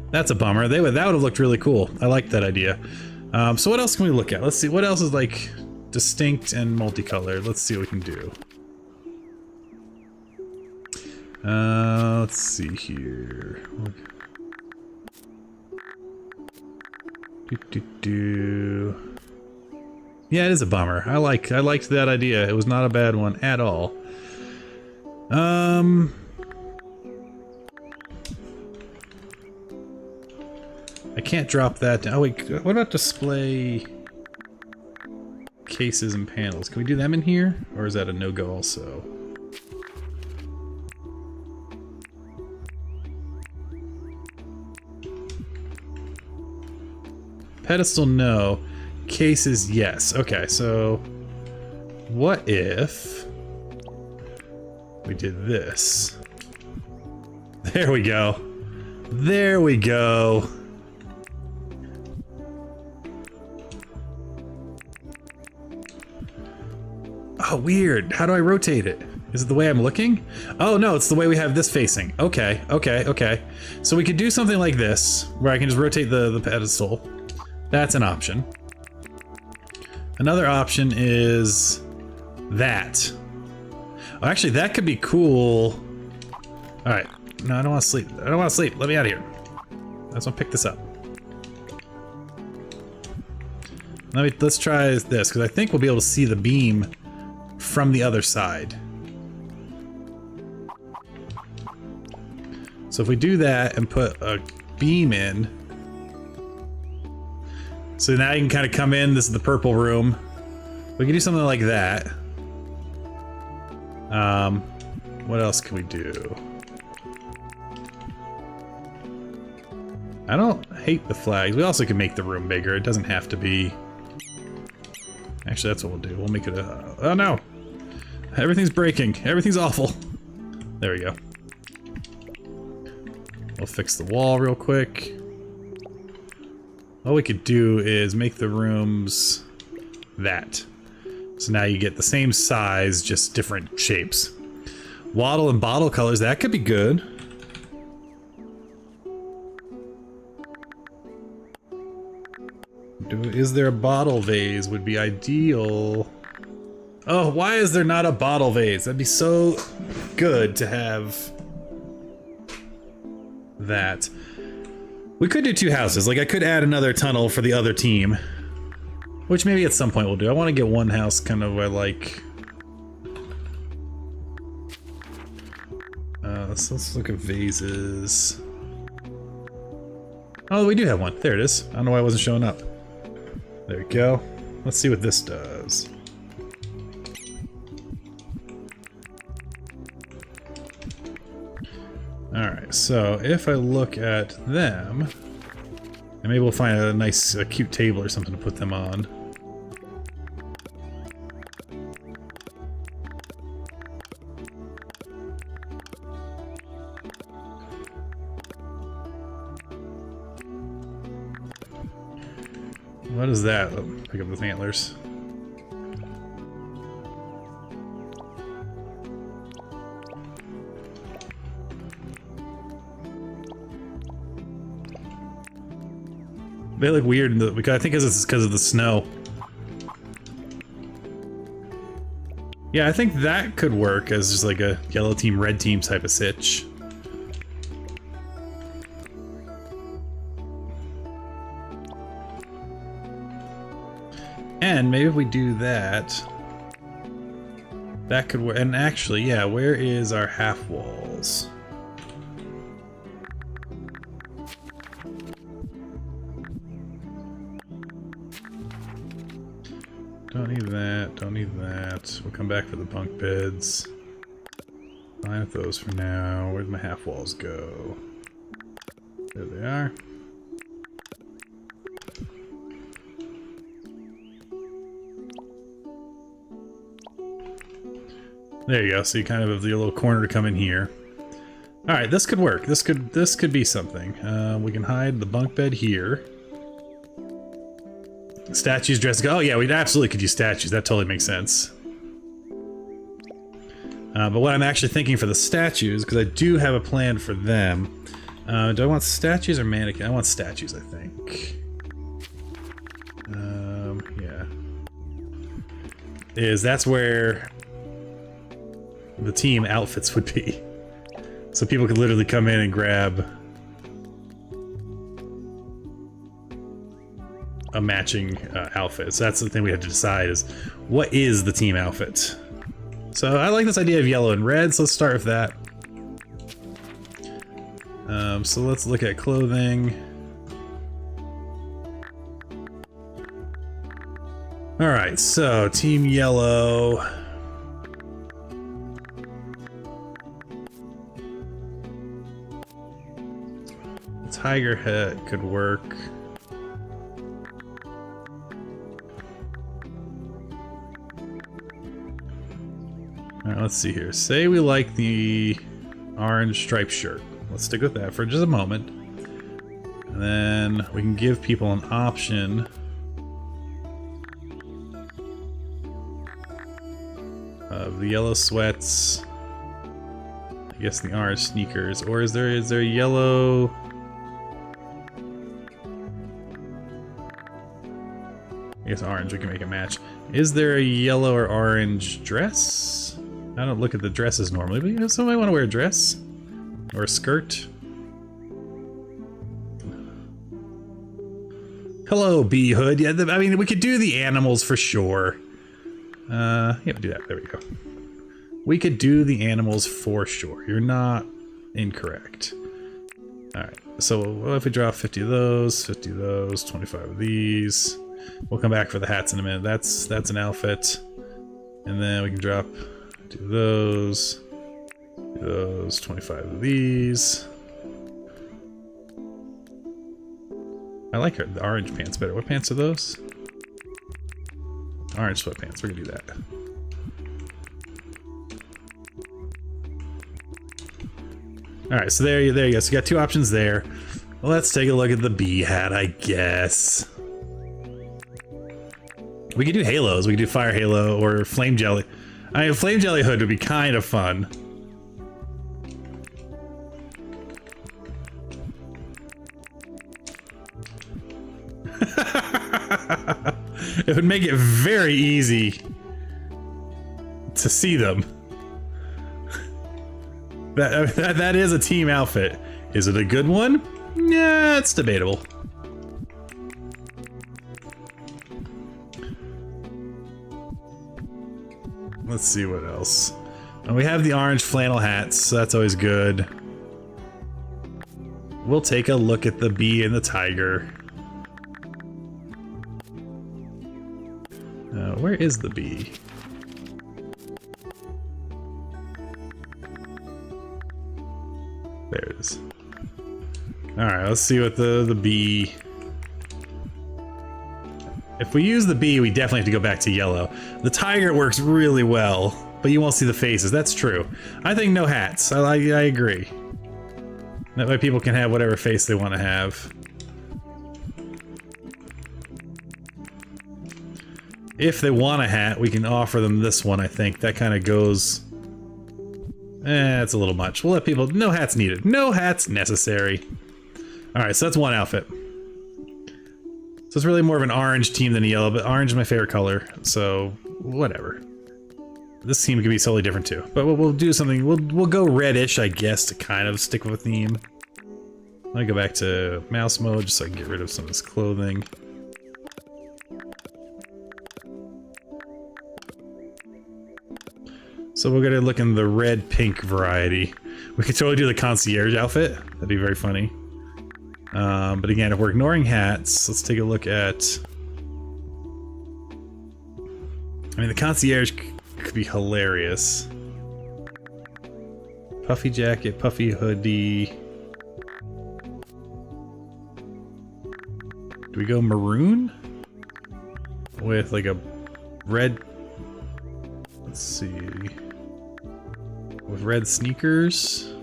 Speaker 1: That's a bummer. That would have looked really cool. I like that idea. So what else can we look at? Let's see, what else is like distinct and multicolored? Let's see what we can do. Let's see here. Yeah, it is a bummer. I liked that idea. It was not a bad one at all. I can't drop that down. Oh wait, what about display cases and panels? Can we do them in here? Or is that a no-go also? Pedestal, no. Cases, yes. Okay, so what if we did this? There we go. There we go. Oh, weird. How do I rotate it? Is it the way I'm looking? Oh, no, it's the way we have this facing. Okay, okay, okay. So we could do something like this, where I can just rotate the pedestal. That's an option. Another option is that. Oh, actually, that could be cool. All right. No, I don't want to sleep. I don't want to sleep. Let me out of here. I just want to pick this up. Let's try this, because I think we'll be able to see the beam from the other side. So if we do that and put a beam in, so now you can kind of come in, this is the purple room. We can do something like that. What else can we do? I don't hate the flags. We also can make the room bigger. It doesn't have to be... Actually, that's what we'll do. We'll make it a... Oh no! Everything's breaking. Everything's awful. There we go. We'll fix the wall real quick. All we could do is make the rooms that. So now you get the same size, just different shapes. Wattle and bottle colors, that could be good. Is there a bottle vase? Would be ideal. Oh, why is there not a bottle vase? That'd be so good to have that. We could do two houses. Like, I could add another tunnel for the other team. Which maybe at some point we'll do. I want to get one house kind of where, like... let's look at vases. Oh, we do have one. There it is. I don't know why it wasn't showing up. There we go. Let's see what this does. Alright, so if I look at them, and maybe we'll find a nice, cute table or something to put them on. What is that? Oh, pick up those antlers. They look weird in the, because I think it's because of the snow. Yeah, I think that could work as just like a yellow team, red team type of sitch. And maybe if we do that, that could work. And actually, yeah, where is our half walls? Don't need that, don't need that. We'll come back for the bunk beds. Fine with those for now. Where'd my half walls go? There they are. There you go. So you kind of have the little corner to come in here. All right, this could work. This could be something. We can hide the bunk bed here. Statues dressed. Oh yeah, we absolutely could use statues. That totally makes sense. But what I'm actually thinking for the statues, because I do have a plan for them. Do I want statues or mannequin? I want statues, I think. Yeah. That's where the team outfits would be. So people could literally come in and grab a matching outfit. So that's the thing we have to decide is, what is the team outfit? So I like this idea of yellow and red, so let's start with that. So let's look at clothing. Alright, so team yellow. Tiger head could work. Alright, let's see here. Say we like the orange striped shirt. Let's stick with that for just a moment. And then we can give people an option of the yellow sweats, I guess the orange sneakers, or is there yellow? I guess orange, we can make a match. Is there a yellow or orange dress? I don't look at the dresses normally, but you know, somebody want to wear a dress? Or a skirt? Hello, bee hood. Yeah, I mean, we could do the animals for sure. Yeah, do that. There we go. We could do the animals for sure. You're not incorrect. Alright, so what if we drop 50 of those, 50 of those, 25 of these? We'll come back for the hats in a minute. That's an outfit. And then we can drop 2 of those, 25 of these. I like the orange pants better. What pants are those? Orange sweatpants. We're gonna do that. All right, so there you go. So you got two options there. Well, let's take a look at the bee hat, I guess. We could do halos. We could do fire halo or flame jelly. I mean, flame jelly hood would be kind of fun. It would make it very easy to see them. That is a team outfit. Is it a good one? Yeah, it's debatable. Let's see what else. And we have the orange flannel hats, so that's always good. We'll take a look at the bee and the tiger. Where is the bee? There it is. Alright, let's see what the bee... If we use the bee, we definitely have to go back to yellow. The tiger works really well, but you won't see the faces. That's true. I think no hats. I agree. That way people can have whatever face they want to have. If they want a hat, we can offer them this one, I think. That kind of goes... it's a little much. We'll let people... No hats needed. No hats necessary. Alright, so that's one outfit. So it's really more of an orange team than a yellow, but orange is my favorite color, so whatever. This team can be totally different too. But we'll do something... We'll go reddish, I guess, to kind of stick with a theme. Let me go back to mouse mode just so I can get rid of some of this clothing. So we're gonna look in the red-pink variety. We could totally do the concierge outfit. That'd be very funny. But again, if we're ignoring hats, let's take a look at... I mean, the concierge could be hilarious. Puffy jacket, puffy hoodie. Do we go maroon? With like a red... Let's see... With red sneakers?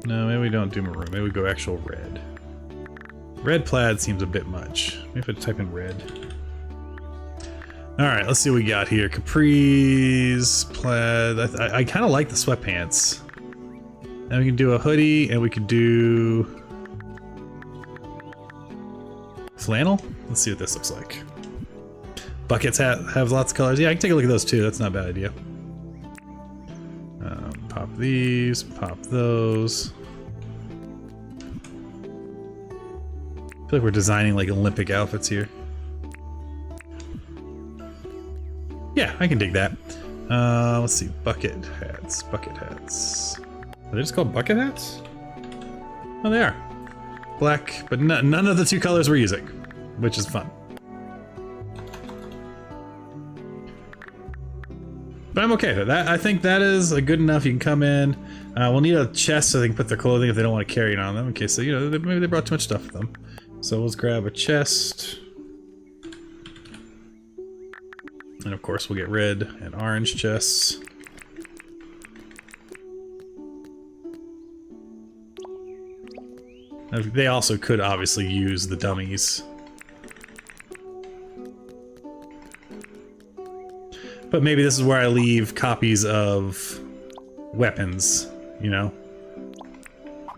Speaker 1: No, maybe we don't do maroon. Maybe we go actual red. Red plaid seems a bit much. Maybe if I type in red. Alright, let's see what we got here. Capris, plaid. I kind of like the sweatpants. And we can do a hoodie, and we could do... flannel? Let's see what this looks like. Buckets have lots of colors. Yeah, I can take a look at those too. That's not a bad idea. Pop these, pop those. I feel like we're designing like Olympic outfits here. Yeah, I can dig that. Let's see, bucket hats, bucket hats. Are they just called bucket hats? Oh, they are. Black, but none of the two colors we're using, which is fun. But I'm okay with that. I think that is a good enough. You can come in. We'll need a chest so they can put their clothing if they don't want to carry it on them. Okay, so you know maybe they brought too much stuff with them. So let's grab a chest. And of course we'll get red and orange chests. They also could obviously use the dummies. But maybe this is where I leave copies of weapons, you know,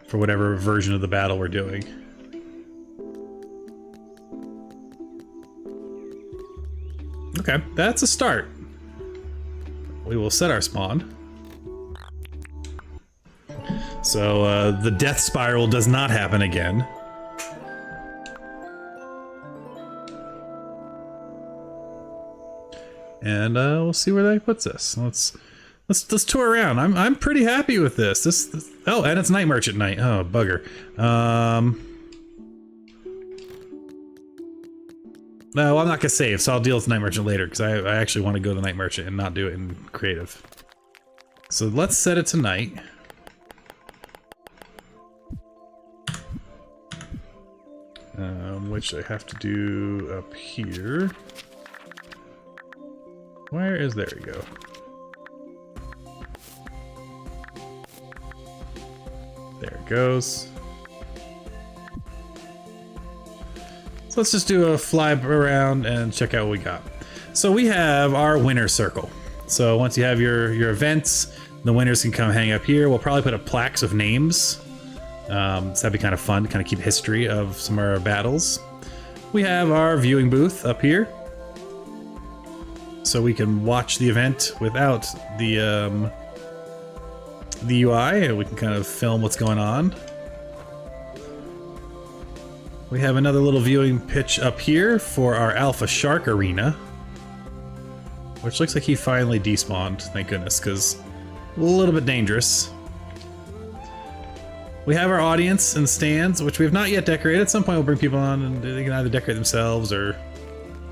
Speaker 1: for whatever version of the battle we're doing. Okay, that's a start. We will set our spawn. So the death spiral does not happen again. And we'll see where that puts us. Let's tour around. I'm pretty happy with this. Oh, and it's night merchant night. Oh, bugger. No, I'm not gonna save, so I'll deal with night merchant later because I actually want to go to the night merchant and not do it in creative. So let's set it to night. which I have to do up here. Where is, there we go. There it goes. So let's just do a fly around and check out what we got. So we have our winner circle. So once you have your events, the winners can come hang up here. We'll probably put up plaques of names. So that'd be kind of fun to kind of keep history of some of our battles. We have our viewing booth up here. So we can watch the event without the UI, and we can kind of film what's going on. We have another little viewing pitch up here for our Alpha Shark Arena, which looks like he finally despawned, thank goodness, because a little bit dangerous. We have our audience and stands, which we have not yet decorated. At some point we'll bring people on and they can either decorate themselves or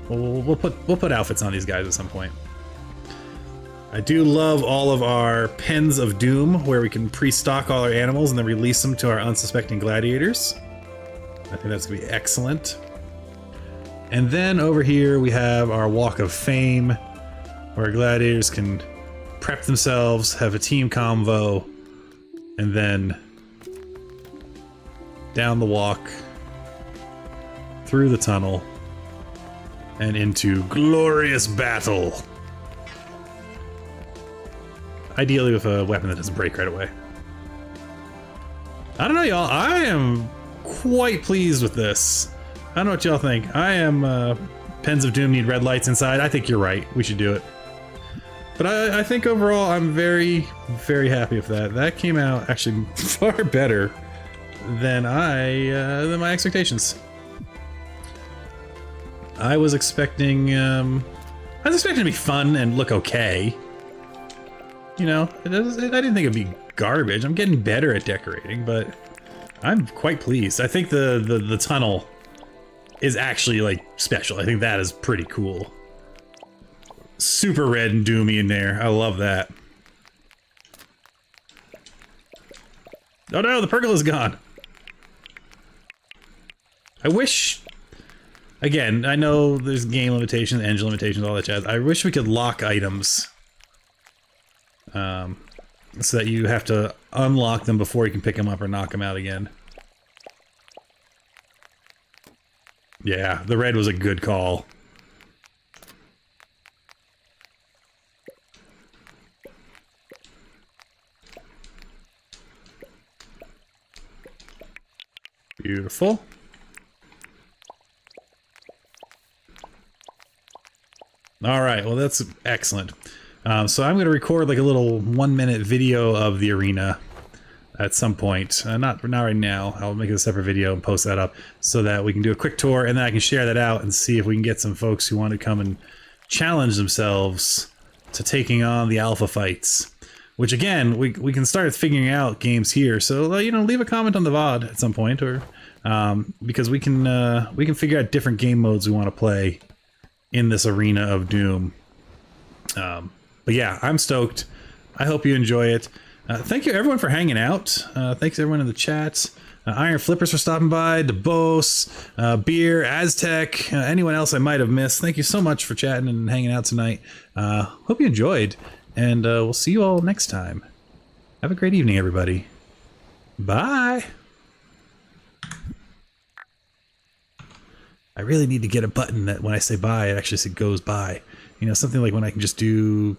Speaker 1: we'll put outfits on these guys at some point. I do love all of our pens of doom where we can pre-stock all our animals and then release them to our unsuspecting gladiators. I think that's gonna be excellent. And then over here we have our Walk of Fame, where gladiators can prep themselves, have a team convo, and then down the walk, through the tunnel, and into glorious battle. Ideally with a weapon that doesn't break right away. I don't know, y'all. I am quite pleased with this. I don't know what y'all think. I am, Pens of Doom need red lights inside. I think you're right. We should do it. But I think overall I'm very, very happy with that. That came out actually far better than than my expectations. I was expecting it to be fun and look okay. You know, I didn't think it'd be garbage. I'm getting better at decorating, but I'm quite pleased. I think the tunnel is actually like special. I think that is pretty cool. Super red and doomy in there. I love that. Oh no, the pergola's gone. I wish, again, I know there's game limitations, engine limitations, all that jazz. I wish we could lock items. So that you have to unlock them before you can pick them up or knock them out again. Yeah, the red was a good call. Beautiful. All right, well that's excellent. So I'm going to record like a little 1-minute video of the arena at some point. Not right now. I'll make a separate video and post that up so that we can do a quick tour and then I can share that out and see if we can get some folks who want to come and challenge themselves to taking on the alpha fights. Which again, we can start figuring out games here. So you know, leave a comment on the VOD at some point, or because we can figure out different game modes we want to play in this arena of doom. But yeah, I'm stoked. I hope you enjoy it. Thank you everyone for hanging out. Thanks everyone in the chats. Iron Flippers for stopping by, DeBose, Beer, Aztec, anyone else I might have missed. Thank you so much for chatting and hanging out tonight. Hope you enjoyed, and we'll see you all next time. Have a great evening, everybody. Bye. I really need to get a button that when I say bye, it actually goes by. You know, something like when I can just do